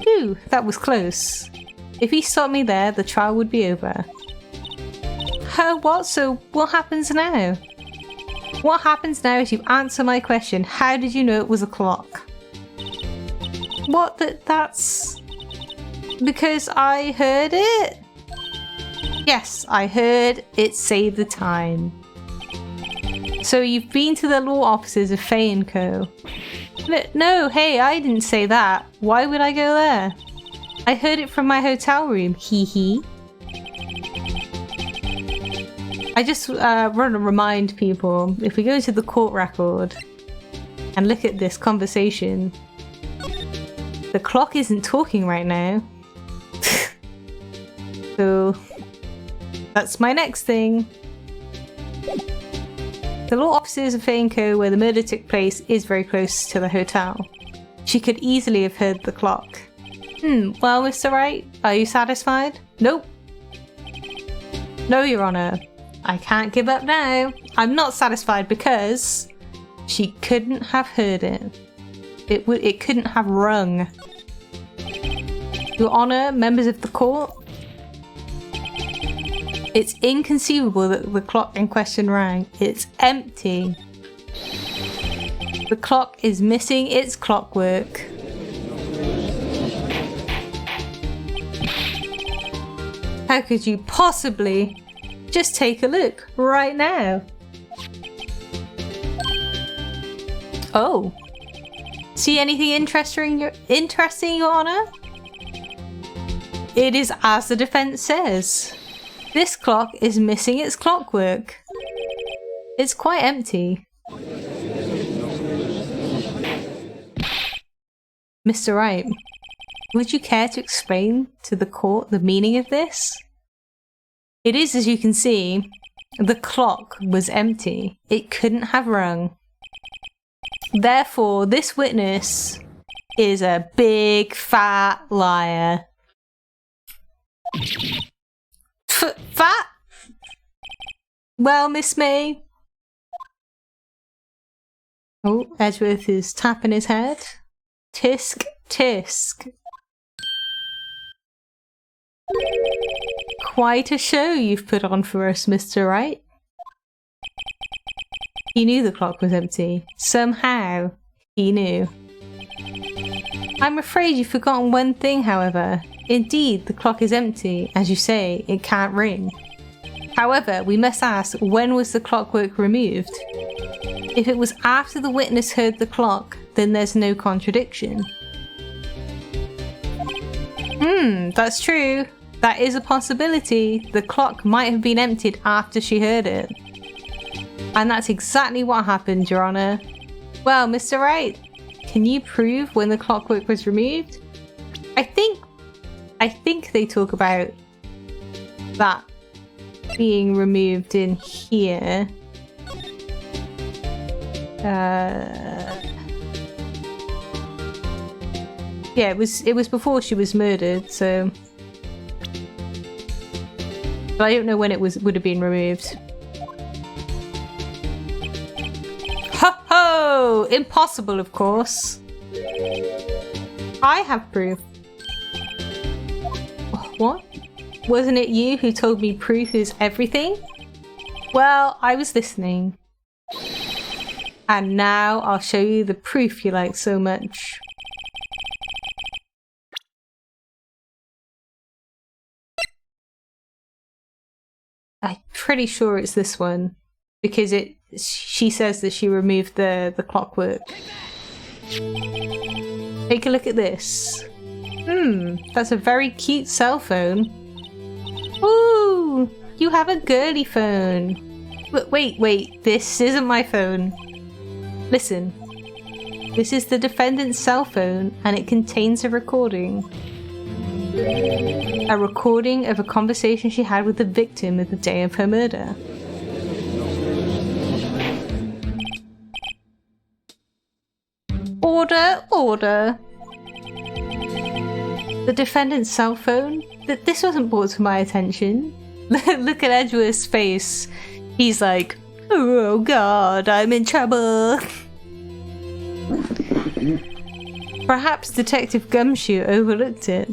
Phew, that was close. If he stopped me there, the trial would be over. What? So what happens now? What happens now is you answer my question. How did you know it was a clock? What? That's... Because I heard it? Yes, I heard it saved the time. So you've been to the law offices of Faye & Co. No, hey, I didn't say that. Why would I go there? I heard it from my hotel room, hee hee. I just want to remind people, if we go to the court record and look at this conversation, the clock isn't talking right now. So that's my next thing. The law offices of Faye & Co, where the murder took place, is very close to the hotel. She could easily have heard the clock. Well, Mr. Wright, are you satisfied? Nope. No, Your Honor. I can't give up now. I'm not satisfied because she couldn't have heard it. It couldn't have rung. Your Honor, members of the court, it's inconceivable that the clock in question rang. It's empty. The clock is missing its clockwork. How could you possibly? Just take a look right now. Oh. See anything interesting, Your Honor? It is as the defense says. This clock is missing its clockwork. It's quite empty. Mr. Wright, would you care to explain to the court the meaning of this? It is, as you can see, the clock was empty. It couldn't have rung. Therefore, this witness is a big fat liar. Fat? Well, Miss May. Oh, Edgeworth is tapping his head. Tisk, tisk. Quite a show you've put on for us, Mr. Wright. He knew the clock was empty. Somehow, he knew. I'm afraid you've forgotten one thing, however. Indeed, the clock is empty. As you say, it can't ring. However, we must ask, when was the clockwork removed? If it was after the witness heard the clock, then there's no contradiction. That's true. That is a possibility. The clock might have been emptied after she heard it. And that's exactly what happened, Your Honor. Well, Mr. Wright, can you prove when the clockwork was removed? I think they talk about that being removed in here. Yeah, it was before she was murdered, so. But I don't know when it would have been removed. Ho ho! Impossible, of course. I have proof. What? Wasn't it you who told me proof is everything? Well, I was listening. And now I'll show you the proof you like so much. I'm pretty sure it's this one. Because she says that she removed the clockwork. Take a look at this. That's a very cute cell phone. Ooh, you have a girly phone. But wait, this isn't my phone. Listen, this is the defendant's cell phone and it contains a recording. A recording of a conversation she had with the victim at the day of her murder. Order, order. The defendant's cell phone? This wasn't brought to my attention. Look at Edgeworth's face. He's like, oh god, I'm in trouble. Perhaps Detective Gumshoe overlooked it.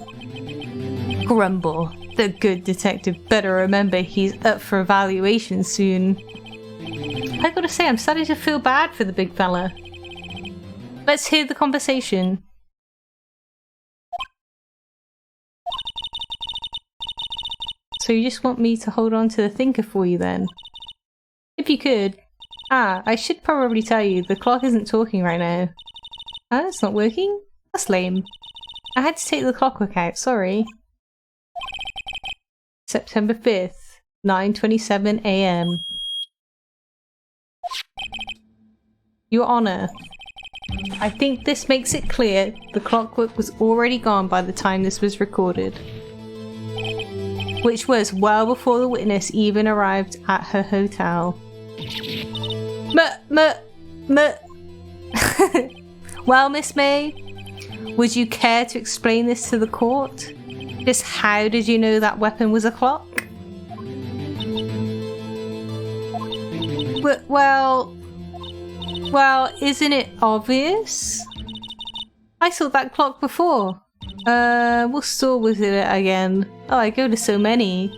Grumble. The good detective better remember he's up for evaluation soon. I gotta say, I'm starting to feel bad for the big fella. Let's hear the conversation. So you just want me to hold on to the thinker for you then? If you could, Ah, I should probably tell you, the clock isn't talking right now. Oh, it's not working? That's lame. I had to take the clockwork out, sorry. September 5th, 9:27 AM. Your Honor, I think this makes it clear the clockwork was already gone by the time this was recorded. Which was well before the witness even arrived at her hotel. Well, Miss May, would you care to explain this to the court? Just how did you know that weapon was a clock? Well, isn't it obvious? I saw that clock before. What store was it at again? Oh, I go to so many.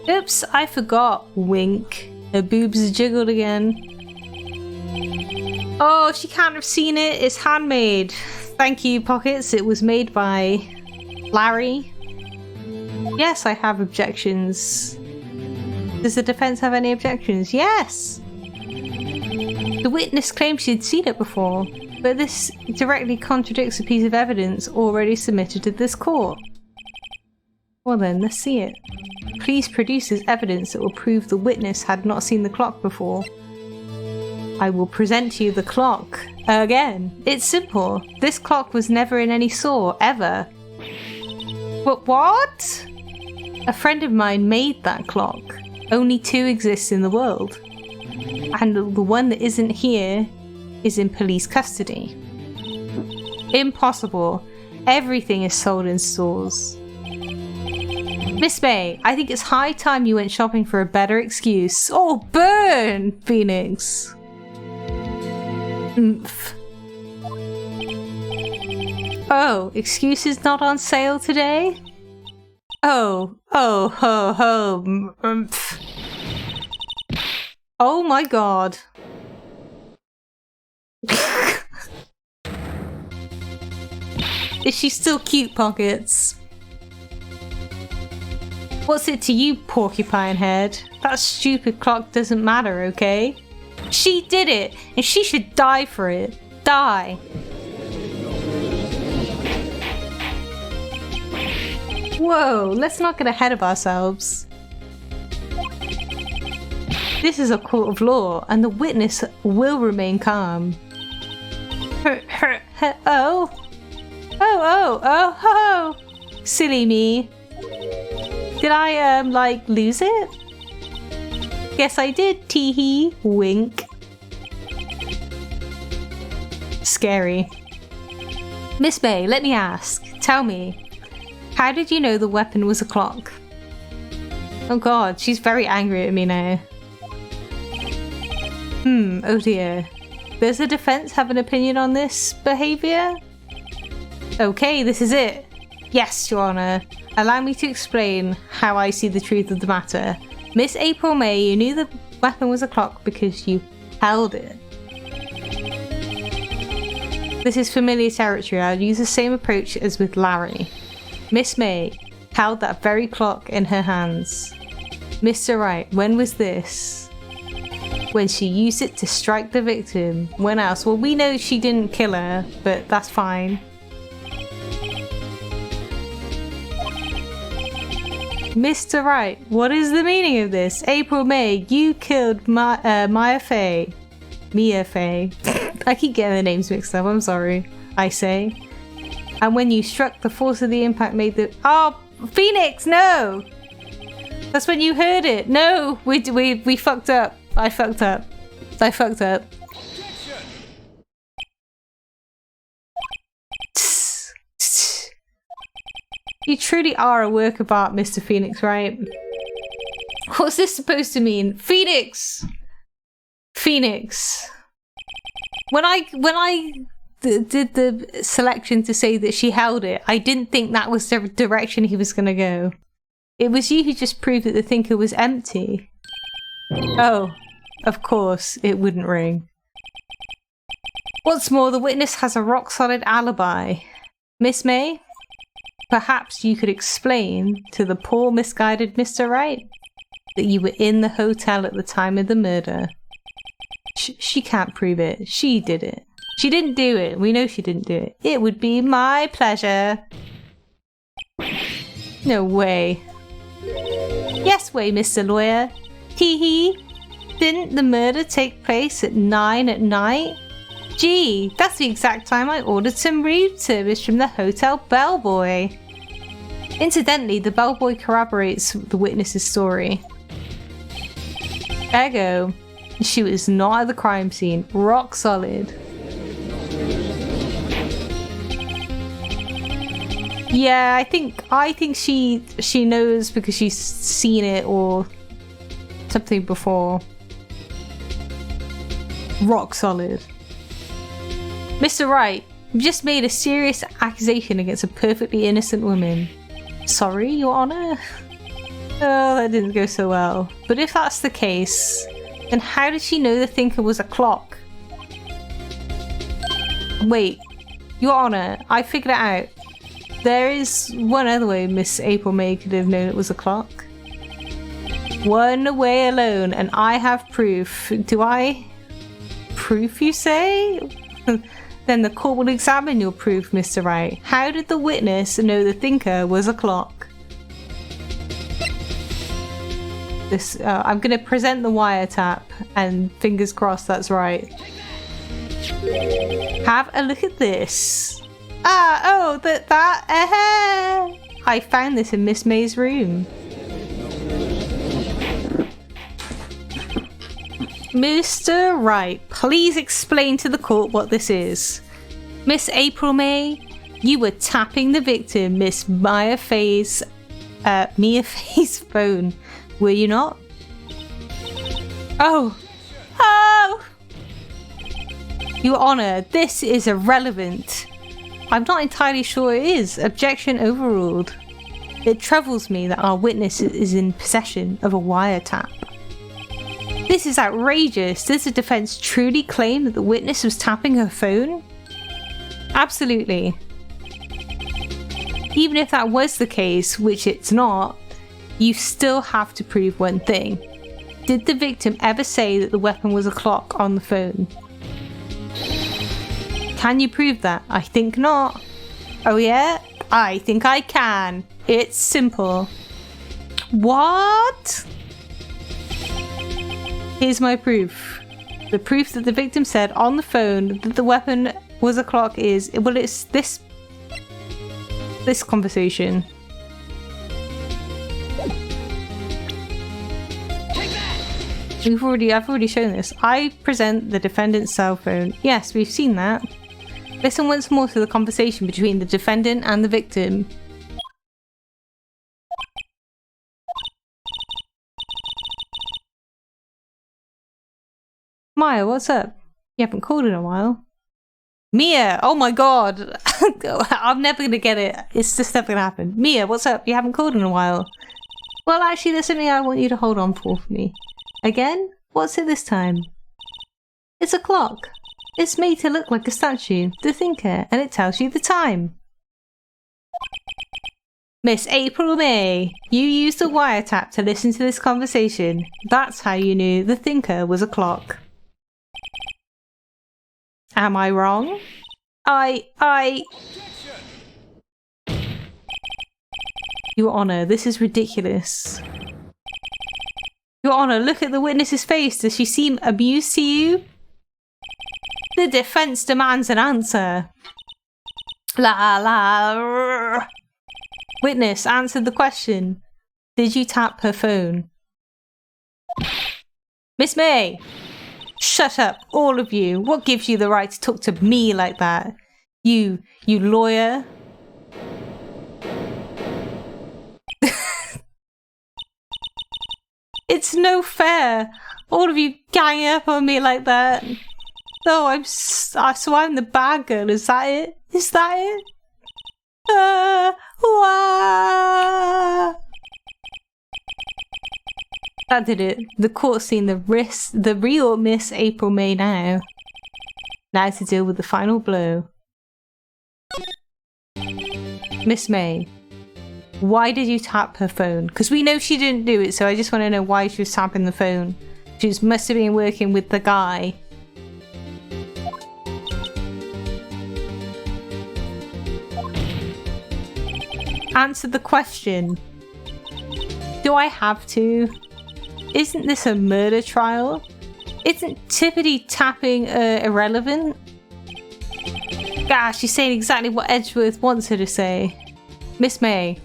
Oops, I forgot. Wink. Her boobs jiggled again. Oh, she can't have seen it. It's handmade. Thank you, Pockets. It was made by Larry. Yes, I have objections. Does the defense have any objections? Yes! The witness claimed she'd seen it before, but this directly contradicts a piece of evidence already submitted to this court. Well then, let's see it. Please produce this evidence that will prove the witness had not seen the clock before. I will present to you the clock. Again, it's simple. This clock was never in any store, ever. But what? A friend of mine made that clock. Only 2 exist in the world. And the one that isn't here is in police custody. Impossible. Everything is sold in stores. Miss May, I think it's high time you went shopping for a better excuse. Oh, burn, Phoenix! Oomph. Oh, excuses not on sale today? Oh, ho, ho. Oomph. Oh my god. Is she still cute, Pockets? What's it to you, porcupine head? That stupid clock doesn't matter, okay? She did it, and she should die for it. Die. Whoa, let's not get ahead of ourselves. This is a court of law, and the witness will remain calm. Oh. Silly me. Did I, lose it? Guess I did, tee-hee. Wink. Scary. Miss May, let me ask. Tell me, how did you know the weapon was a clock? Oh god, she's very angry at me now. Oh dear. Does the defense have an opinion on this behavior? Okay, this is it. Yes, Your Honor. Allow me to explain how I see the truth of the matter. Miss April May, you knew the weapon was a clock because you held it. This is familiar territory. I'll use the same approach as with Larry. Miss May held that very clock in her hands. Mr. Wright, when was this? When she used it to strike the victim. When else? Well, we know she didn't kill her, but that's fine. Mr. Wright, what is the meaning of this? April May, you killed Mia Fey. I keep getting the names mixed up, I'm sorry. I say. And when you struck, the force of the impact made the... Oh, Phoenix, no! That's when you heard it. No, we fucked up. I fucked up. You truly are a work of art, Mr. Phoenix, right? What's this supposed to mean? Phoenix! When I did the selection to say that she held it, I didn't think that was the direction he was gonna go. It was you who just proved that the thinker was empty. Oh, of course, it wouldn't ring. What's more, the witness has a rock-solid alibi. Miss May, perhaps you could explain to the poor misguided Mr. Wright that you were in the hotel at the time of the murder. She can't prove it. She did it. She didn't do it. We know she didn't do it. It would be my pleasure. No way. Yes way, Mr. Lawyer. Hee hee. Didn't the murder take place at 9 at night? Gee, that's the exact time I ordered some room service from the hotel bellboy. Incidentally, the bellboy corroborates the witness's story. Ergo, she was not at the crime scene. Rock solid. Yeah, I think she knows because she's seen it or something before. Rock solid. Mr. Wright, you just made a serious accusation against a perfectly innocent woman. Sorry, Your Honor? Oh, that didn't go so well. But if that's the case, then how did she know the thinker was a clock? Wait, Your Honor, I figured it out. There is one other way Miss April May could have known it was a clock. One way alone, and I have proof. Do I? Proof, you say? Then the court will examine your proof, Mr. Wright. How did the witness know the thinker was a clock? I'm going to present the wiretap, and fingers crossed that's right. Have a look at this. I found this in Miss May's room. Mr. Wright, please explain to the court what this is. Miss April May, you were tapping the victim, Miss Mia Fey's phone, were you not? Oh! Your Honor, this is irrelevant. I'm not entirely sure it is. Objection overruled. It troubles me that our witness is in possession of a wiretap. This is outrageous. Does the defense truly claim that the witness was tapping her phone? Absolutely. Even if that was the case, which it's not, you still have to prove one thing. Did the victim ever say that the weapon was a clock on the phone? Can you prove that? I think not. Oh yeah? I think I can. It's simple. What? Here's my proof. The proof that the victim said on the phone that the weapon was a clock is... Well, it's this conversation. I've already shown this. I present the defendant's cell phone. Yes, we've seen that. Listen once more to the conversation between the defendant and the victim. Maya, what's up? You haven't called in a while. Mia! Oh my god! I'm never gonna get it. It's just never gonna happen. Mia, what's up? You haven't called in a while. Well, actually, there's something I want you to hold on for me. Again? What's it this time? It's a clock. It's made to look like a statue, the thinker, and it tells you the time. Miss April May, you used a wiretap to listen to this conversation. That's how you knew the thinker was a clock. Am I wrong? Your Honor, this is ridiculous. Your Honor, look at the witness's face. Does she seem amused to you? The defense demands an answer. Witness, answer the question. Did you tap her phone? Miss May! Shut up, all of you. What gives you the right to talk to me like that? You lawyer. It's no fair. All of you ganging up on me like that. Oh, so I'm the bad girl. Is that it? Is that it? That did it. The court's seen the real Miss April May now. Now to deal with the final blow. Miss May, why did you tap her phone? Because we know she didn't do it, so I just want to know why she was tapping the phone. She must have been working with the guy answer the question. Do I have to? Isn't this a murder trial? Isn't tippity tapping irrelevant? Gosh, she's saying exactly what Edgeworth wants her to say. Miss May,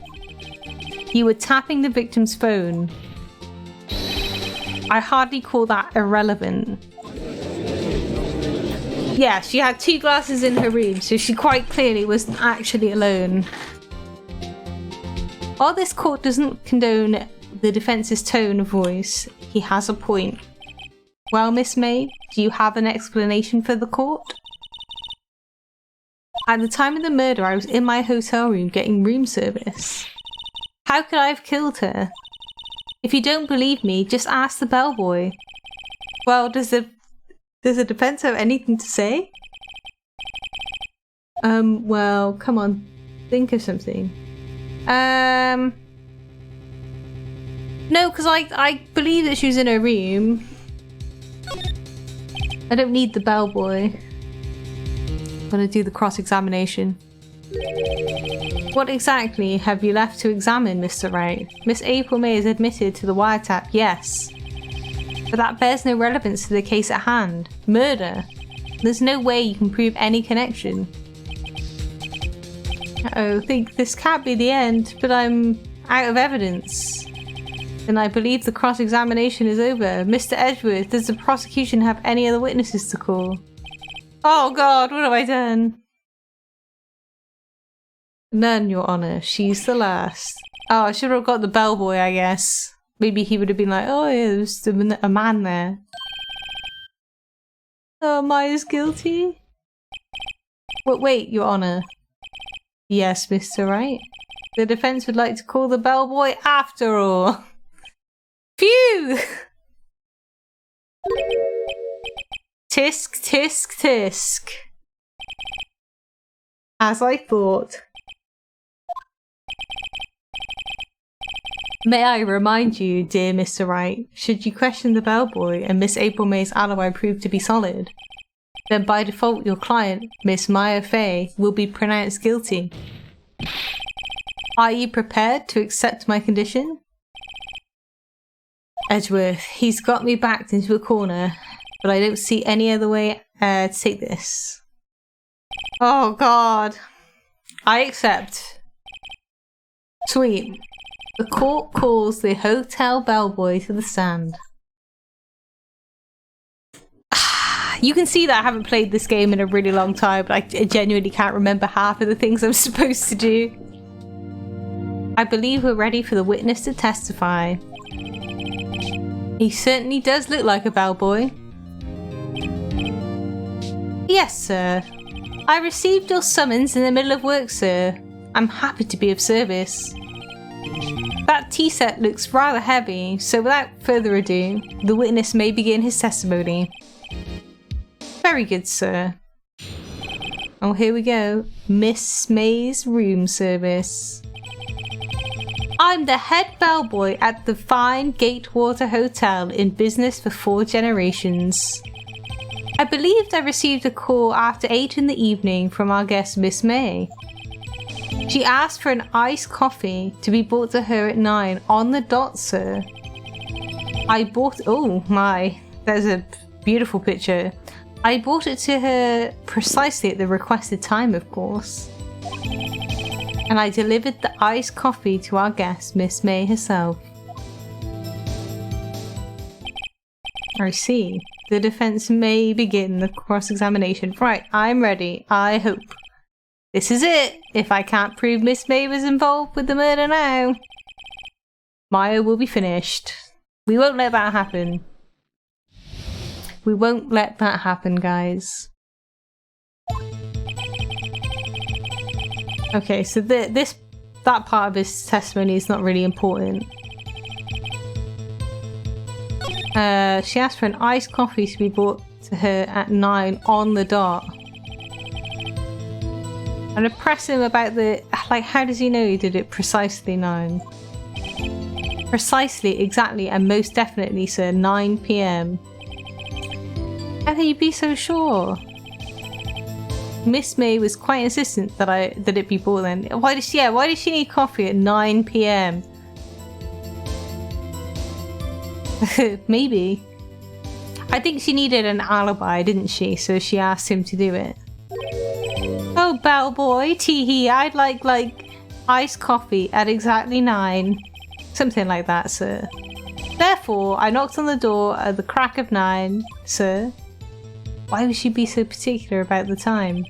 you were tapping the victim's phone. I hardly call that irrelevant. Yeah, she had 2 glasses in her room, so she quite clearly wasn't actually alone. While this court doesn't condone the defence's tone of voice, he has a point. Well, Miss May, do you have an explanation for the court? At the time of the murder, I was in my hotel room getting room service. How could I have killed her? If you don't believe me, just ask the bellboy. Well, does the defense have anything to say? Well, come on. Think of something. No, because I believe that she was in her room. I don't need the bellboy. I'm gonna do the cross-examination. What exactly have you left to examine, Mr. Wright? Miss April May is admitted to the wiretap, yes. But that bears no relevance to the case at hand. Murder. There's no way you can prove any connection. Uh-oh, think this can't be the end, but I'm out of evidence. Then I believe the cross-examination is over. Mr. Edgeworth, does the prosecution have any other witnesses to call? Oh god, what have I done? None, Your Honour. She's the last. Oh, I should have got the bellboy, I guess. Maybe he would have been like, oh yeah, there's a man there. Oh, Maya's guilty? Wait, Your Honour. Yes, Mr. Wright. The defence would like to call the bellboy after all. Phew! Tisk, tisk, tisk. As I thought. May I remind you, dear Mr. Wright, should you question the bellboy and Miss April May's alibi prove to be solid, then by default your client, Miss Maya Fay, will be pronounced guilty. Are you prepared to accept my condition? Edgeworth, he's got me backed into a corner, but I don't see any other way to take this. Oh god. I accept. Sweet. The court calls the hotel bellboy to the stand. You can see that I haven't played this game in a really long time, but I genuinely can't remember half of the things I'm supposed to do. I believe we're ready for the witness to testify. He certainly does look like a bellboy. Yes, sir. I received your summons in the middle of work, sir. I'm happy to be of service. That tea set looks rather heavy, so without further ado, the witness may begin his testimony. Very good, sir. Oh, here we go. Miss May's room service. I'm the head bellboy at the fine Gatewater Hotel in business for 4 generations. I believed I received a call after 8 in the evening from our guest Miss May. She asked for an iced coffee to be brought to her at 9 on the dot, sir. I bought... Oh my, there's a beautiful picture. I brought it to her precisely at the requested time, of course. And I delivered the iced coffee to our guest, Miss May herself. I see. The defense may begin the cross-examination. Right, I'm ready. I hope. This is it. If I can't prove Miss May was involved with the murder now, Maya will be finished. We won't let that happen. We won't let that happen, guys. Okay, so that part of his testimony is not really important. She asked for an iced coffee to be brought to her at 9 on the dot. And I press him about the... Like, how does he know he did it precisely 9? Precisely, exactly, and most definitely, sir, 9 PM. How can you be so sure? Miss May was quite insistent that it be bought then. Why does she need coffee at 9 p.m? Maybe. I think she needed an alibi, didn't she? So she asked him to do it. Oh, bellboy, tee-hee, I'd like iced coffee at exactly 9. Something like that, sir. Therefore, I knocked on the door at the crack of 9, sir. Why would she be so particular about the time?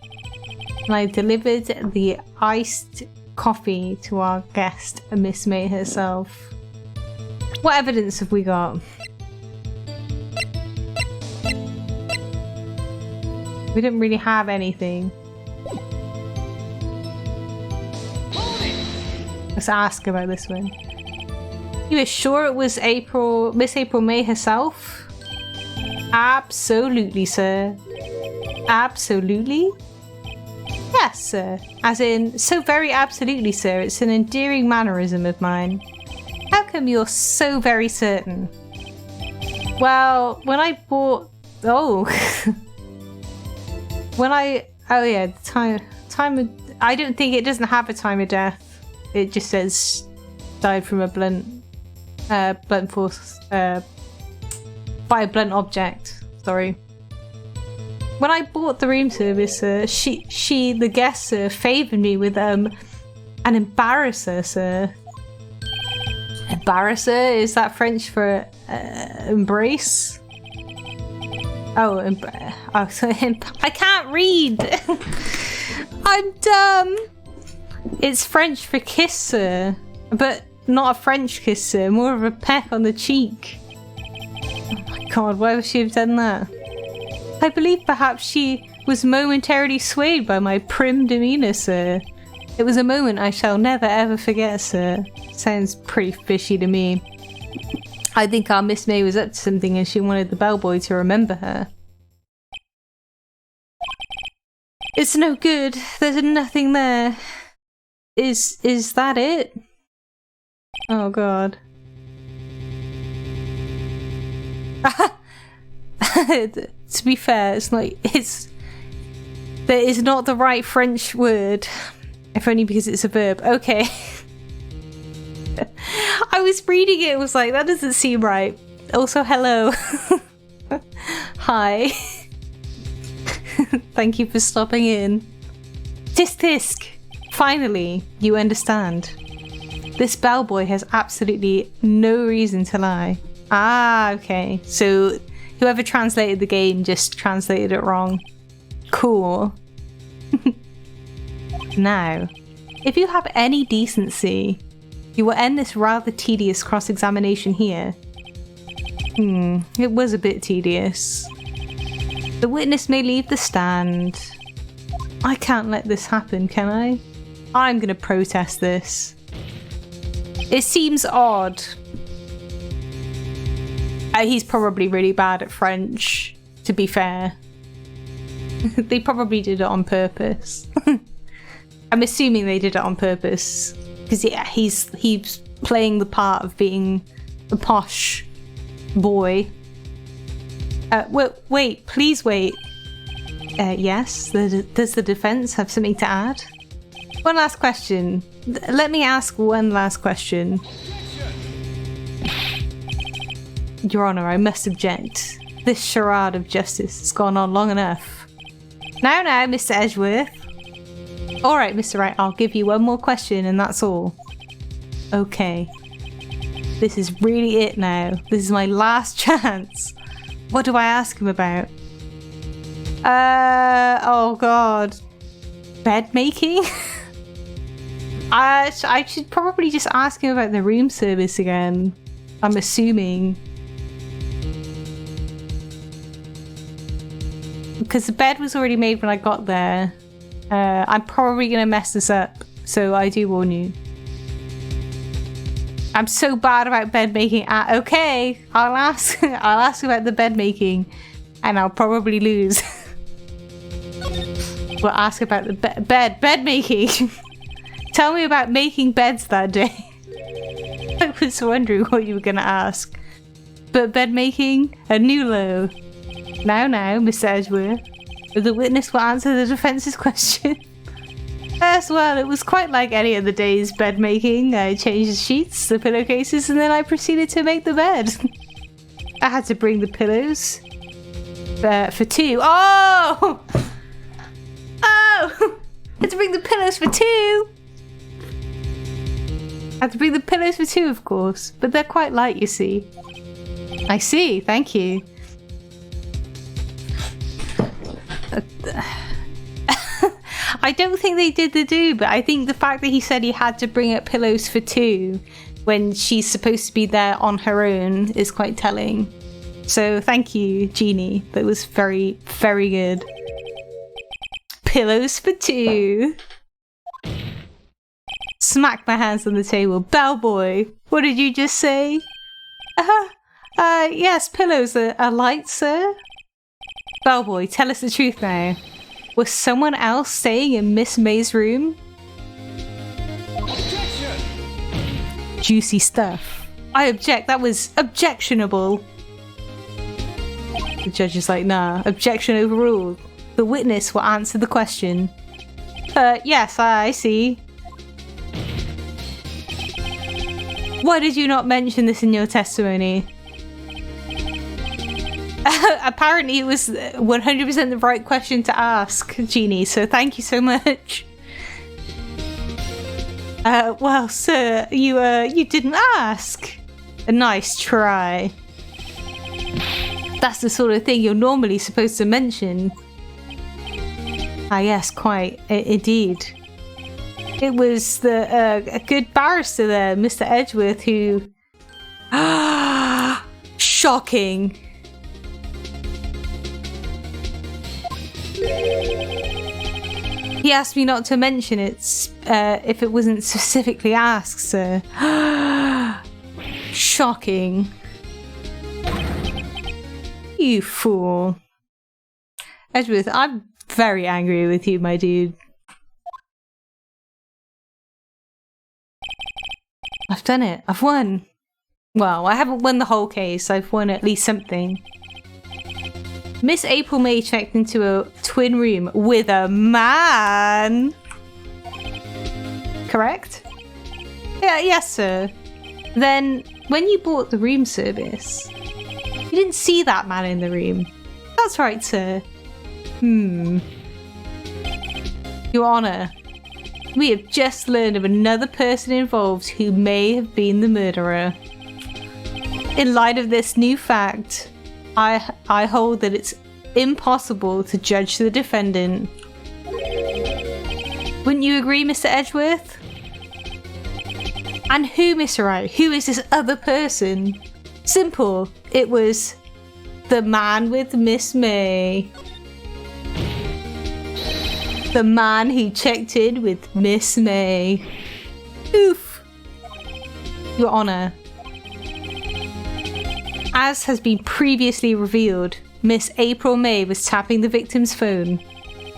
And I delivered the iced coffee to our guest, Miss May herself. What evidence have we got? We didn't really have anything. Let's ask about this one. You are sure it was Miss April May herself? Absolutely, sir. Absolutely? Yes, sir. As in, so very absolutely, sir. It's an endearing mannerism of mine. How come you're so very certain? Well, when I bought... Oh. Oh yeah, the time of... I don't think it doesn't have a time of death. It just says died from a blunt force... by a blunt object. Sorry. When I bought the room service, she, the guest, favoured me with an embarrasser, sir. Embarrasser? Is that French for embrace? Oh, I can't read. I'm dumb. It's French for kiss, sir, but not a French kiss, sir. More of a peck on the cheek. Oh my god, why would she have done that? I believe perhaps she was momentarily swayed by my prim demeanour, sir. It was a moment I shall never ever forget, sir. Sounds pretty fishy to me. I think our Miss May was up to something and she wanted the bellboy to remember her. It's no good. There's nothing there. Is that it? Oh god. To be fair, that is not the right French word. If only because it's a verb. Okay. I was reading it, was like, that doesn't seem right. Also, hello. Hi. Thank you for stopping in. Tisk tisk. Finally, you understand. This bellboy has absolutely no reason to lie. Ah, okay. So whoever translated the game just translated it wrong. Cool. Now, if you have any decency, you will end this rather tedious cross-examination here. It was a bit tedious. The witness may leave the stand. I can't let this happen, can I? I'm gonna protest this. It seems odd. He's probably really bad at French, to be fair. They probably did it on purpose. I'm assuming they did it on purpose. Because yeah, he's playing the part of being a posh boy. Wait, please wait. Yes, does the defense have something to add? One last question. Let me ask one last question. Your Honour, I must object. This charade of justice has gone on long enough. Now, Mr. Edgeworth. Alright, Mr. Wright, I'll give you one more question and that's all. Okay. This is really it now. This is my last chance. What do I ask him about? Oh god. Bed making? I should probably just ask him about the room service again. I'm assuming. Because the bed was already made when I got there. I'm probably going to mess this up, so I do warn you. I'm so bad about bed making. Okay, I'll ask about the bed making, and I'll probably lose. We'll ask about the bed making. Tell me about making beds that day. I was wondering what you were going to ask. But bed making, a new low. Now, Mr. Edgeworth. The witness will answer the defense's question. As well, it was quite like any other day's bed making. I changed the sheets, the pillowcases, and then I proceeded to make the bed. I had to bring the pillows for two. Oh! Oh! I had to bring the pillows for two! I had to bring the pillows for two, of course. But they're quite light, you see. I see, thank you. I don't think they did the do, but I think the fact that he said he had to bring up pillows for two when she's supposed to be there on her own is quite telling. So thank you, Jeannie. That was very, very good. Pillows for two. Smack my hands on the table. Bellboy, what did you just say? Yes, pillows are light, sir. Bellboy, tell us the truth now. Was someone else staying in Miss May's room? Objection! Juicy stuff. I object. That was objectionable. The judge is like, nah, objection overruled. The witness will answer the question. Yes, I see. Why did you not mention this in your testimony? Apparently it was 100% the right question to ask, Jeannie, so thank you so much. Well, sir, you didn't ask. A nice try. That's the sort of thing you're normally supposed to mention. Ah, yes, quite. Indeed. It was a good barrister there, Mr. Edgeworth, who... Shocking. He asked me not to mention it if it wasn't specifically asked, sir. Shocking. You fool. Edgeworth, I'm very angry with you, my dude. I've done it. I've won. Well, I haven't won the whole case. I've won at least something. Miss April May checked into a twin room with a man. Correct? Yeah, yes, sir. Then, when you bought the room service, you didn't see that man in the room. That's right, sir. Your Honor, we have just learned of another person involved who may have been the murderer. In light of this new fact, I hold that it's impossible to judge the defendant. Wouldn't you agree, Mr. Edgeworth? And who, Mr. Wright? Who is this other person? Simple. It was the man with Miss May. The man who checked in with Miss May. Oof. Your Honor. As has been previously revealed, Miss April May was tapping the victim's phone.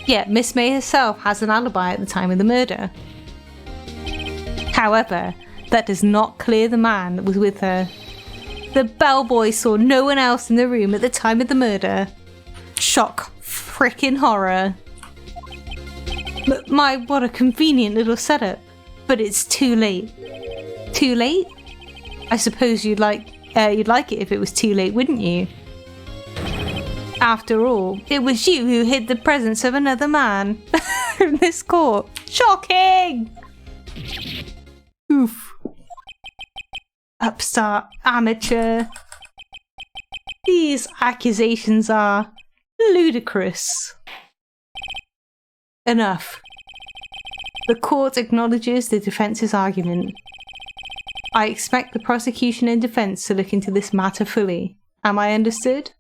Yet Miss May herself has an alibi at the time of the murder. However, that does not clear the man that was with her. The bellboy saw no one else in the room at the time of the murder. Shock frickin' horror. But what a convenient little setup. But it's too late. Too late? I suppose you'd like it if it was too late, wouldn't you? After all, it was you who hid the presence of another man in this court. Shocking! Oof. Upstart amateur. These accusations are ludicrous. Enough. The court acknowledges the defence's argument. I expect the prosecution and defense to look into this matter fully. Am I understood?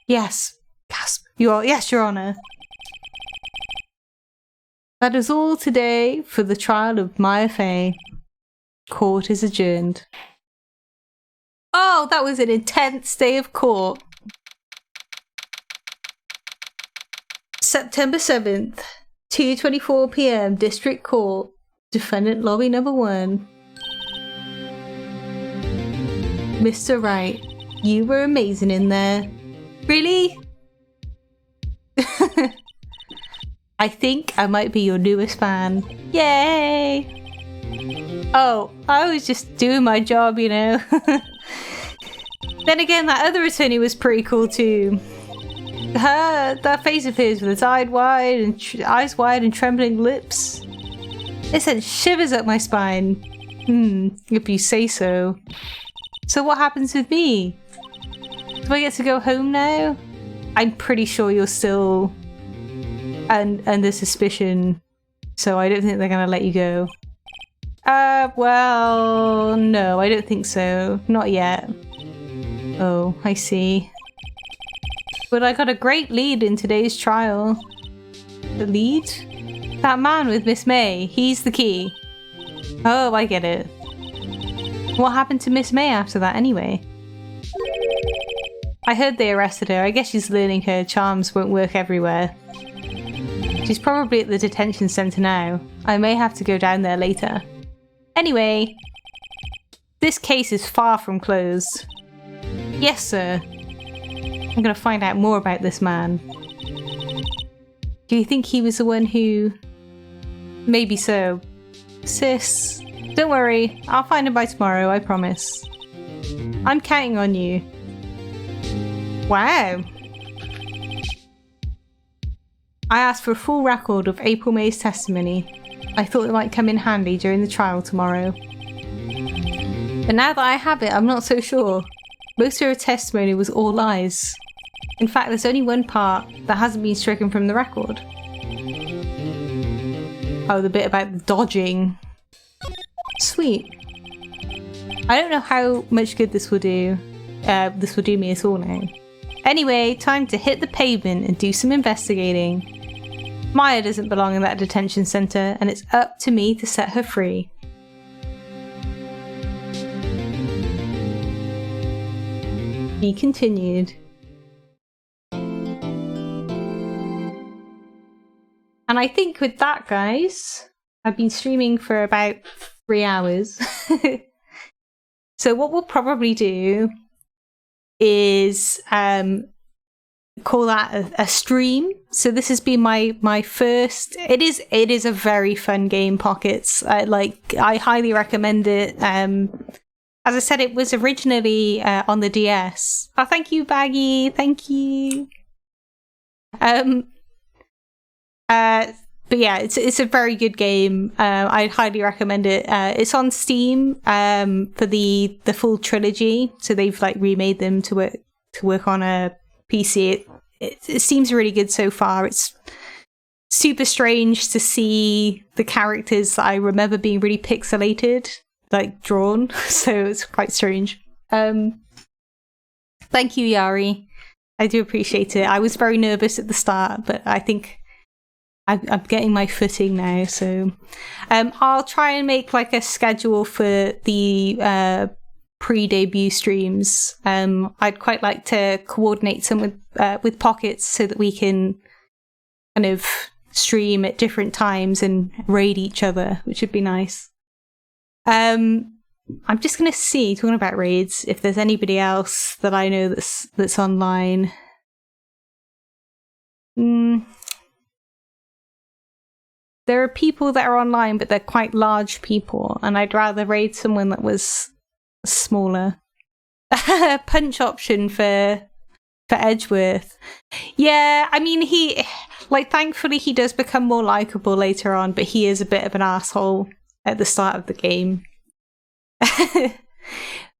Yes. Gasp. Yes, Your Honor. That is all today for the trial of Maya Fey. Court is adjourned. Oh, that was an intense day of court. September 7th, 2:24 PM, District Court. Defendant Lobby Number 1. Mr. Wright, you were amazing in there. Really? I think I might be your newest fan. Yay! Oh, I was just doing my job, you know. Then again, that other attorney was pretty cool too. That face of his with its eyes wide and trembling lips. It sent shivers up my spine. If you say so. So what happens with me? Do I get to go home now? I'm pretty sure you're still under suspicion, so I don't think they're gonna let you go. Well, no, I don't think so. Not yet. Oh, I see. But I got a great lead in today's trial. The lead? That man with Miss May, he's the key. Oh, I get it. What happened to Miss May after that anyway? I heard they arrested her. I guess she's learning her charms won't work everywhere. She's probably at the detention centre now. I may have to go down there later. Anyway, this case is far from closed. Yes, sir. I'm gonna find out more about this man. Do you think he was the one who... Maybe so. Sis, don't worry. I'll find him by tomorrow, I promise. I'm counting on you. Wow. I asked for a full record of April May's testimony. I thought it might come in handy during the trial tomorrow. But now that I have it, I'm not so sure. Most of her testimony was all lies. In fact, there's only one part that hasn't been stricken from the record. Oh, the bit about the dodging. Sweet. I don't know how much good this will do. This will do me at all now. Anyway, time to hit the pavement and do some investigating. Maya doesn't belong in that detention centre, and it's up to me to set her free. Be continued. And I think with that, guys, I've been streaming for about 3 hours. So what we'll probably do is call that a stream. So this has been my first. It is a very fun game, Pockets. I highly recommend it. As I said, it was originally on the DS. Oh, thank you, Baggy. Thank you. But yeah, it's a very good game. I'd highly recommend it. It's on Steam for the full trilogy, so they've remade them to work on a PC. It seems really good so far. It's super strange to see the characters that I remember being really pixelated, drawn. So it's quite strange. Thank you, Yari. I do appreciate it. I was very nervous at the start, but I think I'm getting my footing now, so I'll try and make a schedule for the pre-debut streams. I'd quite like to coordinate some with Pockets so that we can kind of stream at different times and raid each other, which would be nice. I'm just gonna see, talking about raids, if there's anybody else that I know that's online. There are people that are online, but they're quite large people, and I'd rather raid someone that was smaller. Punch option for Edgeworth. Yeah, I mean, he, thankfully he does become more likable later on, but he is a bit of an asshole at the start of the game.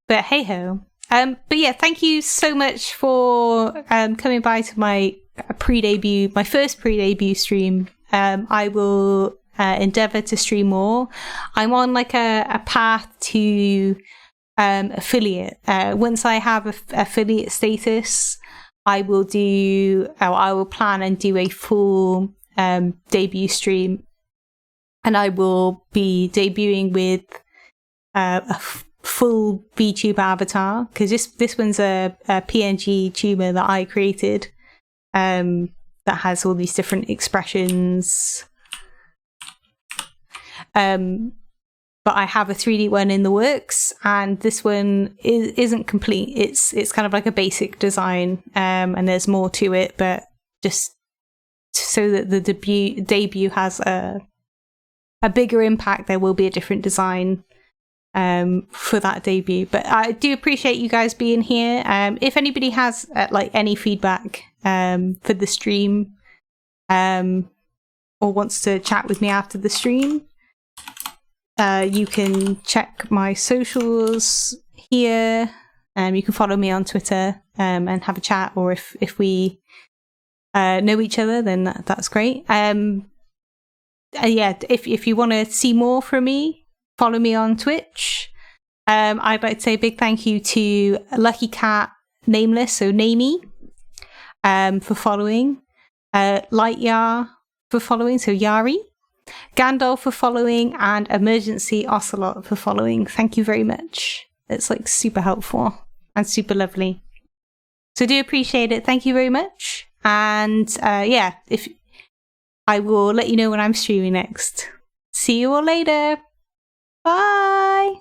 But hey ho. But yeah, thank you so much for coming by to my first pre-debut stream. I will endeavour to stream more. I'm on a path to affiliate. Once I have affiliate status, I will plan and do a full debut stream, and I will be debuting with a full VTuber avatar, because this one's a PNG tuber that I created. That has all these different expressions. But I have a 3D one in the works, and this one isn't complete. It's kind of like a basic design, and there's more to it, but just so that the debut has a bigger impact. There will be a different design for that debut. But I do appreciate you guys being here. If anybody has like any feedback for the stream, or wants to chat with me after the stream, you can check my socials here. You can follow me on Twitter and have a chat, or if we know each other, then that's great. Yeah, if you want to see more from me, follow me on Twitch. I'd like to say a big thank you to Lucky Cat Nameless, so Namey, for following. Lightyear for following, so Yari. Gandalf for following, and Emergency Ocelot for following. Thank you very much. It's like super helpful and super lovely. So I do appreciate it. Thank you very much. And yeah, if I will let you know when I'm streaming next. See you all later. Bye.